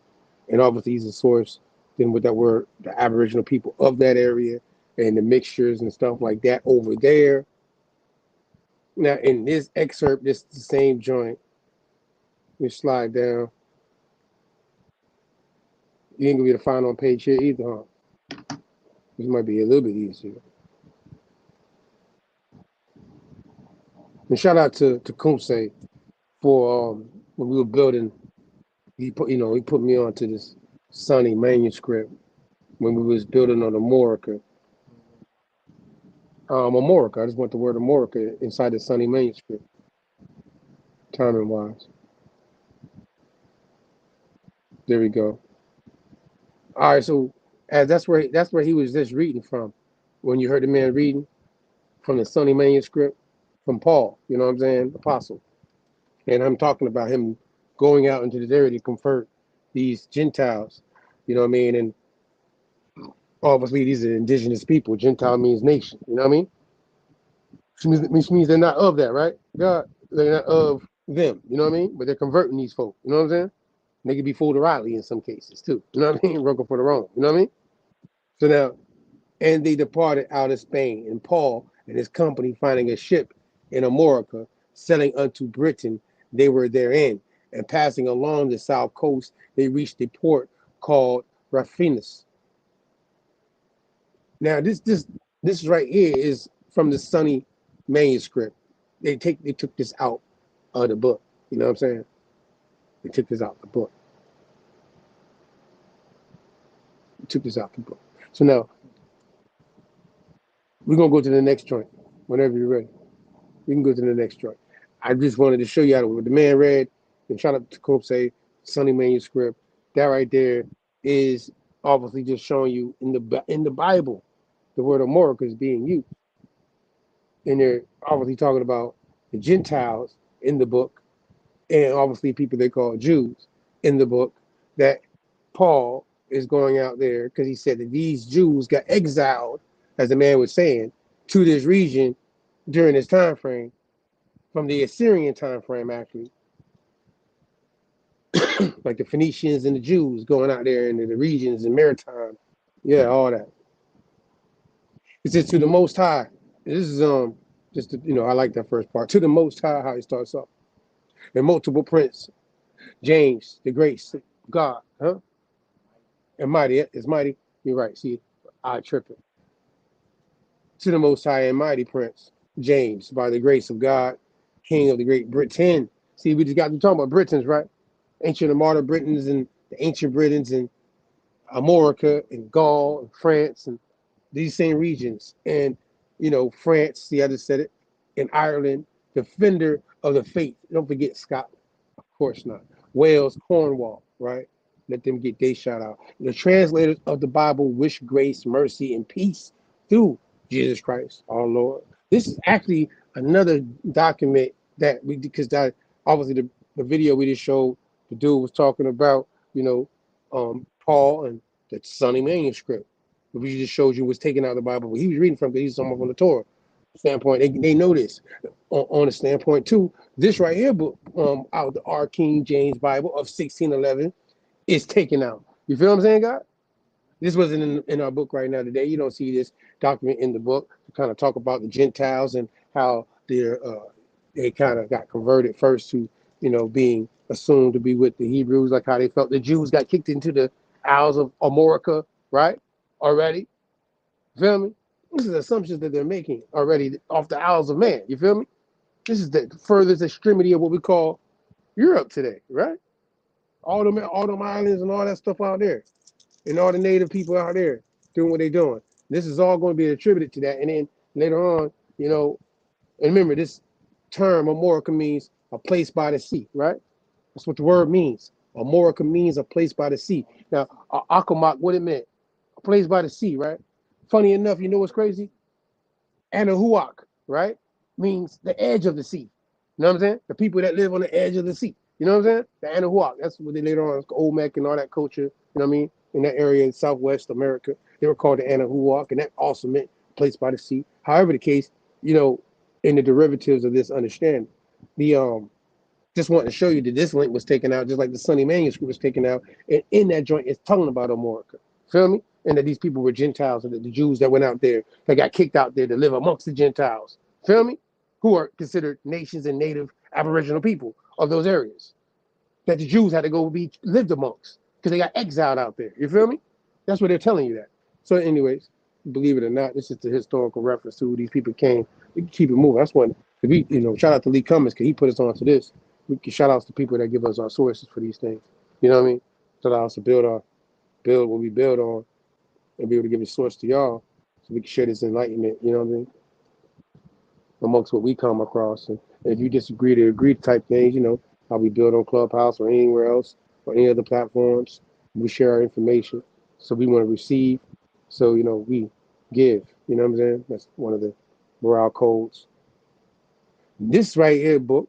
And obviously he's a source then with that word, the Aboriginal people of that area and the mixtures and stuff like that over there. Now in this excerpt, this is the same joint. You slide down. You ain't gonna be able to find on page here either, huh? This might be a little bit easier. And shout out to Kumse for when we were building. He put me onto this Sunny manuscript when we was building on Armorica. Armorica. I just want the word Armorica inside the Sunny manuscript. Timing wise. There we go. All right, so as that's where he was just reading from. When you heard the man reading from the Sunny manuscript from Paul, you know what I'm saying, apostle. And I'm talking about him going out into this area to convert these Gentiles, you know what I mean? And obviously these are indigenous people. Gentile means nation, you know what I mean? Which means they're not of that, right? God, they're not of them, you know what I mean? But they're converting these folk, you know what I'm saying? They could be full to Riley in some cases too, you know what I mean? Working for the wrong, you know what I mean? So now, and they departed out of Spain, and Paul and his company finding a ship in Armorica, selling unto Britain, they were therein, and passing along the south coast, they reached a port called Raphinus. Now, this right here is from the Sunny manuscript. They took this out of the book. You know what I'm saying? They took this out of the book. So now we're gonna go to the next joint. Whenever you're ready, we can go to the next joint. I just wanted to show you how what the man read and shout out to Kopse, Sunny manuscript. That right there is obviously just showing you in the Bible, the word Armorica is being used. And they're obviously talking about the Gentiles in the book, and obviously people they call Jews in the book, that Paul is going out there because he said that these Jews got exiled, as the man was saying, to this region during this time frame, from the Assyrian time frame actually. Like the Phoenicians and the Jews going out there into the regions and maritime. Yeah, all that. It says to the Most High. This is just I like that first part. To the Most High, how it starts off. And multiple prince, James, the grace of God, huh? And mighty, it's mighty. You're right. See, I tripping. To the Most High and mighty prince, James, by the grace of God, King of the Great Britain. See, we just got to talking about Britons, right? Ancient and modern Britons and the ancient Britons and Armorica and Gaul and France and these same regions. And, France, the other said it, and Ireland, defender of the faith. Don't forget Scotland. Of course not. Wales, Cornwall, right? Let them get their shout out. The translators of the Bible wish grace, mercy, and peace through Jesus Christ, our Lord. This is actually another document that because that obviously the video we just showed, the dude was talking about, Paul and the Sunny manuscript. We just showed you was taken out of the Bible, but he was reading from because he's someone from the Torah standpoint. They know this on the standpoint too. This right here, book out the R. King James Bible of 1611 is taken out. You feel what I'm saying, God? This wasn't in our book right now today. You don't see this document in the book to kind of talk about the Gentiles and how they kind of got converted first to, being assumed to be with the Hebrews, like how they felt the Jews got kicked into the Isles of Armorica, right? Already. Feel me? This is assumptions that they're making already off the Isles of Man. You feel me? This is the furthest extremity of what we call Europe today, right? All them islands and all that stuff out there. And all the native people out there doing what they're doing. This is all going to be attributed to that. And then later on, and remember this term Armorica means a place by the sea, right? That's what the word means. Armorica means a place by the sea. Now, Akamak, what it meant? A place by the sea, right? Funny enough, you know what's crazy? Anahuac, right? Means the edge of the sea. You know what I'm saying? The people that live on the edge of the sea. You know what I'm saying? The Anahuac. That's what they later on, Olmec and all that culture, you know what I mean? In that area in Southwest America. They were called the Anahuac, and that also meant place by the sea. However, the case, in the derivatives of this understanding, the just wanting to show you that this link was taken out, just like the Sunni manuscript was taken out, and in that joint, it's talking about Armorica. Feel me? And that these people were Gentiles, and that the Jews that went out there, that got kicked out there to live amongst the Gentiles. Feel me? Who are considered nations and native Aboriginal people of those areas that the Jews had to go be lived amongst because they got exiled out there. You feel me? That's what they're telling you that. So, anyways, believe it or not, this is the historical reference to who these people came. We can keep it moving. That's one. Shout out to Lee Cummins because he put us on to this. We can shout out to people that give us our sources for these things. You know what I mean? Shout out to build what we build on and be able to give a source to y'all so we can share this enlightenment. You know what I mean? Amongst what we come across. And if you disagree to agree type things, how we build on Clubhouse or anywhere else or any other platforms, we share our information. So we want to receive. So, we give. You know what I'm saying? That's one of the morale codes. This right here book,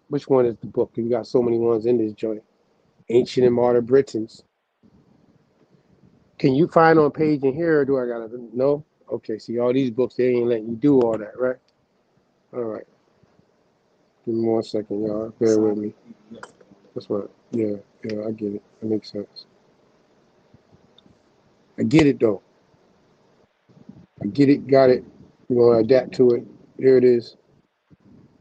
which one is the book? You got so many ones in this joint. Ancient and Modern Britons. Can you find on page in here, or do I gotta no? Okay, see all these books, they ain't letting you do all that, right? All right. Give me 1 second, y'all. Bear with me. That's what. Yeah, I get it. That makes sense. I get it though. I get it. Got it. We're gonna adapt to it. Here it is.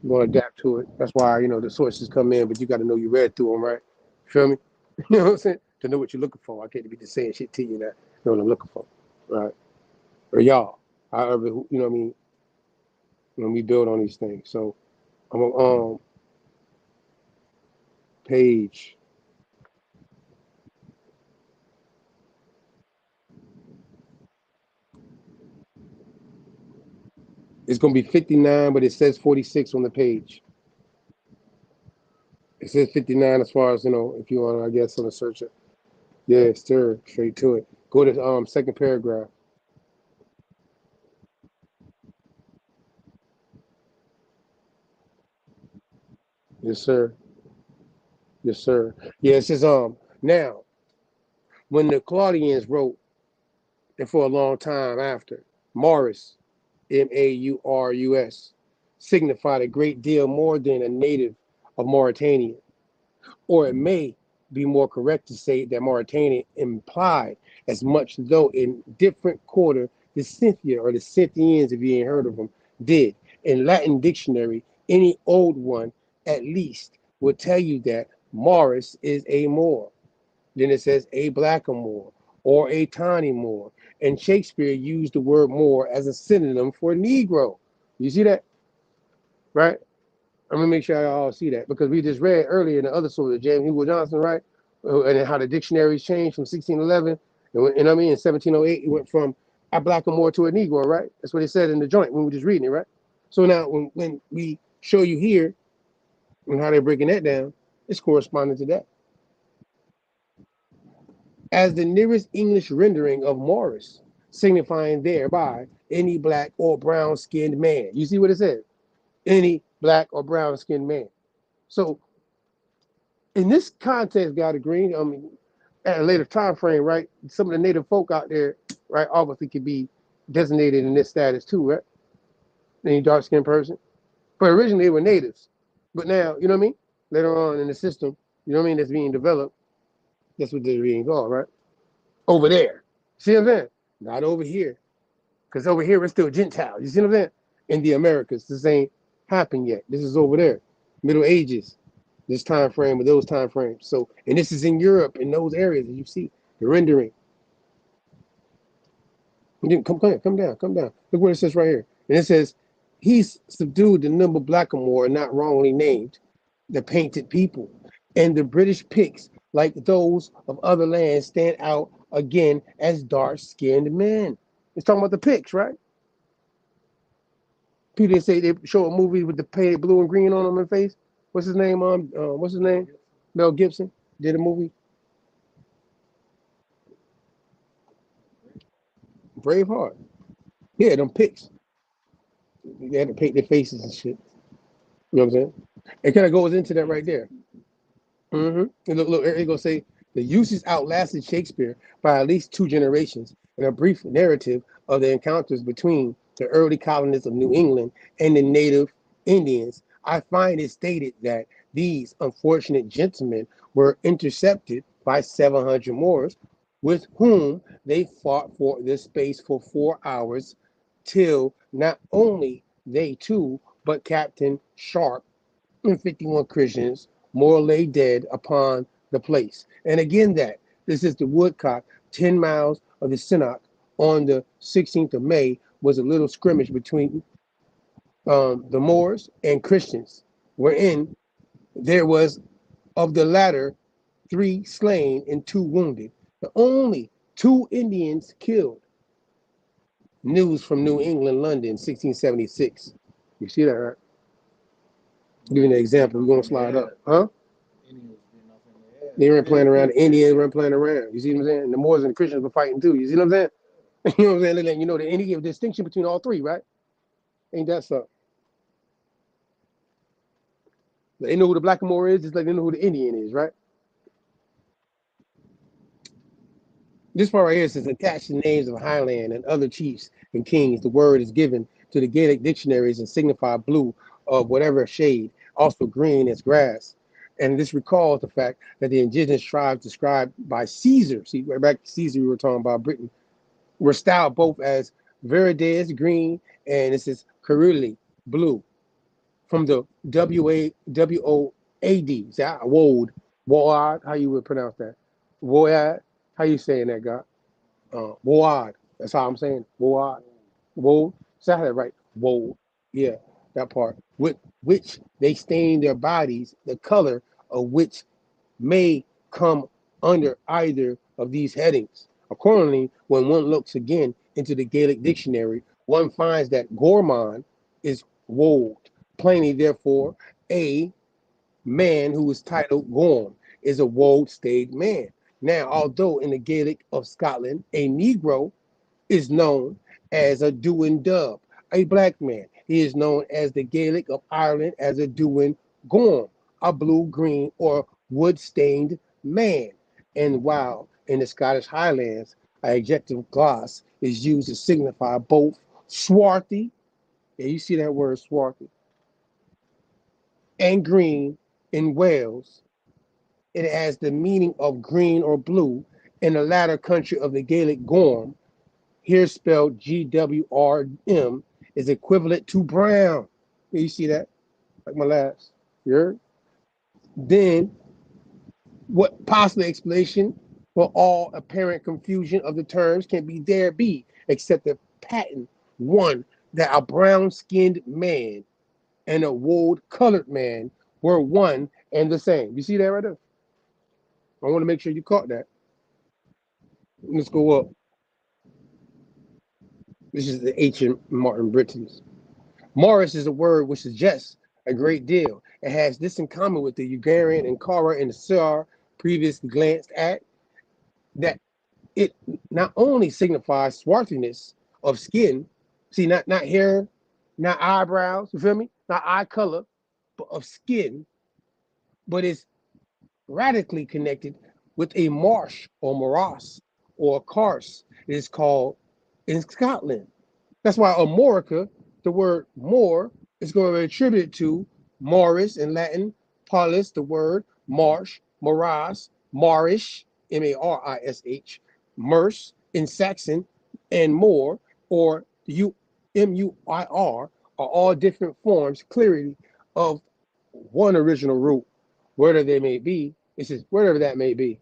We're gonna adapt to it. That's why the sources come in, but you got to know you read through them, right? Feel me? You know what I'm saying? To know what you're looking for. I can't be just saying shit to you that you know what I'm looking for, right? Or y'all. However, you know what I mean. When we build on these things, so I'm on page. It's gonna be 59, but it says 46 on the page. It says 59 as far as if you want, I guess, on the search it. Yeah, sir. Straight to it. Go to second paragraph. Yes, sir. Yes, sir. Yeah, it says now when the Claudians wrote, and for a long time after, Maurus, Maurus, signified a great deal more than a native of Mauritania. Or it may be more correct to say that Mauritania implied as much, though in different quarter the Scythia or the Scythians, if you ain't heard of them, did. In Latin dictionary, any old one at least will tell you that Maurus is a Moor. Then it says a Blackamoor or a tawny Moor. And Shakespeare used the word Moor as a synonym for Negro. You see that? Right? I'm gonna make sure I all see that because we just read earlier in the other source, James Hugo Johnson, right? And how the dictionaries changed from 1611, and I mean in 1708, it went from a Blackamoor to a Negro, right? That's what it said in the joint when we were just reading it, right? So now when we show you here and how they're breaking that down, it's corresponding to that. As the nearest English rendering of Morris, signifying thereby any black or brown skinned man. You see what it says? Any black or brown skinned man. So in this context, God agreeing, at a later time frame, right? Some of the native folk out there, right, obviously could be designated in this status too, right? Any dark skinned person. But originally they were natives. But now, you know what I mean? Later on in the system, you know what I mean, that's being developed, that's what they're being called, right? Over there. See what I'm saying? Not over here. Because over here we're still Gentiles. You see what I'm saying? In the Americas, this ain't happened yet. This is over there. Middle Ages. This time frame with those time frames. So, and this is in Europe, in those areas that you see the rendering. Come down. Look what it says right here. And it says, he's subdued the number Blackamoor, not wrongly named, the painted people. And the British Picts, like those of other lands, stand out again as dark-skinned men. It's talking about the Picts, right? People say they show a movie with the painted blue and green on them in the face. What's his name? Mel Gibson did a movie. Braveheart. Yeah, them Picts. They had to paint their faces and shit. You know what I'm saying? It kind of goes into that right there. Mm-hmm. And look, it gonna say the uses outlasted Shakespeare by at least 2 generations in a brief narrative of the encounters between the early colonists of New England and the native Indians. I find it stated that these unfortunate gentlemen were intercepted by 700 Moors, with whom they fought for this space for 4 hours, till not only they too, but Captain Sharp and 51 Christians more lay dead upon the place. And again, that this is the Woodcock, 10 miles of the Synod on the 16th of May was a little scrimmage between the Moors and Christians, wherein there was of the latter 3 slain and 2 wounded. The only 2 Indians killed. News from New England, London, 1676. You see that, right? Give you an example. We're gonna slide up, huh? They weren't playing around. The Indians weren't playing around. You see what I'm saying? The Moors and the Christians were fighting too. You see what I'm saying? You know what I'm saying? You know the Indian distinction between all 3, right? Ain't that something? They know who the Blackamoor is, just like they know who the Indian is, right? This part right here says attached to the names of Highland and other chiefs and kings. The word is given to the Gaelic dictionaries and signify blue of whatever shade, also green as grass. And this recalls the fact that the indigenous tribes described by Caesar, see, right back to Caesar, we were talking about Britain, were styled both as Verdes, green, and this is Caruli, blue, from the W-O-A-D. See, Woad, how you would pronounce that? Woad, how you saying that, God? Woad, that's how I'm saying it. Woad, Woad, so I had it right, Woad, yeah, that part, with which they stain their bodies, the color of which may come under either of these headings. Accordingly, when one looks again into the Gaelic dictionary, one finds that gourmand is wold. Plainly, therefore, a man who is titled Gorm is a wold-stayed man. Now, although in the Gaelic of Scotland, a Negro is known as a Duin Dub, a black man. He is known as the Gaelic of Ireland as a Duin Gorm, a blue-green or wood-stained man. And while in the Scottish Highlands, an adjective gloss is used to signify both swarthy, yeah, you see that word swarthy, and green in Wales. It has the meaning of green or blue. In the latter country of the Gaelic Gorm, here spelled Gwrm, is equivalent to brown. You see that? Like my last. You heard? Then, what possible explanation for all apparent confusion of the terms can there be, except the patent one that a brown-skinned man and a wool-colored man were one and the same. You see that right there? I want to make sure you caught that. Let's go up. This is the ancient Martin Britons. Morris is a word which suggests a great deal. It has this in common with the Ugarian and Kara and the Sar previously glanced at, that it not only signifies swarthiness of skin, see, not hair, not eyebrows, you feel me? Not eye color, but of skin, but it's radically connected with a marsh or morass or a karst. It is called in Scotland. That's why Armorica, the word more, is going to be attributed to Morris in Latin, Paulus, the word marsh, morass, marish, M-A-R-I-S-H, merce in Saxon, and more, or M-U-I-R, are all different forms, clearly, of one original root, wherever they may be. It says, wherever that may be.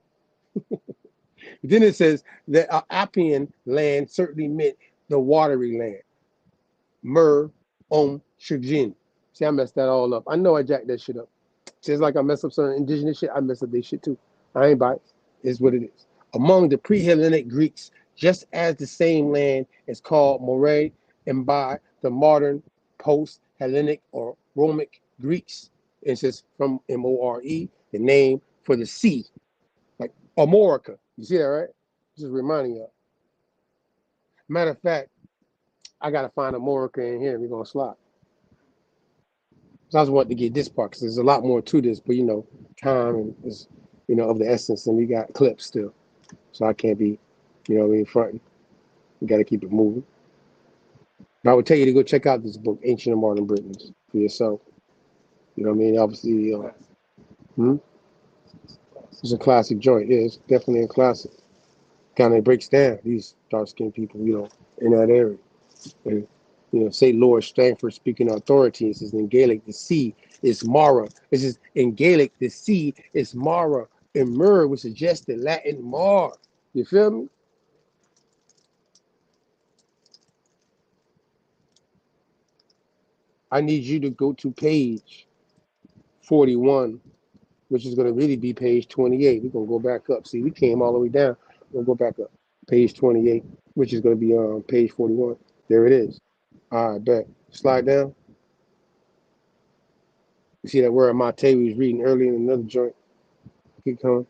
Then it says that Appian land certainly meant the watery land. Mer on Shujin. See, I messed that all up. I know I jacked that shit up. Just like I mess up some indigenous shit, I mess up their shit too. I ain't biased. It's what it is. Among the pre-Hellenic Greeks, just as the same land is called Moray, and by the modern post-Hellenic or Romic Greeks, it's just from M-O-R-E, the name for the sea, like Armorica. You see that, right? Just reminding you. Matter of fact, I gotta find Armorica in here. We're gonna slide. So I was wanting to get this part because there's a lot more to this, but you know, time is, you know, of the essence, and we got clips still, so I can't be, you know, in front. We got to keep it moving. But I would tell you to go check out this book, Ancient and Modern Britons, for yourself. You know what I mean? Obviously, it's a classic joint. Yeah, it's definitely a classic. Kind of breaks down these dark-skinned people, you know, in that area. And, you know, say Lord Stanford speaking authority. It says in Gaelic, the sea is Mara. It says in Gaelic, the sea is Mara. And Mur, which suggests the Latin Mar. You feel me? I need you to go to page 41, which is going to really be page 28. We're going to go back up. See, we came all the way down. We'll go back up. Page 28, which is going to be on page 41. There it is. All right, bet. Slide down. You see that word Mate we was reading earlier in another joint. Keep coming.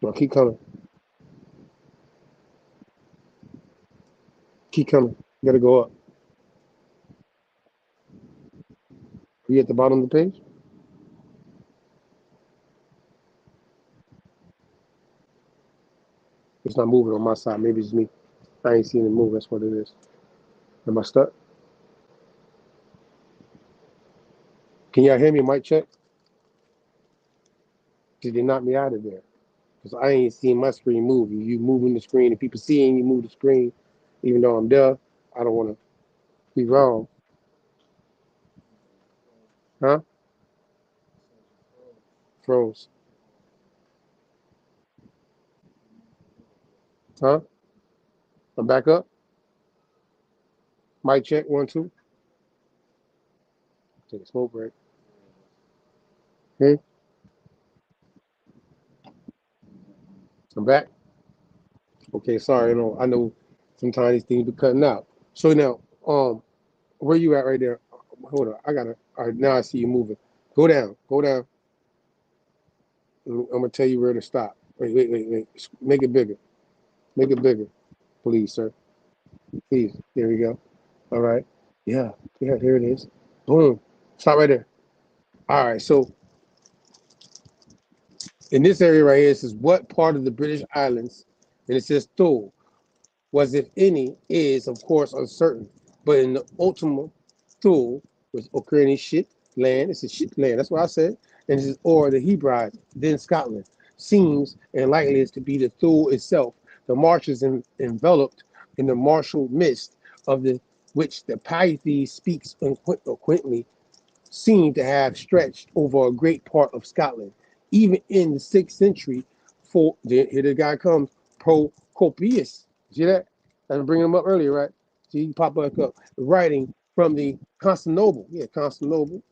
No, keep coming. Keep coming. You got to go up. Are you at the bottom of the page? It's not moving on my side. Maybe it's me. I ain't seeing it move. That's what it is. Am I stuck? Can y'all hear me? Mic check. Did they knock me out of there? Because I ain't seeing my screen move. You moving the screen, and people seeing you move the screen, even though I'm there. I don't want to be wrong. Huh? Froze. Huh? I'm back up. Mic check. 1, 2. Take a smoke break. Hey, I'm back. Okay, sorry. I know sometimes these things be cutting out. So now, where you at right there? Hold on. I gotta. All right, now I see you moving. Go down. Go down. I'm gonna tell you where to stop. Wait. Make it bigger. Make it bigger, please, sir. Please. There we go. All right. Yeah. Here it is. Boom. Stop right there. All right. So in this area right here, it says what part of the British Islands, and it says Thule, was, if any, is of course uncertain. But in the ultimate Thule was occurring shit land. It's a shit land. That's what I said. And it says, or the Hebrides, then Scotland, seems and likely is to be the Thule itself. The marshes enveloped in the martial mist of the which the Pythes speaks eloquently, seem to have stretched over a great part of Scotland. Even in the 6th century, here the guy comes, Procopius. See that? I was bringing him up earlier, right? See, he pop back up. Writing from the Constantinople. Yeah, Constantinople.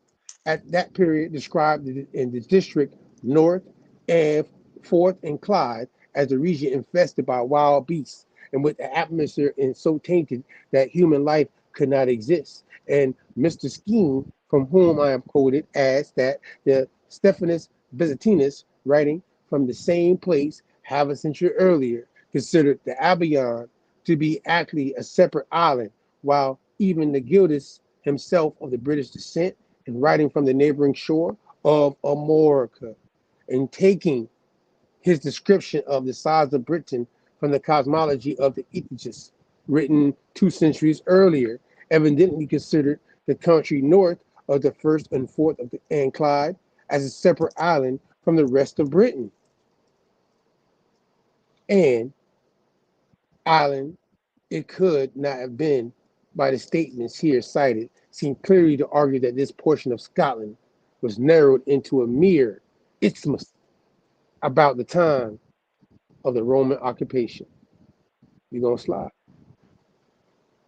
At that period, described in the district north and Forth and Clyde as a region infested by wild beasts and with the atmosphere and so tainted that human life could not exist. And Mr. Skene, from whom I am quoted, adds that the Stephanus Byzantinus, writing from the same place half a century earlier, considered the Albion to be actually a separate island, while even the Gildas himself of the British descent, and writing from the neighboring shore of Armorica, and taking his description of the size of Britain from the cosmology of the Ethnogenesis, written 2 centuries earlier, evidently considered the country north of the First and Fourth of the and Clyde as a separate island from the rest of Britain. And island it could not have been, by the statements here cited, seem clearly to argue that this portion of Scotland was narrowed into a mere isthmus about the time of the Roman occupation. You're going to slide.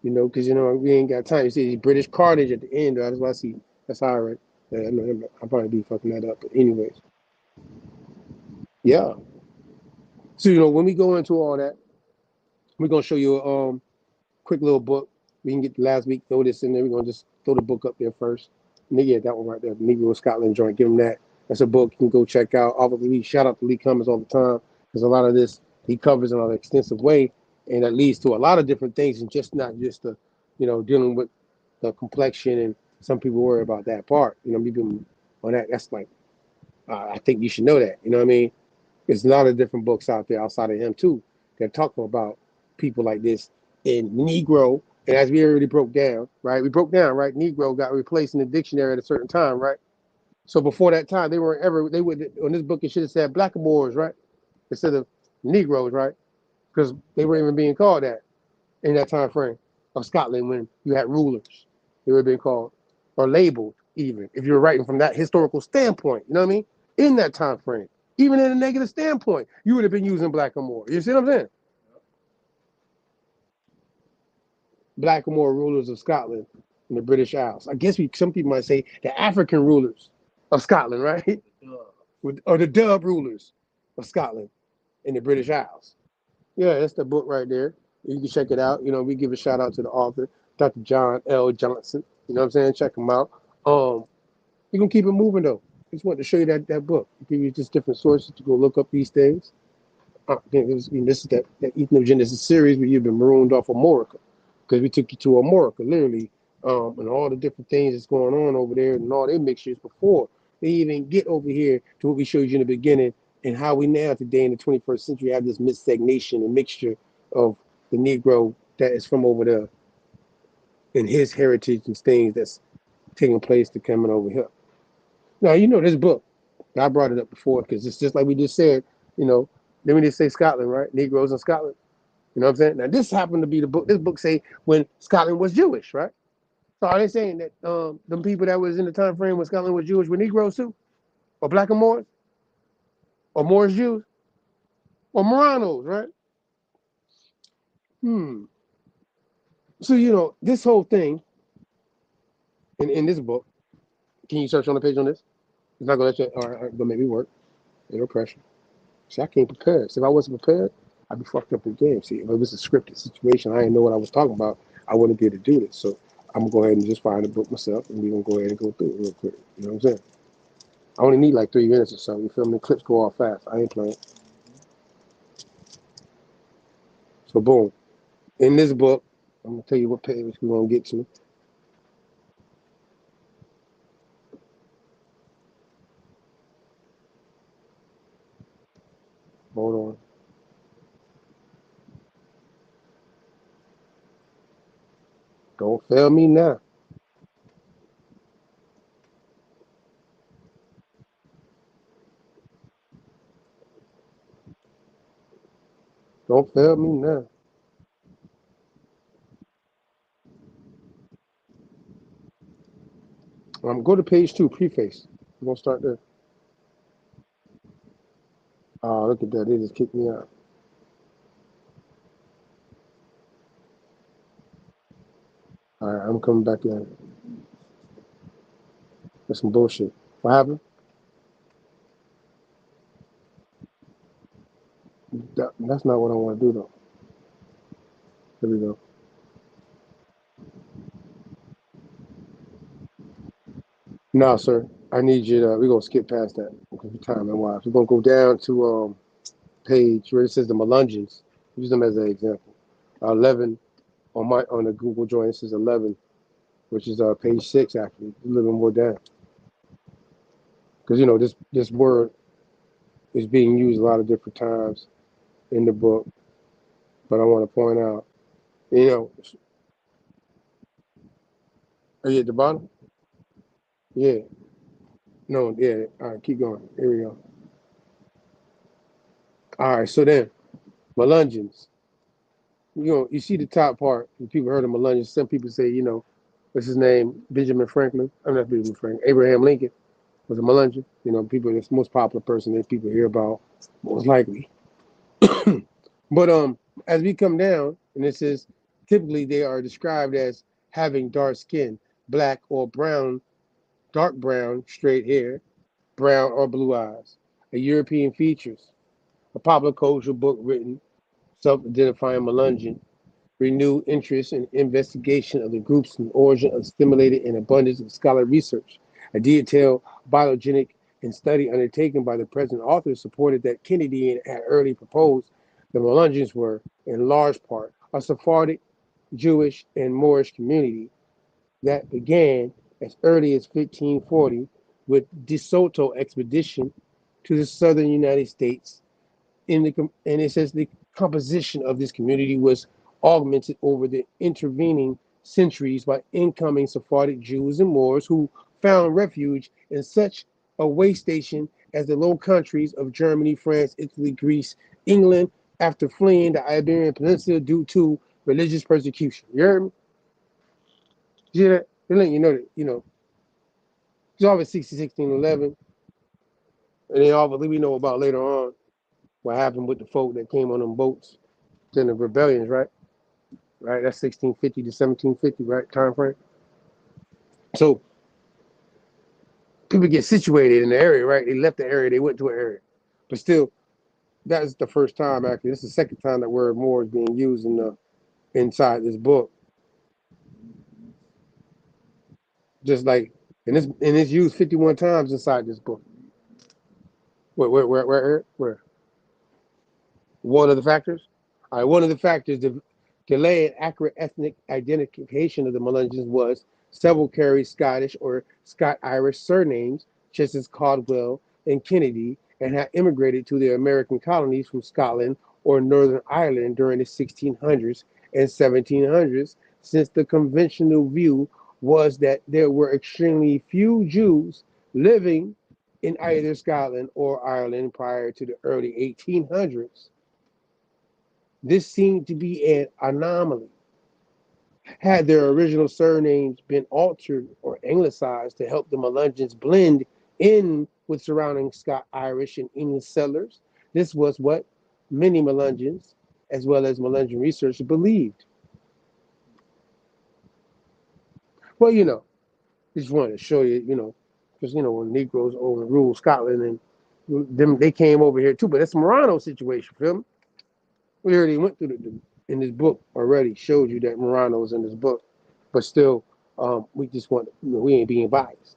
You know, because, you know, we ain't got time. You see British Carthage at the end. That's what I see. That's how I read. I'll probably be fucking that up. But anyways. Yeah. So, you know, when we go into all that, we're going to show you a quick little book. We can get the last week, throw this in there. We're going to just throw the book up there first. Yeah, that one right there. The Negro Scotland joint. Give him that. That's a book you can go check out. Obviously, shout out to Lee Cummings all the time because a lot of this he covers in an extensive way. And that leads to a lot of different things and just not just the, you know, dealing with the complexion, and some people worry about that part. You know, people on that. That's like, I think you should know that. You know what I mean? There's a lot of different books out there outside of him too that talk about people like this. And Negro, and as we already broke down, right? We broke down, right? Negro got replaced in the dictionary at a certain time, right? So before that time, they weren't ever. They would on this book. It should have said Blackamoors, right, instead of Negroes, right? Because they weren't even being called that in that time frame of Scotland when you had rulers. They were being called or labeled even if you're writing from that historical standpoint. You know what I mean? In that time frame, even in a negative standpoint, you would have been using Blackamoor. You see what I'm saying? Blackamoor rulers of Scotland and the British Isles. I guess some people might say the African rulers of Scotland, right? Or the Dub rulers of Scotland and the British Isles. Yeah, that's the book right there. You can check it out. You know, we give a shout out to the author, Dr. John L. Johnson. You know what I'm saying? Check him out. You're gonna keep it moving though. Just wanted to show you that book. Give you just different sources to go look up these things. This is that Ethnogenesis series where you've been marooned off Armorica, because we took you to Armorica, literally, and all the different things that's going on over there and all their mixtures before they even get over here to what we showed you in the beginning, and how we now today in the 21st century have this misstagnation and mixture of the Negro that is from over there and his heritage and things that's taking place to coming over here. Now, you know this book. I brought it up before because it's just like we just said, you know, then we just say Scotland, right? Negroes in Scotland. You know what I'm saying? Now, this happened to be the book. This book say when Scotland was Jewish, right? So are they saying that the people that was in the time frame when Scotland was Jewish were Negroes too? Or Blackamoors? Or Moorish Jews? Or Moranos, right? So, you know, this whole thing in this book, can you search on the page on this? It's not going to let you, all right, gonna make me work. No pressure. See, I came prepared. So if I wasn't prepared, I'd be fucked up in the game. See, if it was a scripted situation, I didn't know what I was talking about, I wouldn't be able to do this. So I'm going to go ahead and just find the book myself, and we're going to go ahead and go through it real quick. You know what I'm saying? I only need like 3 minutes or so. You feel me? The clips go off fast. I ain't playing. So boom. In this book, I'm going to tell you what page we're going to get to. Hold on. Don't fail me now. Don't fail me now. Go to page 2, preface. We're going to start there. Oh, look at that. They just kicked me out. All right, I'm coming back in. That's some bullshit. What happened? That's not what I want to do, though. Here we go. No, sir. I need you to, we're going to skip past that because of time and wise. We're going to go down to page where it says the Melungeons. Use them as an example. 11 on the Google joint, it says 11, which is page 6, actually. A little bit more down. Because, you know, this word is being used a lot of different times in the book. But I want to point out, you know, are you at the bottom? Yeah. No, yeah. All right, keep going. Here we go. All right, so then, Melungeons. You know, you see the top part, when people heard of Melungeons, some people say, you know, what's his name? Benjamin Franklin. I'm not Benjamin Franklin. Abraham Lincoln was a Melungeon. You know, people, it's the most popular person that people hear about, most likely. But as we come down, and it says, typically they are described as having dark skin, black or brown, dark brown, straight hair, brown or blue eyes, a European features, a popular cultural book written, self-identifying Melungeon, renewed interest in investigation of the groups and origin of stimulated an abundance of scholarly research. A detailed biogenic and study undertaken by the present author supported that Kennedy had early proposed the Melungeons were, in large part, a Sephardic, Jewish, and Moorish community that began as early as 1540 with De Soto expedition to the southern United States. And it says the composition of this community was augmented over the intervening centuries by incoming Sephardic Jews and Moors who found refuge in such a way station as the Low Countries of Germany, France, Italy, Greece, England, after fleeing the Iberian Peninsula due to religious persecution. You heard me? You hear that? They're letting you know that, it's always 1611, and then obviously we know about later on what happened with the folk that came on them boats in the rebellions, right? Right, that's 1650 to 1750, right? Time frame. So people get situated in the area, right? They left the area, they went to an area, but still, that is the first time. Actually, this is the second time that word "more" is being used inside this book. Just like, and it's used 51 times inside this book. Where? One of the factors? All right, one of the factors to delay an accurate ethnic identification of the Melungeons was several carried Scottish or Scot-Irish surnames, such as Caldwell and Kennedy, and had immigrated to the American colonies from Scotland or Northern Ireland during the 1600s and 1700s, since the conventional view was that there were extremely few Jews living in either Scotland or Ireland prior to the early 1800s. This seemed to be an anomaly. Had their original surnames been altered or anglicized to help the Melungeons blend in with surrounding Scot-Irish and English settlers, this was what many Melungeons, as well as Melungeon researchers, believed. Well, just wanted to show you, because, when Negroes overruled Scotland and them, they came over here too, but that's a Morano situation, feel me? We already went through in this book already, showed you that Morano was in this book, but still, we just want, we ain't being biased.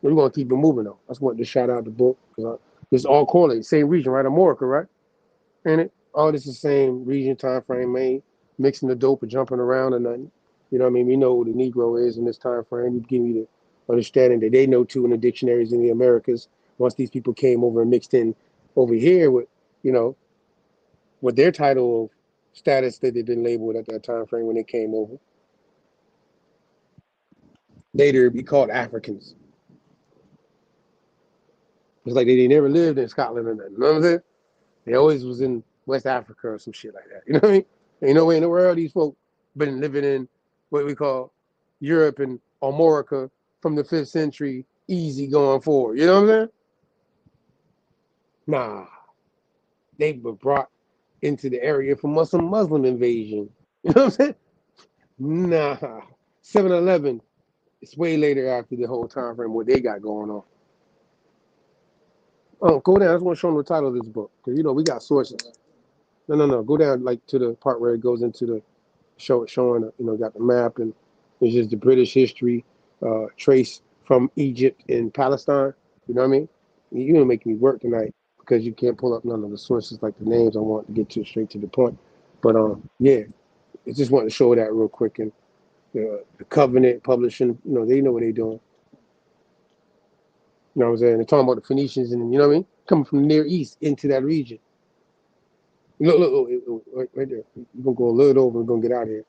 We're going to keep it moving though. I just wanted to shout out the book because it's all correlated, same region, right? Armorica, right? Ain't it? All this is the same region, time frame, man. Mixing the dope or jumping around or nothing. You know what I mean? We know who the Negro is in this time frame. You give me the understanding that they know too in the dictionaries in the Americas. Once these people came over and mixed in over here with, with their title of status that they've been labeled at that time frame when they came over. Later be called Africans. It's like they never lived in Scotland or nothing. You know what I'm saying? They always was in West Africa or some shit like that. You know what I mean? Ain't no way in the world these folk been living in what we call Europe and Armorica from the 5th century easy going forward. You know what I'm saying? Nah. They were brought into the area from Muslim invasion. You know what I'm saying? Nah. 7-Eleven, it's way later after the whole time frame what they got going on. Oh, go down. I just want to show them the title of this book. Because, we got sources. No. Go down like to the part where it goes into the showing, got the map and it's just the British history trace from Egypt and Palestine. You know what I mean? You're going to make me work tonight because you can't pull up none of the sources like the names I want to get to straight to the point. But, yeah, I just wanted to show that real quick. And the Covenant Publishing, they know what they're doing. You know what I'm saying? They're talking about the Phoenicians and, you know what I mean? Coming from the Near East into that region. Look, right there. You're going to go a little over and going to get out of here.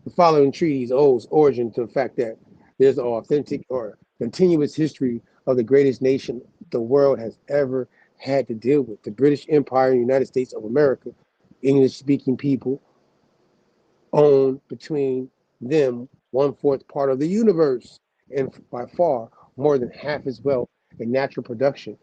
The following treaties owes origin to the fact that there's an authentic or continuous history of the greatest nation the world has ever had to deal with. The British Empire and United States of America, English-speaking people, own between them 1/4 part of the universe, and by far more than half as well in natural production.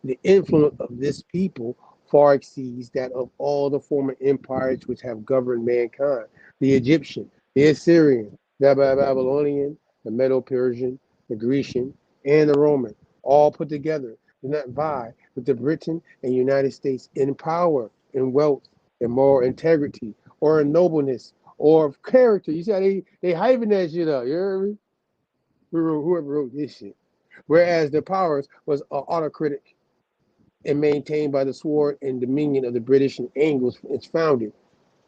The influence of this people far exceeds that of all the former empires which have governed mankind. The Egyptian, the Assyrian, the Babylonian, the Medo-Persian, the Grecian, and the Roman, all put together, do not vie with the Britain and United States in power, in wealth, in moral integrity, or in nobleness, or of character. You see how they hyping that shit up, you heard me? Whoever wrote this shit. Whereas the powers was autocratic and maintained by the sword and dominion of the British and Angles, its founding.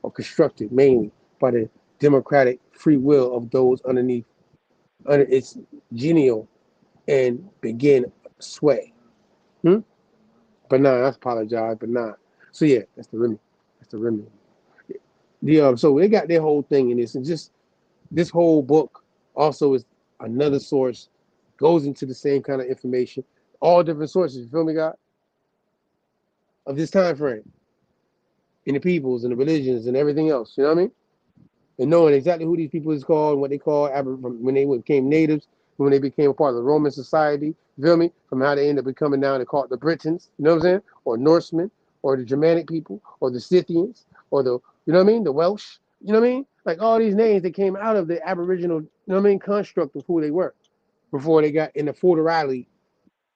are constructed mainly by the democratic free will of those under its genial and begin sway. But nah, I apologize, but nah. So yeah, that's the remedy. That's the remedy. So they got their whole thing in this, and just this whole book also is another source, goes into the same kind of information, all different sources. You feel me, God? Of this time frame, and the peoples and the religions and everything else. You know what I mean? And knowing exactly who these people is called and what they call when they became natives, when they became a part of the Roman society. You feel me? From how they ended up becoming down, they called the Britons. You know what I'm saying? Or Norsemen, or the Germanic people, or the Scythians, or the you know what I mean? The Welsh. You know what I mean? Like all these names that came out of the Aboriginal, you know what I mean, construct of who they were before they got in the feudality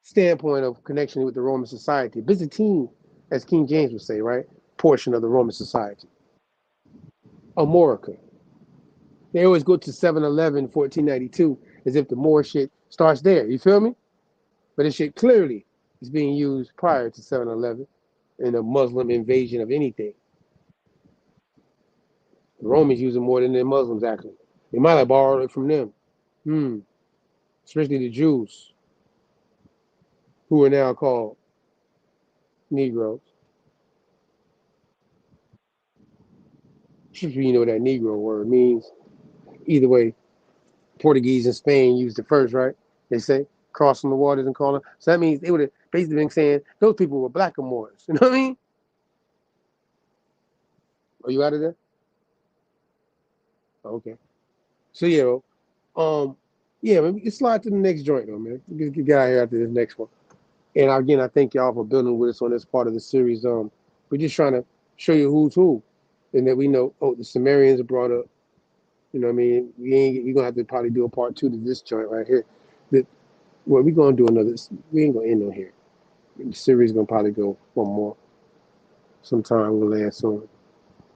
standpoint of connection with the Roman society. Byzantine, as King James would say, right? Portion of the Roman society. Armorica. They always go to 711, 1492, as if the Moor shit starts there. You feel me? But this shit clearly is being used prior to 711 in a Muslim invasion of anything. The Romans use it more than the Muslims, actually. They might have borrowed it from them. Especially the Jews, who are now called Negroes. You know what that Negro word means. Either way, Portuguese and Spain used it first, right? They say, crossing the waters and calling. So that means they would have basically been saying those people were Blackamoors. You know what I mean? Are you out of there? Okay. So yeah, man, we can slide to the next joint though, man. We can get out here after this next one. And again, I thank y'all for building with us on this part of the series. We're just trying to show you who's who, and that we know. Oh, the Sumerians are brought up. You know what I mean? We're gonna have to probably do a part 2 to this joint right here. We're gonna do another. We ain't gonna end on here. The series gonna probably go one more. Sometime we'll land soon.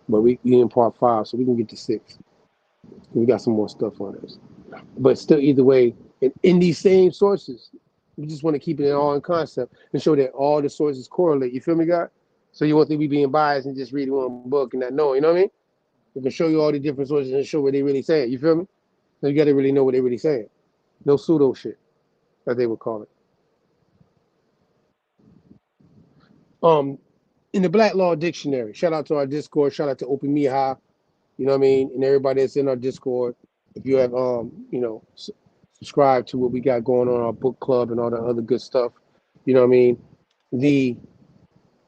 But we in part 5, so we can get to 6. We got some more stuff on this. But still, either way, in these same sources, we just want to keep it all in concept and show that all the sources correlate. You feel me, God? So you won't think we being biased and just reading one book and not knowing. You know what I mean? We can show you all the different sources and show what they really saying. You feel me? So you got to really know what they really saying. No pseudo shit, as they would call it. In the Black Law Dictionary, shout out to our Discord, shout out to Open Miha, you know what I mean, and everybody that's in our Discord. If you have, subscribe to what we got going on our book club and all the other good stuff, you know what I mean. The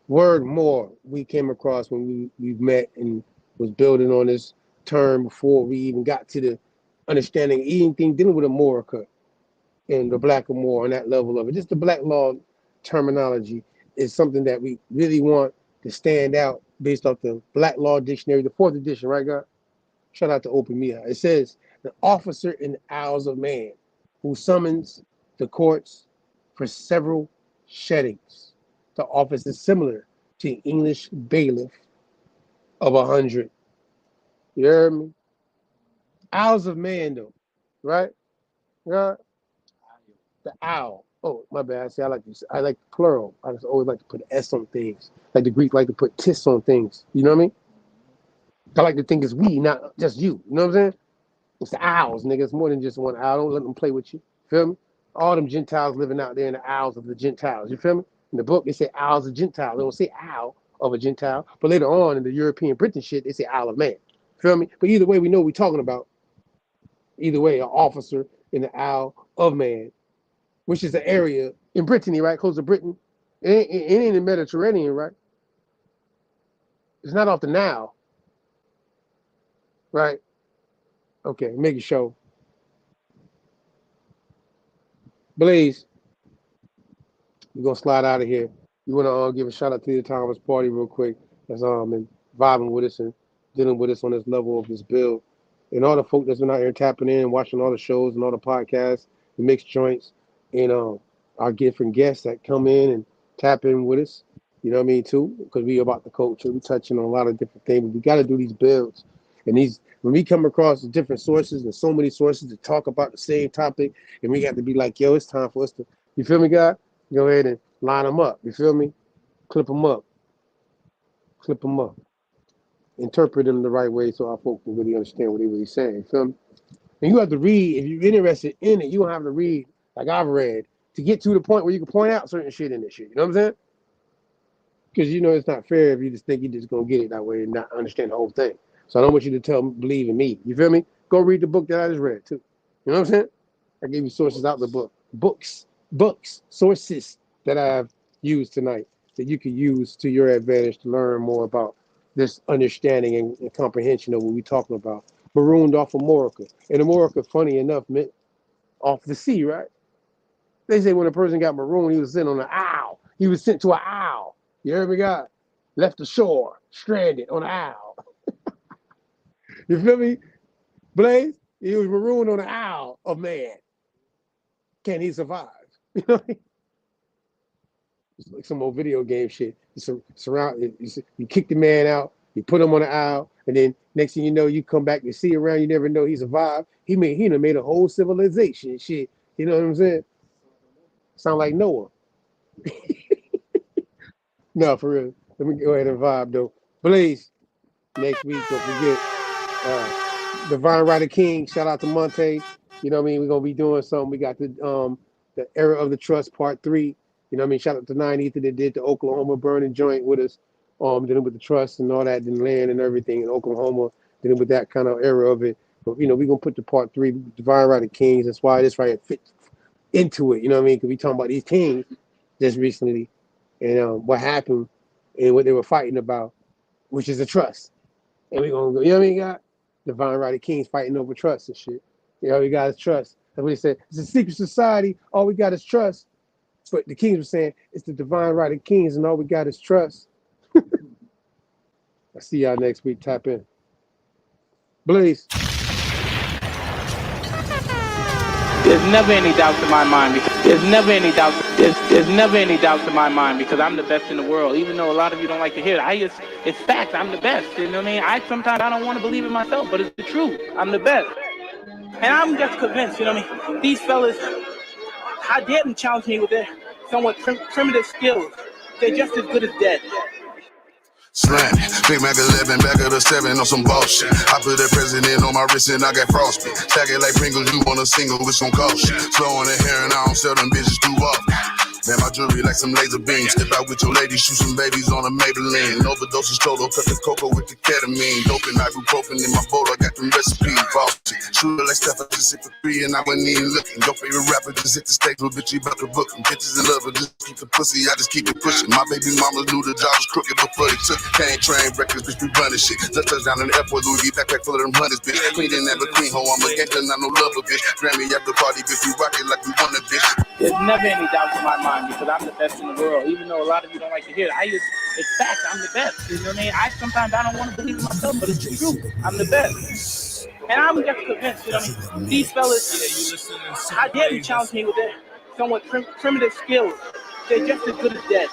word "more" we came across when we met and was building on this term before we even got to the understanding anything dealing with Armorica and the Blackamoor on that level of it. Just the Black Law terminology is something that we really want to stand out based off the Black Law Dictionary, the 4th edition, right, God? Shout out to Open Mia. It says, the officer in the Isles of Man who summons the courts for several sheddings. The office is similar to English bailiff of 100. You heard me? Isles of Man, though, right? Yeah. The owl. Oh, my bad. See, I like plural. I just always like to put an S on things. Like the Greek like to put tis on things. You know what I mean? I like to think it's we, not just you. You know what I'm saying? It's the owls, nigga. It's more than just one owl. Don't let them play with you. Feel me? All them Gentiles living out there in the owls of the Gentiles. You feel me? In the book, they say owls of Gentiles. They don't say owl of a Gentile. But later on in the European Britain shit, they say Isle of Man. Feel me? But either way, we know what we're talking about. Either way, an officer in the Isle of Man, which is an area in Brittany, right? Close to Britain. It ain't in the Mediterranean, right? It's not off the Nile, right? Okay, make it show. Blaze, we're gonna slide out of here. You wanna give a shout out to the Thomas Party real quick. That's and vibing with us and dealing with us on this level of this build. And all the folk that's been out here tapping in, watching all the shows and all the podcasts, the mixed joints, and our different guests that come in and tap in with us. You know what I mean, too? Because we about the culture. We touching on a lot of different things. But we got to do these builds. And when we come across the different sources and so many sources to talk about the same topic, and we got to be like, yo, it's time for us to, you feel me, God? Go ahead and line them up. You feel me? Clip them up. Clip them up. interpret them the right way so our folks can really understand what they really saying. You feel me? And you have to read, if you're interested in it, you don't have to read like I've read to get to the point where you can point out certain shit in this shit. You know what I'm saying? Because you know it's not fair if you just think you're just gonna get it that way and not understand the whole thing. So I don't want you to believe in me. You feel me? Go read the book that I just read too. You know what I'm saying? I gave you sources out the book. Books, sources that I've used tonight that you can use to your advantage to learn more about this understanding and comprehension of what we're talking about. Marooned off of Armorica. And Armorica, funny enough, meant off the sea, right? They say when a person got marooned, he was sent on an owl. He was sent to an owl. You heard me, God? Left ashore, stranded on an owl. You feel me? Blaze, he was marooned on an owl of man. Can he survive? You know what I mean? It's like some old video game shit. You kick the man out, you put him on an owl, and then next thing you know, you come back, you see around, you never know he survived. He done made a whole civilization and shit. You know what I'm saying? Sound like Noah. No, for real. Let me go ahead and vibe though. Blaze, next week, don't forget. Divine Rider King, shout out to Monte. You know what I mean? We're gonna be doing something. We got the Era of the Trust Part 3. You know what I mean? Shout out to 9 Ether that did the Oklahoma burning joint with us, dealing with the trust and all that, and land and everything in Oklahoma, dealing with that kind of era of it. But you know, we're gonna put the Part 3, Divine Rider Kings. That's why this right here fits into it. You know what I mean? Because we talking about these kings just recently and what happened and what they were fighting about, which is a trust. And we're gonna go, you know what I mean, God? Divine Rider Kings fighting over trust and shit. You know, we got is trust. That's what he said. It's a secret society. All we got is trust. But the kings were saying it's the Divine Rider Kings, and all we got is trust. I see y'all next week. Tap in. Blaze. There's never any doubts in my mind because there's never any doubts in my mind because I'm the best in the world. Even though a lot of you don't like to hear it, it's fact. I'm the best. You know what I mean? Sometimes I don't want to believe it myself, but it's the truth. I'm the best, and I'm just convinced. You know what I mean? These fellas, how dare them challenge me with their somewhat primitive skills? They're just as good as dead. Slam, Big Mac 11, back of the 7 on some bullshit. I put that president on my wrist and I got frostbite. Stack it like Pringles, you want a single, it's gon' cost you. Slow in the hair and I don't sell them bitches too often. Man, my jewelry like some laser beams. Step out with your lady, shoot some babies on a Maybelline. Overdose of Stolo, cut the cocoa with the ketamine. Dope and ibuprofen in my bowl, I got them recipes. Bossy, shooter like Steph, I just hit for 3 and I wasn't even looking. Your favorite rapper just hit the stage, little bitch, you about to book them. Bitches in love, but just keep the pussy, I just keep it pushing. My baby mama knew the job was crooked before they took it. Can't train records, bitch, we running shit. Just touchdown in the airport, Louis V backpack full of them hundreds, bitch. Clean in that queen hoe, I'm a gangster, not no lover, bitch. Grammy after party, bitch, we rock it like we won it, bitch. There's never any doubt in my mind because I'm the best in the world. Even though a lot of you don't like to hear it, it's fact. I'm the best. You know what I mean? Sometimes I don't want to believe it myself, but it's the truth. I'm the best, and I'm just convinced. You know what I mean? These fellas, how dare them challenge me with their somewhat primitive skills? They're just as good as dead.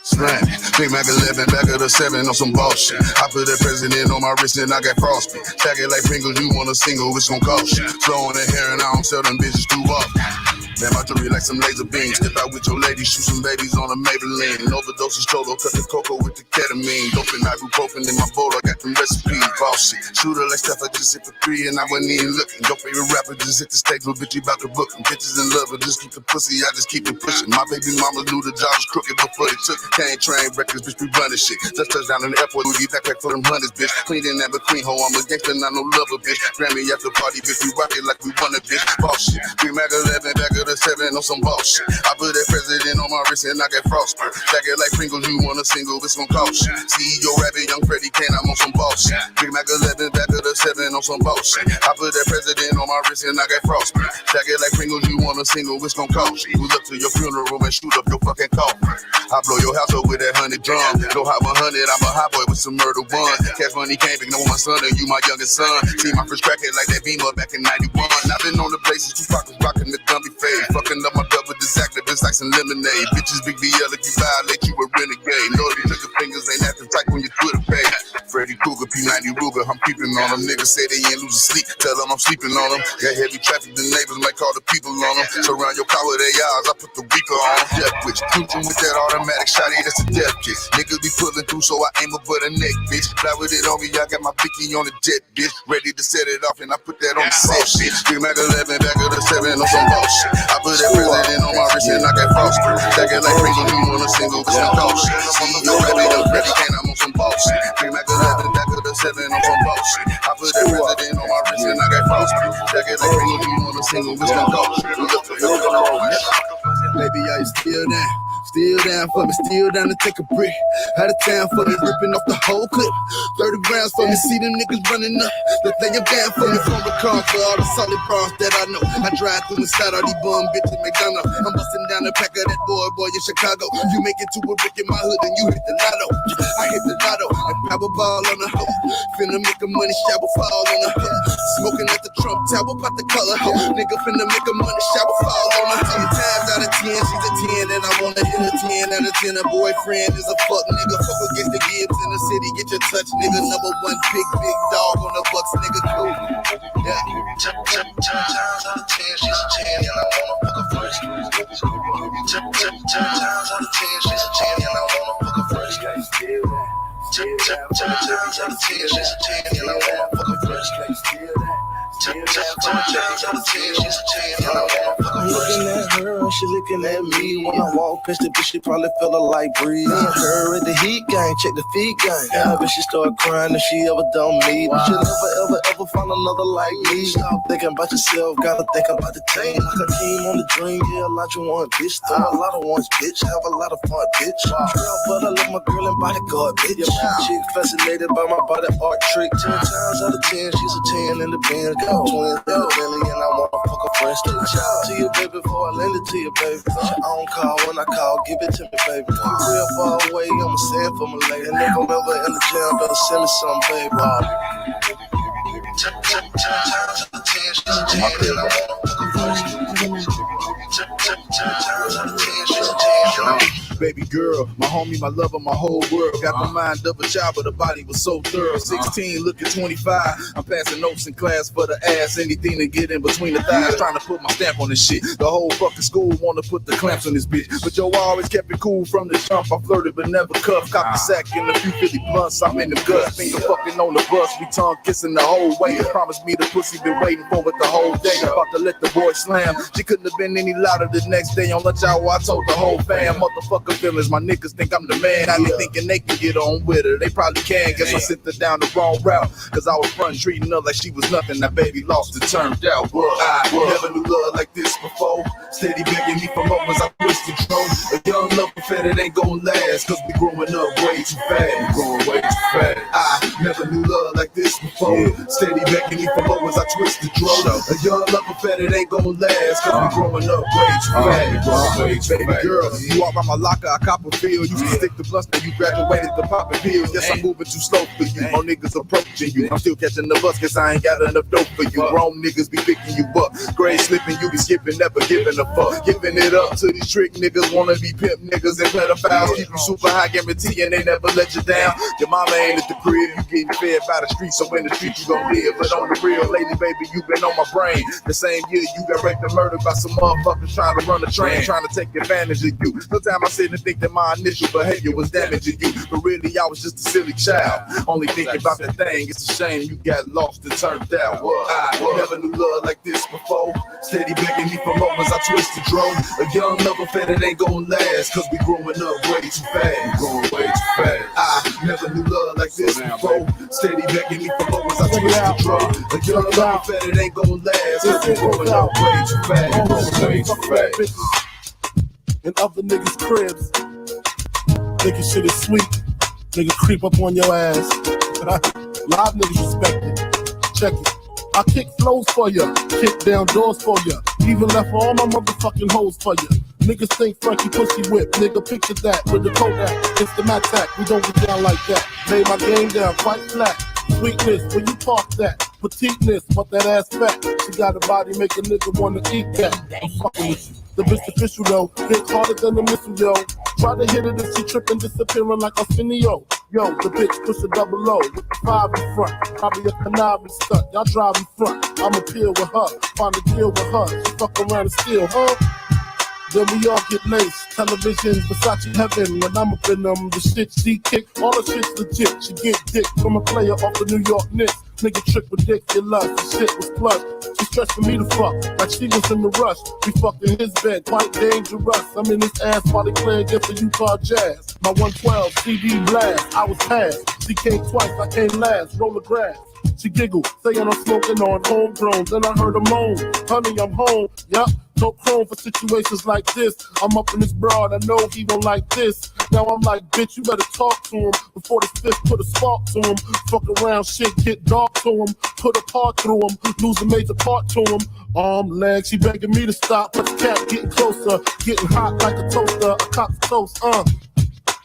Slam, Big Mac 11, back of the 7 on some bullshit. I put that president on my wrist and I got frostbite. Stack it like Pringles, you want a single, it's gon' cost you. Slow in the hair and I don't sell them bitches too often. Man, my jewelry like some laser beams. Step out with your lady, shoot some babies on a Maybelline. Overdose of Stolo, cut the cocoa with the ketamine. Dope and ibuprofen in my bowl, I got them recipes. Bossy, shooter like Steph, I just hit for 3 and I wasn't even looking. Your favorite rapper just hit the stage, little bitch, you about to book them. Bitches in love, but just keep the pussy, I just keep it pushing. My baby mama knew the job was crooked before they took it. Can't train records, bitch, we running shit. Just touchdown in the airport, Louis V backpack for them hundreds, bitch. Clean in that queen hoe, I'm a gangster, not no lover, bitch. Grammy after party, bitch, we rock it like we won it, bitch. Boss shit, Big Mac 11, back of the 7 on some bullshit. I put that president on my wrist and I got frostbite. Stack it like Pringles, you want a single, it's gon' cost you. CEO Rabbit, Young Freddie Kane, I'm on some bullshit. Big Mac 11, back of the 7 on some bullshit. I put that president on my wrist and I got frostbite. Stack it like Pringles, you want a single, it's gon' cost you. Pull up to your funeral and shoot up your fucking coffin. I blow your house up with that 100 drum. No hot 100, I'm a hot boy with some murder one. Cash money can't big, no my son and you my youngest son. See my first crackhead like that Beamer back in 91. I've been on the places you fuckers rocking the Gumby fade. Fucking up my gut with this activist like some lemonade. Bitches big BL if you violate you a renegade. Know you took your fingers ain't acting tight on your Twitter page. Freddy Krueger, P90 Ruger, I'm peeping on them. Niggas say they ain't losing sleep, tell them I'm sleeping on them. Got heavy traffic, the neighbors might call the people on them. Surround your car with ARs, I put the Reaper on them. Death witch, cruising with that automatic shotty, that's a death kiss. Niggas be pulling through, so I aim up for the neck, bitch. Fly with it on me, I got my picky on the jet, bitch. Ready to set it off, and I put that on the set, shit. Big Mac 11, back of the 7 on some bullshit. I put that president on my wrist, and I got Foster. Stack it like Pringles, you want a single, but some dog shit. CEO ready, can't, I'm on some bullshit. Big Mac 11, back of the 7 on some bullshit. I put that president on my wrist, and I got Foster. Stack it like Pringles, you want a single, but some dog shit. Baby, are you still down? Still down for me, still down to take a break. Out of town for me, ripping off the whole clip. 30 rounds for me, see them niggas running up. That they am down for me, from the car for all the solid bras that I know. I drive through inside all these bum bitches McDonald's. I'm busting down the pack of that boy in Chicago. You make it to a brick in my hood and you hit the lotto. I hit the lotto and Powerball on the hoe. Finna make a money shower fall on the hoe. Smoking at the Trump Tower, pop the color hoe. Nigga finna make a money shower fall on the hoe. 10 times out of 10, she's a 10 and I wanna hit a 10 out of 10. A boyfriend is a fuck nigga. Fuck against the Gibbs in the city. Get your touch, nigga. Number one big dog on the Bucks, nigga. Cool. Yeah. 10 times out of 10, she's a 10 and I wanna fuck her first. 10 times out of 10, she's a 10 and I wanna fuck her first. 10 times out of 10, she's a 10 and I wanna fuck her first. 10 times out of 10, she's a 10 and I wanna fuck her first. Looking at her, she looking at me. When I walk past the bitch, she probably feel a light breeze. Me and her at the heat gang, check the feet gang. And I bet she start crying if she ever done me. But you'll never find another like me. Stop thinking about yourself, gotta think about the team. Like a team on the dream, yeah, a lot you want, bitch. Throw a lot of ones, bitch. Have a lot of fun, bitch. Girl, but I love my girl and bodyguard, bitch. She fascinated by my body art trick. 10 times out of 10, she's a 10 in the Benz. Got twins in the Bentley and I wanna fuck her first. Shout to you, baby, before I lend it to you, baby. Your own call when I call, give it to me, baby. Real far away, I'ma send for my lady. And if I'm ever in the jam, better send me some, baby. 10 times out of 10, she's a 10 and I wanna fuck her first. 10 times out of 10, she's a 10. Baby girl, my homie, my lover, my whole world. Got the mind of a child, but the body was so thorough. 16, looking 25. I'm passing notes in class for the ass. Anything to get in between the thighs. Trying to put my stamp on this shit. The whole fucking school wanna put the clamps on this bitch. But yo, I always kept it cool from the jump. I flirted but never cuffed. Cop the sack and a few 50 blunts. I'm in the guts. Finger fucking on the bus. We tongue kissing the whole way. Promised me the pussy been waiting for it the whole day. About to let the boy slam. She couldn't have been any louder the next day. On lunch hour, I told the whole fam. Motherfucker feelings, my niggas think I'm the man. I be thinking they can get on with her. They probably can. Guess I sent her down the wrong route. Cause I was front treating her like she was nothing. That baby lost it, turned out. I never knew love like this before. Steady begging me for moments I twist control. A young love affair that ain't gon' last. Cause we growing up way too fast. Growing way too fast. I never knew love like this before. Steady begging me for moments I twist the drum. A young love affair that ain't gon' last. Cause we growing up way too fast. Baby girl, you walk by my locker, I cop a feel. You can stick the blunts, now you graduated to poppin' pills. Yes, I'm moving too slow for you. More niggas approaching you. I'm still catching the bus, cause I ain't got enough dope for you. Grown niggas be picking you up. Grade slipping, you be skipping, never giving a fuck. Giving it up to these trick niggas, wanna be pimp niggas and pedophiles. Keep you super high, guarantee, and they never let you down. Your mama ain't at the crib, you getting fed by the street, so in the street you gon' live. But on the real, lady, baby, you been on my brain. The same year you got raped and murdered by some motherfuckers trying to run a train, trying to take advantage of you. Sometimes I sit and think that my initial behavior was damaging you, but really I was just a silly child. Only thinking about that thing, it's a shame you got lost and turned out. I never knew love like this before. Steady begging me for moments I twist the drum. A young love affair that ain't gon' last, cause we growing up way too fast. Growing way too fast. I never knew love like this before. Steady begging me for moments I twist the drum. A young love affair that ain't gon' last, cause we growing up way too fast. Way too fast. In other niggas' cribs, thinking shit is sweet, nigga creep up on your ass. Live niggas respect it. Check it. I kick flows for ya, kick down doors for ya, even left all my motherfucking hoes for ya. Niggas think Frankie pussy whip, nigga picture that with the Kodak. It's the Mattack, we don't get down like that. Lay my game down quite flat. Sweetness, where you park that? Petiteness, but that ass fat. She got a body, make a nigga wanna eat that. I'm fucking with you. The bitch official though, hit harder than a missile, yo. Try to hit it if she trippin', disappearing like Arsenio. Yo, the bitch push a double O with the 5 in front. Probably a conniving stunt. Y'all drive in front. I'ma peel with her. Find a deal with her. She fuck around and steal, huh? Then we all get laced. Television, Versace heaven. When I'm up in them, the shit she kick. All the shit's legit. She get dick from a player off the New York Knicks. Nigga trick ridiculous. The shit was plush. She stressing me to fuck like she was in the rush. We fucked in his bed, quite dangerous. I'm in his ass while they playing against the Utah Jazz. My 112 CD blast. I was passed. She came twice. I came last. Roll the grass. She giggled, saying I'm smoking on homegrown. Then I heard her moan, honey, I'm home. Yup, no chrome for situations like this. I'm up in this broad, I know he don't like this. Now I'm like, bitch, you better talk to him before this fifth put a spark to him. Fuck around, shit get dark to him. Put a part through him, lose a major part to him. Arm, leg, she begging me to stop, but the cat getting closer, getting hot like a toaster. A cop's toast,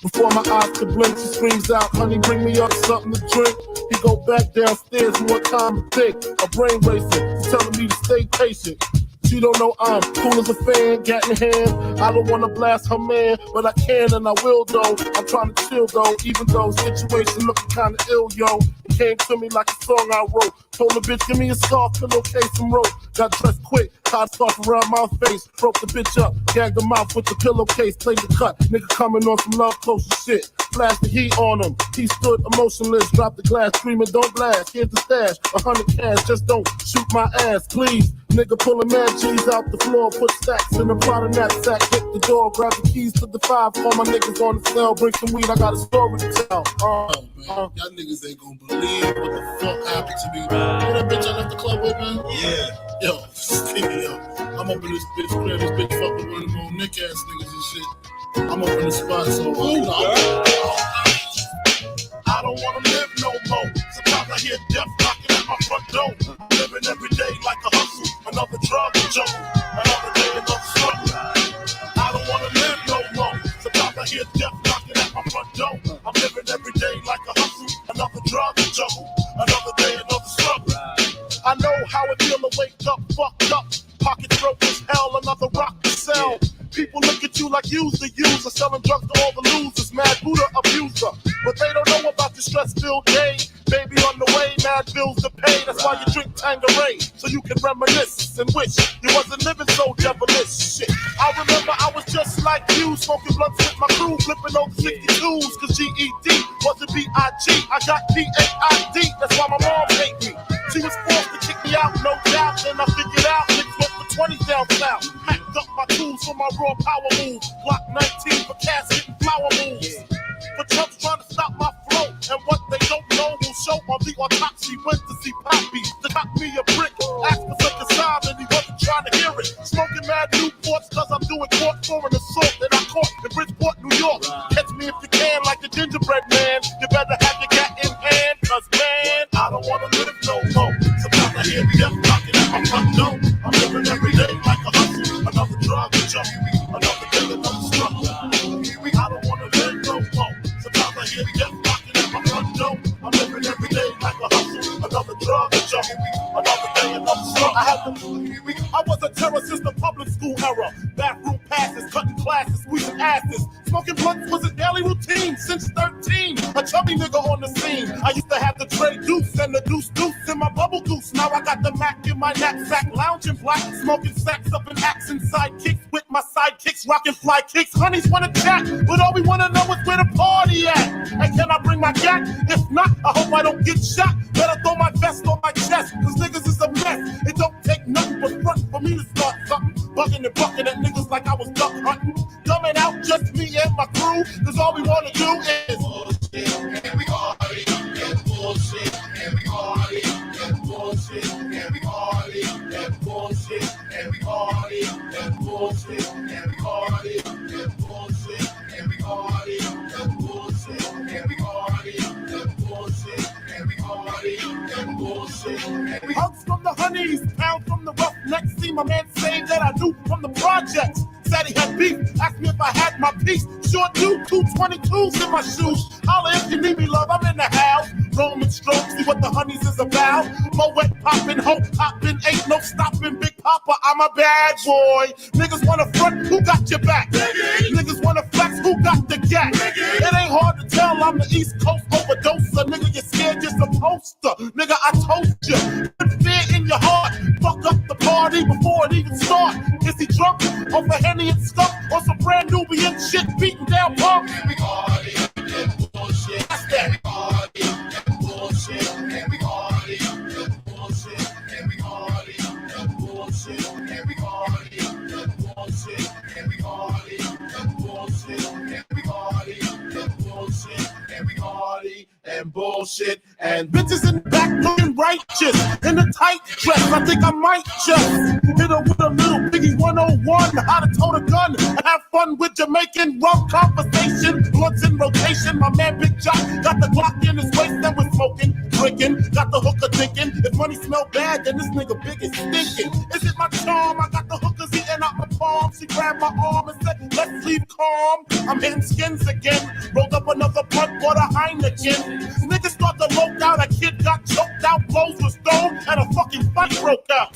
Before my eyes could blink, she screams out, honey, bring me up something to drink. He go back downstairs, more time to think. A brain racing, she's telling me to stay patient. She don't know I'm cool as a fan, gat in hand. I don't wanna blast her man, but I can and I will though. I'm trying to chill though, even though situation looking kinda ill, yo. It came to me like a song I wrote. Told the bitch, give me a scarf, pillowcase, and rope. Got dressed quick, tied scarf around my face. Broke the bitch up, gagged her mouth with the pillowcase. Played the cut, nigga coming on some love close shit. Flashed the heat on him, he stood emotionless. Dropped the glass, screaming, don't blast. Here's the stash, 100 cash, just don't shoot my ass, please. Nigga pulling mad G's out the floor, put stacks in the Prada knapsack, hit the door, grab the keys to the 5, call my niggas on the cell, bring some weed, I got a story to tell. Y'all niggas ain't gonna believe what the fuck happened to me. You know that bitch I left the club with, man? Yeah. Yo, sticky up. I'm up in this bitch crib, this bitch fucking one of them old nick ass niggas and shit. I'm up in the spot, so I don't wanna live no more. Sometimes I hear death knocking at my front door. Living every day like a hustle, another drug jungle, another day, another struggle. I don't wanna live no more. Sometimes I hear death knocking at my front door. I'm living every day like a hustle, another drug jungle, another day, another struggle. I know how it feel to wake up, fucked up. Pockets broke as hell, another rock to sell. People look at you like you's the user, selling drugs to all the losers, mad Buddha abuser. But they don't know about the stress-filled day. Baby on the way, mad bills to pay. That's why you drink Tanqueray, so you can reminisce and wish you wasn't living so devilish. Shit, I remember I was just like you, smoking blunts with my crew, flipping over 62s, cause GED wasn't B.I.G. I got P.A.I.D., that's why my mom hate me. She was forced to kick me out, no doubt, then I figured out niggas went for 20 down south. Packed up my tools for my raw power move. Block 19 for casket and flower moves. For chumps trying to stop my flow, and what they don't know will show on the autopsy. Went to see Poppy to cop me a brick. Asked for such a sign and he wasn't trying to hear it. Smoking mad Newports cause I'm doing court for an assault that I caught in Bridgeport, New York. Catch me if you can like the gingerbread man. You better have your gat in hand, cause man, I don't wanna live no more. Sometimes I hear death knocking at my front door. I'm living every day like a hustle, another drug jump, another day, another struggle. I don't wanna live no more. Sometimes I hear death knocking at my front door. I'm living every day like a hustle, another drug jump, another day, another struggle. I was a terror since the public school era. Bathroom passes, cutting classes, squeezing asses. Smoking blunts was a daily routine since 13. A chubby nigga on the scene. I used to have the tray deuce and the deuce in my bubble goose. Now I got the Mac in my knapsack, lounging black, smoking sacks up in accent sidekicks with my sidekicks, rocking fly kicks. Honeys wanna chat, but all we wanna know is where the party at. And can I bring my gat? If not, I hope I don't get shot. Better throw my vest on my chest, cause niggas is a mess. It don't take nothing but front for me to start something. Bugging and bucking at niggas like I was duck hunting. Coming out just me and my crew, cause all we wanna do is bullshit, and we party, and bullshit, and we party, and bullshit, and we party, and bullshit, and we party, and bullshit, and we party, and bullshit, and we party, and bullshit, and we party, and bullshit, and we party, and bullshit, and we hugs from the honeys, pound from the roughnecks. See my man say that I knew from the projects. Said he had beef, asked me if I had my piece. Sure do, 222s in my shoes. Holla if you need me, love, I'm in the house. Roman strokes, see what the honeys is about. Moet poppin', hope poppin', ain't no stoppin'. Big Papa, I'm a bad boy. Niggas wanna front, who got your back? Niggas wanna flex, who got the gat? It ain't hard to tell I'm the East Coast overdoser. Nigga, you're scared, you're supposed to. Nigga, I told you. Put fear in your heart. Fuck up the party before it even starts. Is he drunk off a Henny and skunk or some brand Nubian shit beating down punk? We party and bullshit. That's that. Party and bullshit. And we party and bullshit. And we party and bullshit. And we party and bullshit. And we party and bullshit. And we party and bullshit. And we party and bullshit. And bitches in the back looking righteous in a tight dress. I think I might just hit her with a little Biggie 101. How to tote a gun and have fun with Jamaican rum conversation. Blunts in rotation. My man Big Jock got the Glock in his waist that was smoking, drinking. Got the hooker thinking if money smell bad, then this nigga big is stinking. Is it my charm? I got the hookers eating out my palm. She grabbed my arm and said, let's leave calm. I'm hitting skins again. Rolled up another blunt, bought a Heineken. Niggas start to loke out. A kid got choked out, blows were stoned, and a fucking fight broke out.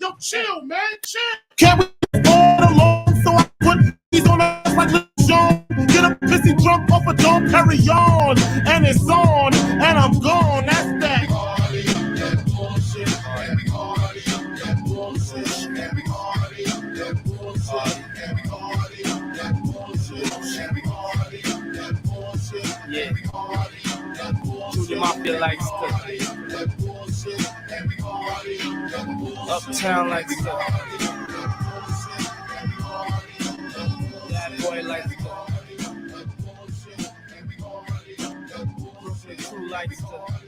Yo, chill, man, chill. Can't we fall alone? So I put these on us like Lil Jon. Get a pissy drunk off a don't carry on. And it's on, and I'm gone. That's that. Yeah. Junior Mafia likes stuff. Uptown likes stuff. That boy likes stuff. Brooklyn Crew likes stuff.